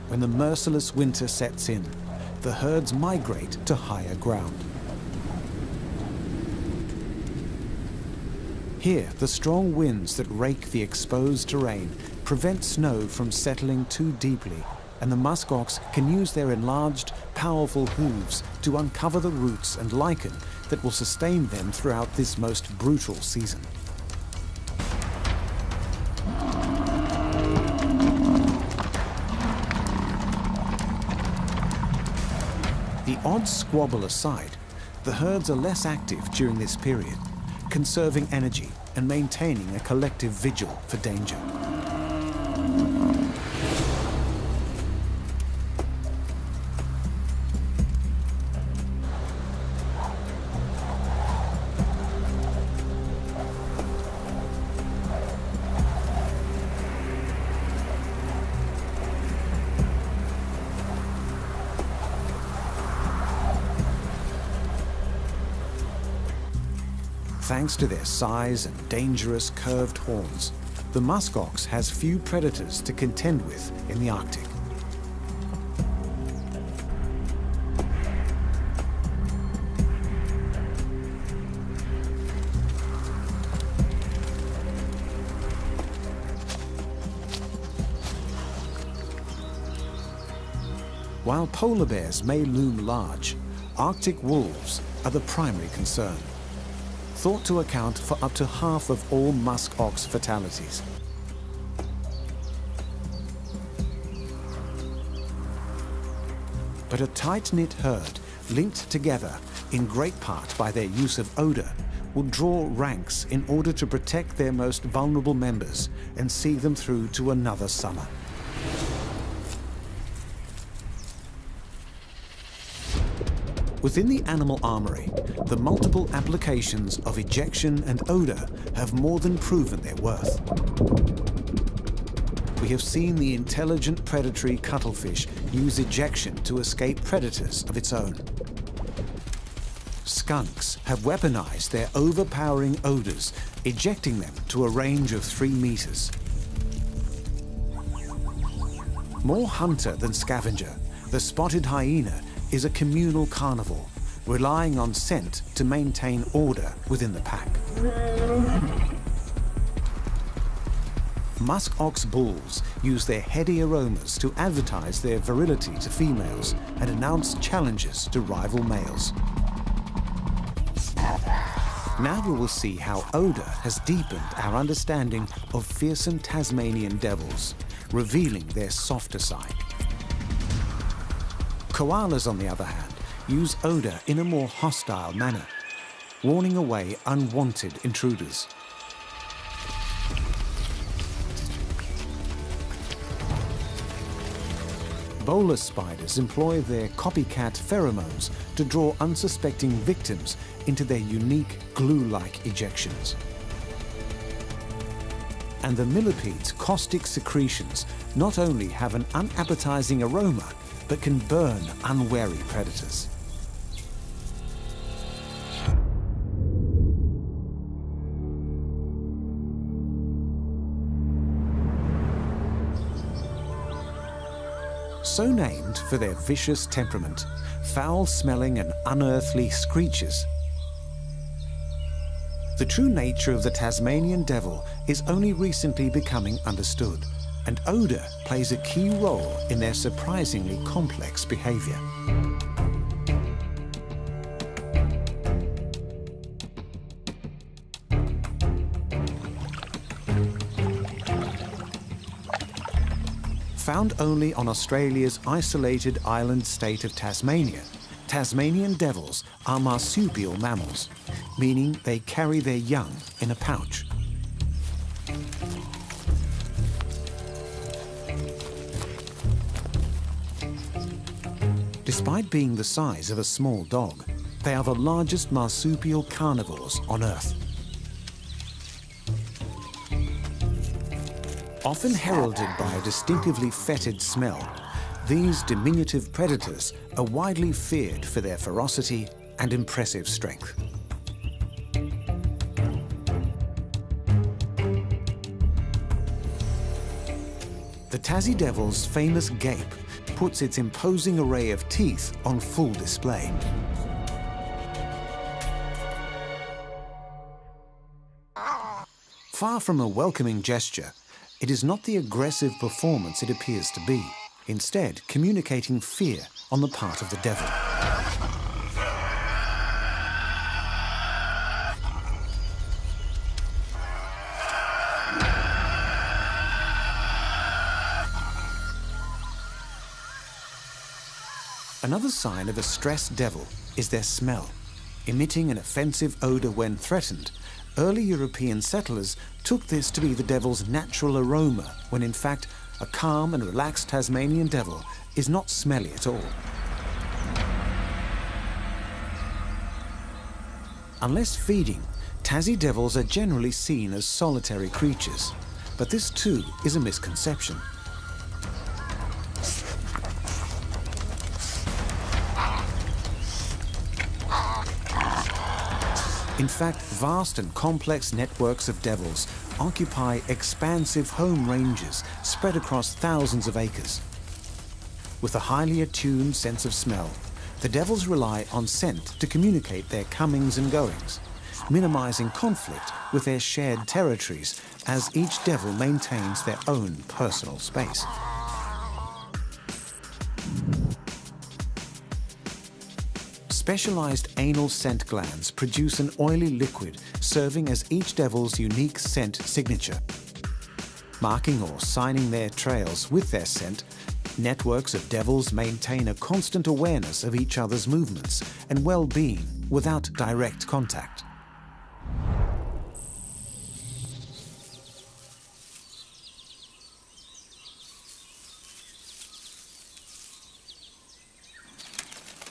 Speaker 2: When the merciless winter sets in, the herds migrate to higher ground. Here, the strong winds that rake the exposed terrain prevent snow from settling too deeply, and the musk ox can use their enlarged, powerful hooves to uncover the roots and lichen that will sustain them throughout this most brutal season. The odd squabble aside, the herds are less active during this period, conserving energy and maintaining a collective vigil for danger. Thanks to their size and dangerous curved horns, the musk ox has few predators to contend with in the Arctic. While polar bears may loom large, Arctic wolves are the primary concern, thought to account for up to half of all musk ox fatalities. But a tight-knit herd, linked together in great part by their use of odor, will draw ranks in order to protect their most vulnerable members and see them through to another summer. Within the animal armory, the multiple applications of ejection and odor have more than proven their worth. We have seen the intelligent predatory cuttlefish use ejection to escape predators of its own. Skunks have weaponized their overpowering odors, ejecting them to a range of 3 meters. More hunter than scavenger, the spotted hyena is a communal carnivore, relying on scent to maintain order within the pack. musk ox bulls use their heady aromas to advertise their virility to females and announce challenges to rival males. Now we will see how odour has deepened our understanding of fearsome Tasmanian devils, revealing their softer side. Koalas, on the other hand, use odour in a more hostile manner, warning away unwanted intruders. Bowler spiders employ their copycat pheromones to draw unsuspecting victims into their unique glue-like ejections. And the millipedes' caustic secretions not only have an unappetizing aroma, but can burn unwary predators. So named for their vicious temperament, foul-smelling and unearthly screeches, the true nature of the Tasmanian devil is only recently becoming understood, and odour plays a key role in their surprisingly complex behaviour. Found only on Australia's isolated island state of Tasmania, Tasmanian devils are marsupial mammals, meaning they carry their young in a pouch. Despite being the size of a small dog, they are the largest marsupial carnivores on Earth. Often heralded by a distinctively fetid smell, these diminutive predators are widely feared for their ferocity and impressive strength. The Tassie devil's famous gape puts its imposing array of teeth on full display. Far from a welcoming gesture, it is not the aggressive performance it appears to be, instead communicating fear on the part of the devil. Another sign of a stressed devil is their smell. Emitting an offensive odour when threatened, early European settlers took this to be the devil's natural aroma, when in fact a calm and relaxed Tasmanian devil is not smelly at all. Unless feeding, Tassie devils are generally seen as solitary creatures, but this too is a misconception. In fact, vast and complex networks of devils occupy expansive home ranges spread across thousands of acres. With a highly attuned sense of smell, the devils rely on scent to communicate their comings and goings, minimizing conflict with their shared territories as each devil maintains their own personal space. Specialized anal scent glands produce an oily liquid serving as each devil's unique scent signature. Marking or signing their trails with their scent, networks of devils maintain a constant awareness of each other's movements and well-being without direct contact.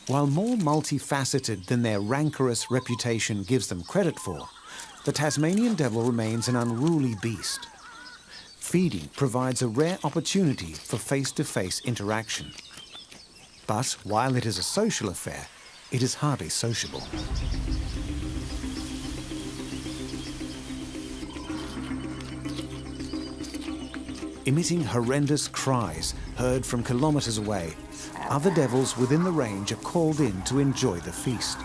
Speaker 2: While more multifaceted than their rancorous reputation gives them credit for, the Tasmanian devil remains an unruly beast. Feeding provides a rare opportunity for face-to-face interaction. But while it is a social affair, it is hardly sociable. Emitting horrendous cries heard from kilometers away, other devils within the range are called in to enjoy the feast.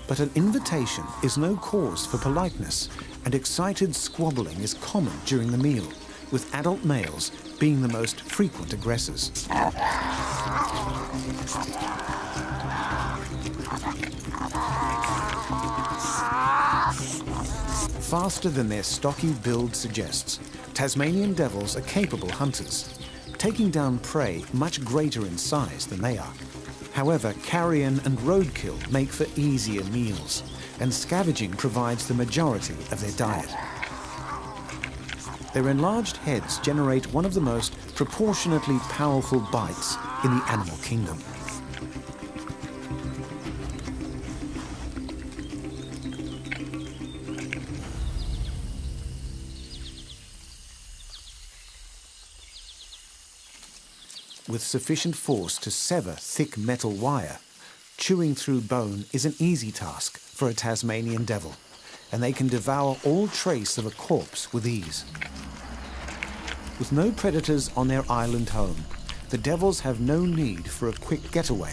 Speaker 2: But an invitation is no cause for politeness, and excited squabbling is common during the meal, with adult males being the most frequent aggressors. Faster than their stocky build suggests, Tasmanian devils are capable hunters, taking down prey much greater in size than they are. However, carrion and roadkill make for easier meals, and scavenging provides the majority of their diet. Their enlarged heads generate one of the most proportionately powerful bites in the animal kingdom. With sufficient force to sever thick metal wire, chewing through bone is an easy task for a Tasmanian devil, and they can devour all trace of a corpse with ease. With no predators on their island home, the devils have no need for a quick getaway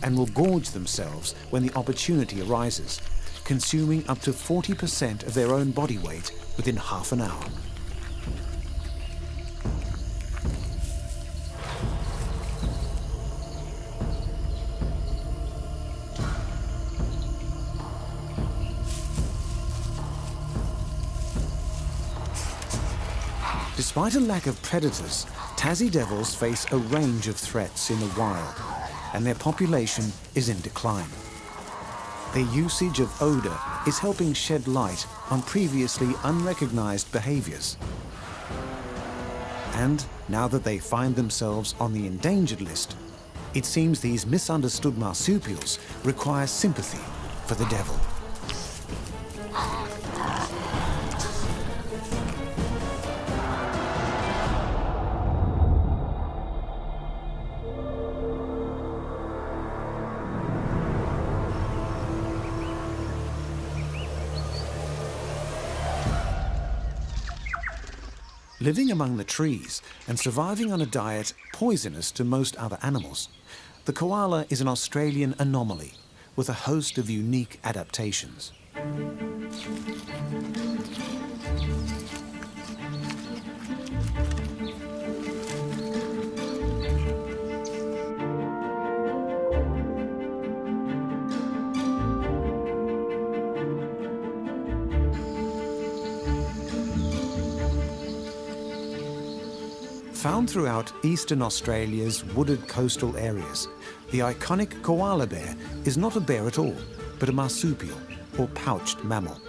Speaker 2: and will gorge themselves when the opportunity arises, consuming up to 40% of their own body weight within half an hour. Despite a lack of predators, Tassie devils face a range of threats in the wild, and their population is in decline. Their usage of odour is helping shed light on previously unrecognised behaviours. And now that they find themselves on the endangered list, it seems these misunderstood marsupials require sympathy for the devil. Living among the trees and surviving on a diet poisonous to most other animals, the koala is an Australian anomaly with a host of unique adaptations. Found throughout eastern Australia's wooded coastal areas, the iconic koala bear is not a bear at all, but a marsupial, or pouched mammal.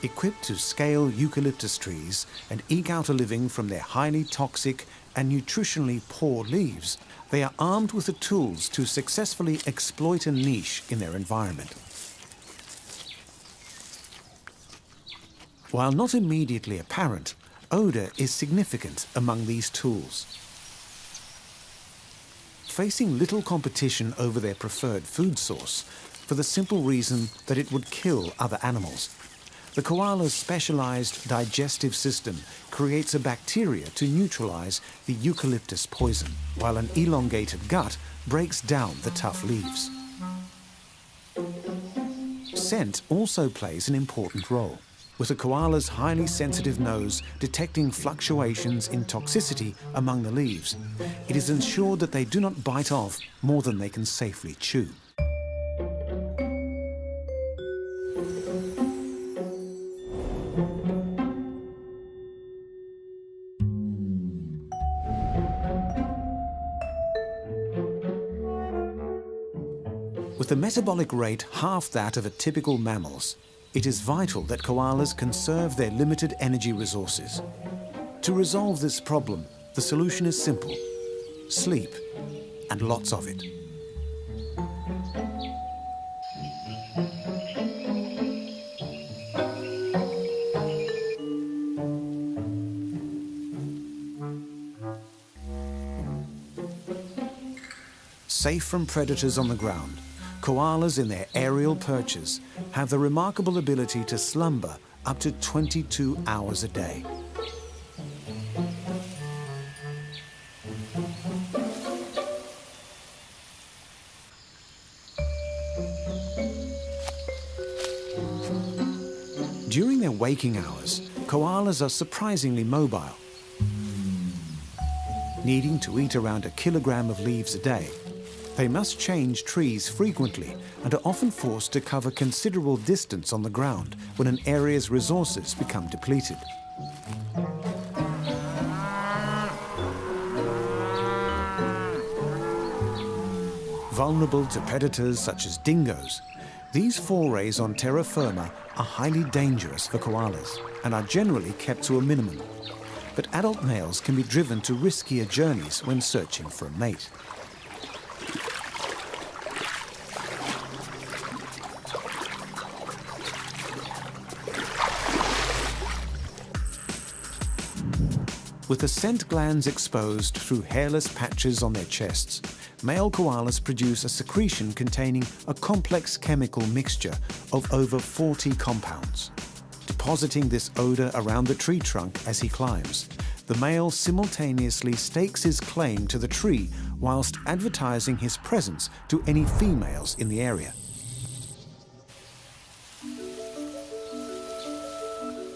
Speaker 2: Equipped to scale eucalyptus trees and eke out a living from their highly toxic and nutritionally poor leaves, they are armed with the tools to successfully exploit a niche in their environment. While not immediately apparent, odour is significant among these tools. Facing little competition over their preferred food source, for the simple reason that it would kill other animals, the koala's specialised digestive system creates a bacteria to neutralise the eucalyptus poison, while an elongated gut breaks down the tough leaves. Scent also plays an important role, with a koala's highly sensitive nose detecting fluctuations in toxicity among the leaves. It is ensured that they do not bite off more than they can safely chew. With a metabolic rate half that of a typical mammal's, it is vital that koalas conserve their limited energy resources. To resolve this problem, the solution is simple: sleep, and lots of it. Safe from predators on the ground, koalas in their aerial perches have the remarkable ability to slumber up to 22 hours a day. During their waking hours, koalas are surprisingly mobile. Needing to eat around 1 kilogram of leaves a day, they must change trees frequently and are often forced to cover considerable distance on the ground when an area's resources become depleted. Vulnerable to predators such as dingoes, these forays on terra firma are highly dangerous for koalas and are generally kept to a minimum. But adult males can be driven to riskier journeys when searching for a mate. With the scent glands exposed through hairless patches on their chests, male koalas produce a secretion containing a complex chemical mixture of over 40 compounds. Depositing this odor around the tree trunk as he climbs, the male simultaneously stakes his claim to the tree whilst advertising his presence to any females in the area.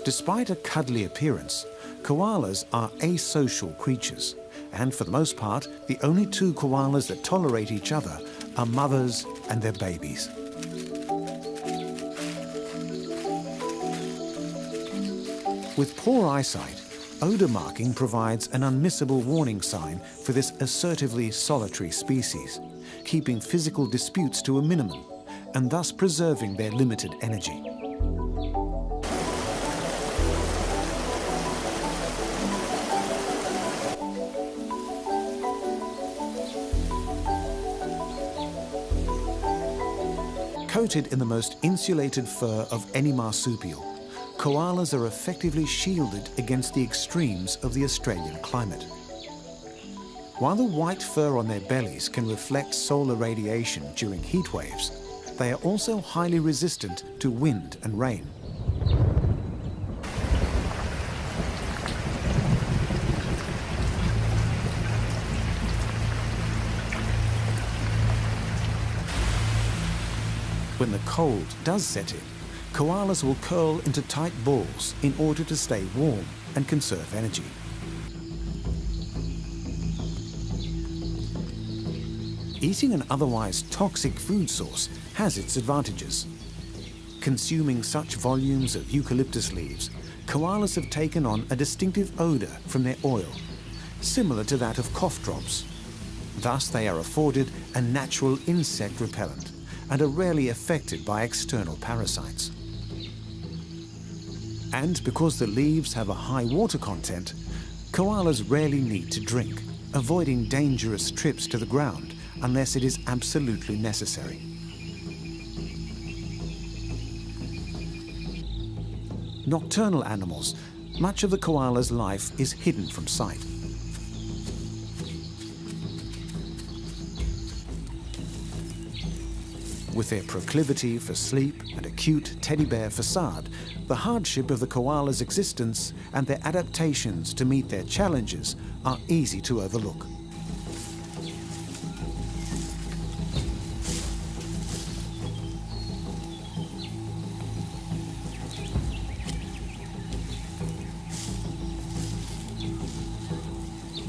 Speaker 2: Despite a cuddly appearance, koalas are asocial creatures, and for the most part, the only two koalas that tolerate each other are mothers and their babies. With poor eyesight, odor marking provides an unmissable warning sign for this assertively solitary species, keeping physical disputes to a minimum and thus preserving their limited energy. Coated in the most insulated fur of any marsupial, koalas are effectively shielded against the extremes of the Australian climate. While the white fur on their bellies can reflect solar radiation during heat waves, they are also highly resistant to wind and rain. When the cold does set in, koalas will curl into tight balls in order to stay warm and conserve energy. Eating an otherwise toxic food source has its advantages. Consuming such volumes of eucalyptus leaves, koalas have taken on a distinctive odor from their oil, similar to that of cough drops. Thus, they are afforded a natural insect repellent and are rarely affected by external parasites. And because the leaves have a high water content, koalas rarely need to drink, avoiding dangerous trips to the ground unless it is absolutely necessary. Nocturnal animals, much of the koala's life is hidden from sight. With their proclivity for sleep and a cute teddy bear facade, the hardship of the koala's existence and their adaptations to meet their challenges are easy to overlook.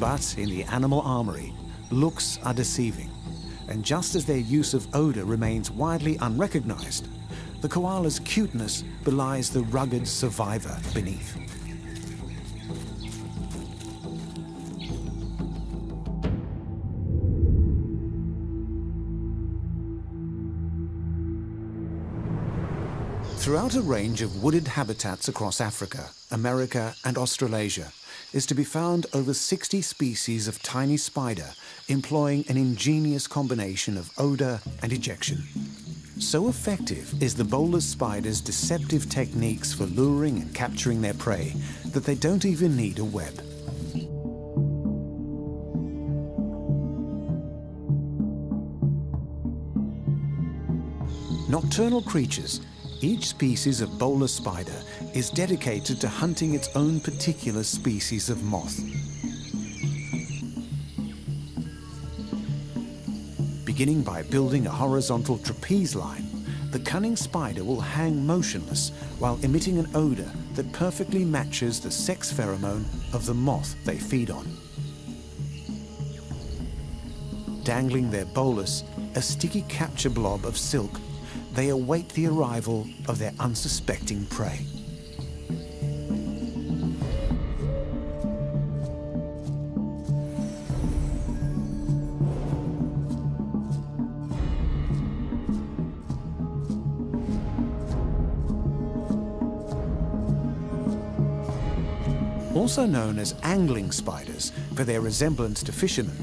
Speaker 2: But in the animal armory, looks are deceiving. And just as their use of odor remains widely unrecognized, the koala's cuteness belies the rugged survivor beneath. Throughout a range of wooded habitats across Africa, America, and Australasia, is to be found over 60 species of tiny spider employing an ingenious combination of odor and ejection. So effective is the bowler spider's deceptive techniques for luring and capturing their prey that they don't even need a web. Nocturnal creatures, each species of bowler spider is dedicated to hunting its own particular species of moth. Beginning by building a horizontal trapeze line, the cunning spider will hang motionless while emitting an odor
Speaker 1: that perfectly matches the sex pheromone of the moth they feed on. Dangling their bolus, a sticky capture blob of silk, they await the arrival of their unsuspecting prey. Also known as angling spiders for their resemblance to fishermen,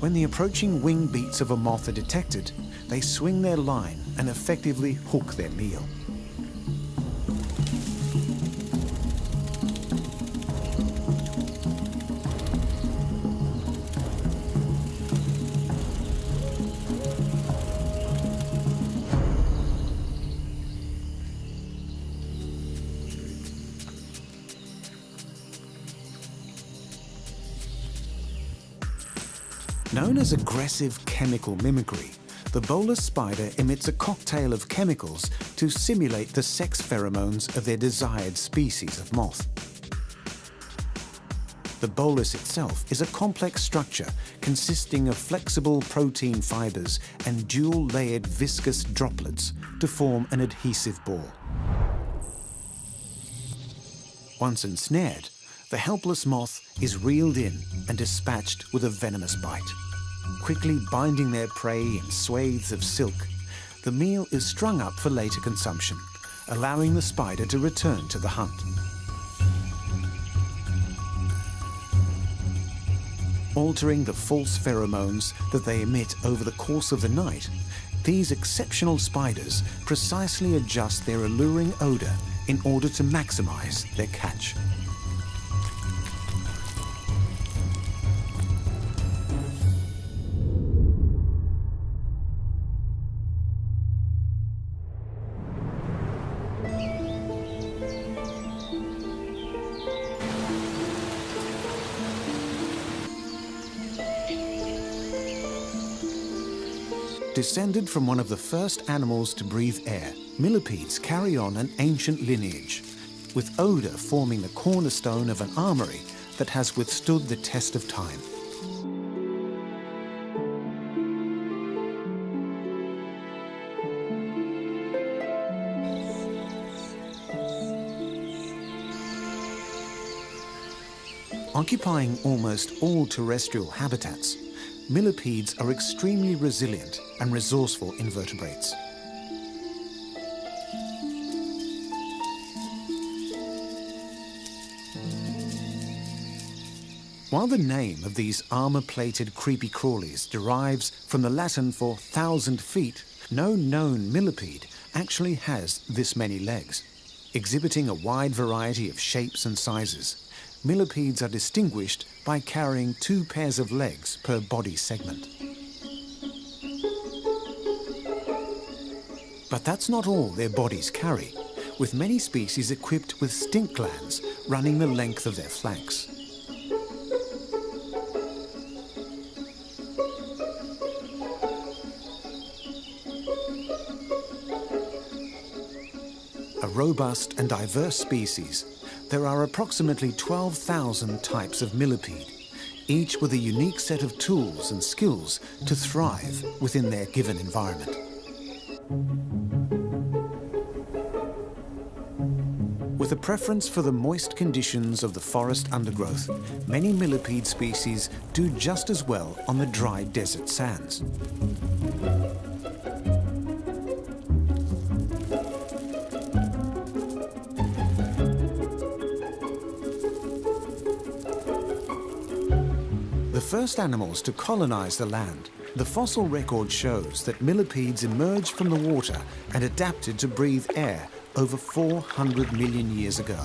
Speaker 1: when the approaching wing beats of a moth are detected, they swing their line and effectively hook their meal. Known as aggressive chemical mimicry, the bolus spider emits a cocktail of chemicals to simulate the sex pheromones of their desired species of moth. The bolus itself is a complex structure consisting of flexible protein fibers and dual-layered viscous droplets to form an adhesive ball. Once ensnared, the helpless moth is reeled in and dispatched with a venomous bite. Quickly binding their prey in swathes of silk, the meal is strung up for later consumption, allowing the spider to return to the hunt. Altering the false pheromones that they emit over the course of the night, these exceptional spiders precisely adjust their alluring odor in order to maximize their catch. Descended from one of the first animals to breathe air, millipedes carry on an ancient lineage, with odour forming the cornerstone of an armory that has withstood the test of time. Occupying almost all terrestrial habitats, millipedes are extremely resilient and resourceful invertebrates. While the name of these armour-plated creepy crawlies derives from the Latin for 1,000 feet, no known millipede actually has this many legs. Exhibiting a wide variety of shapes and sizes, millipedes are distinguished by carrying 2 pairs of legs per body segment. But that's not all their bodies carry, with many species equipped with stink glands running the length of their flanks. A robust and diverse species, there are approximately 12,000 types of millipede, each with a unique set of tools and skills to thrive within their given environment. With a preference for the moist conditions of the forest undergrowth, many millipede species do just as well on the dry desert sands. The first animals to colonize the land, the fossil record shows that millipedes emerged from the water and adapted to breathe air over 400 million years ago,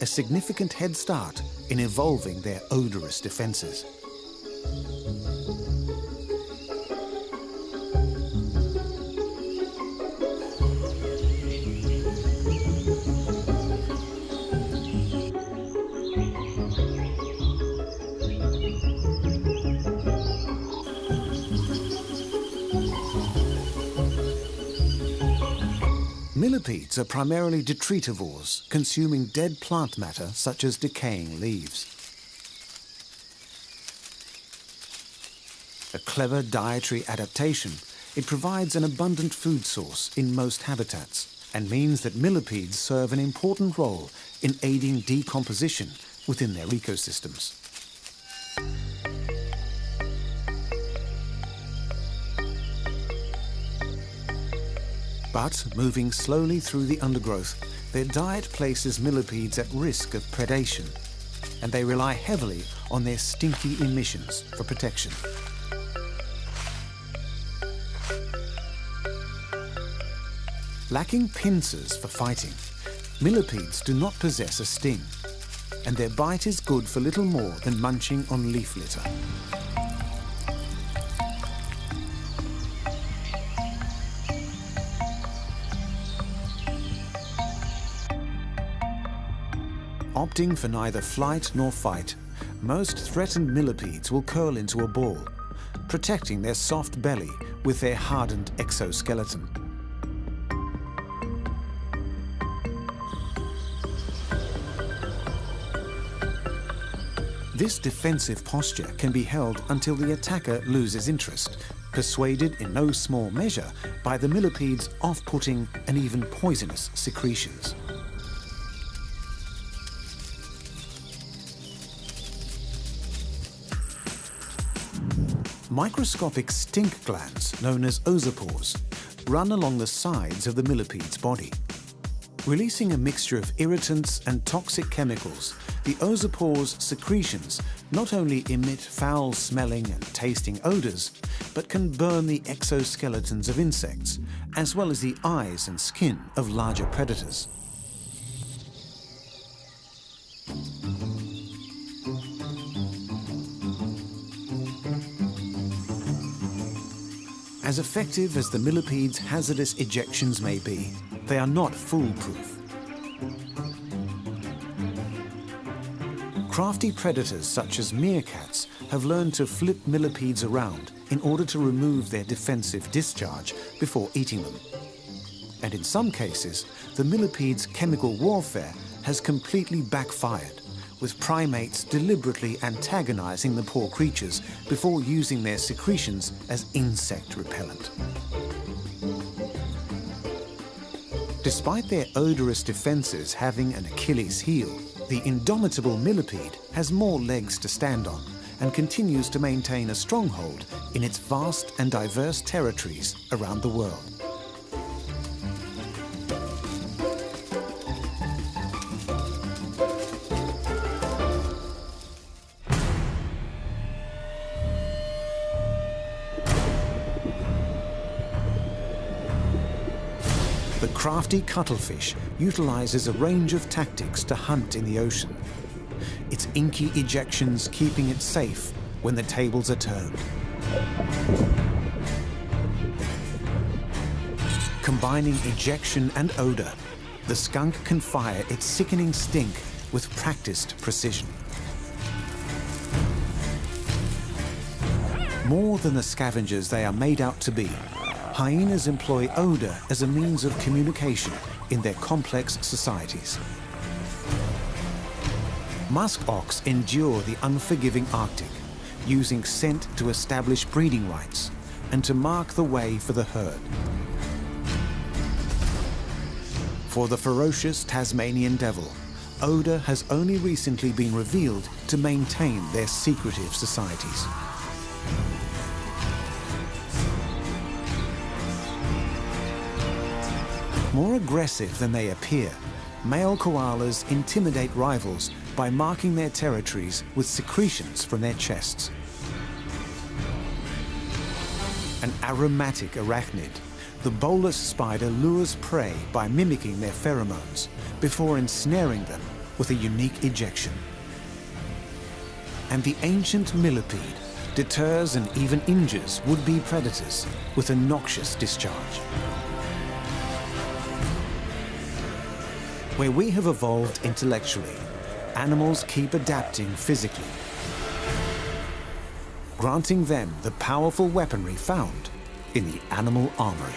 Speaker 1: a significant head start in evolving their odorous defenses.
Speaker 2: Millipedes are primarily detritivores, consuming dead plant matter such as decaying leaves. A clever dietary adaptation, it provides an abundant food source in most habitats and means that millipedes serve an important role in aiding decomposition within their ecosystems. But moving slowly through the undergrowth, their diet places millipedes at risk of predation, and they rely heavily on their stinky emissions for protection. Lacking pincers for fighting, millipedes do not possess a sting, and their bite is good for little more than munching on leaf litter. Opting for neither flight nor fight, most threatened millipedes will curl into a ball, protecting their soft belly with their hardened exoskeleton. This defensive posture can be held until the attacker loses interest, persuaded in no small measure by the millipede's off-putting and even poisonous secretions. Microscopic stink glands, known as ozophores, run along the sides of the millipede's body. Releasing a mixture of irritants and toxic chemicals, the ozophores' secretions not only emit foul-smelling and tasting odors, but can burn the exoskeletons of insects, as well as the eyes and skin of larger predators. As effective as the millipedes' hazardous ejections may be, they are not foolproof. Crafty predators such as meerkats have learned to flip millipedes around in order to remove their defensive discharge before eating them. And in some cases, the millipedes' chemical warfare has completely backfired, with primates deliberately antagonizing the poor creatures before using their secretions as insect repellent. Despite their odorous defenses having an Achilles heel, the indomitable millipede has more legs to stand on and continues to maintain a stronghold in its vast and diverse territories around the world. The crafty cuttlefish utilizes a range of tactics to hunt in the ocean, its inky ejections keeping it safe when the tables are turned. Combining ejection and odor, the skunk can fire its sickening stink with practiced precision. More than the scavengers they are made out to be, hyenas employ odor as a means of communication in their complex societies. Musk ox endure the unforgiving Arctic, using scent to establish breeding rights and to mark the way for the herd. For the ferocious Tasmanian devil, odor has only recently been revealed to maintain their secretive societies. More aggressive than they appear, male koalas intimidate rivals by marking their territories with secretions from their chests. An aromatic arachnid, the bolus spider lures prey by mimicking their pheromones before ensnaring them with a unique ejection. And the ancient millipede deters and even injures would-be predators with a noxious discharge. Where we have evolved intellectually, animals keep adapting physically, granting them the powerful weaponry found in the animal armory.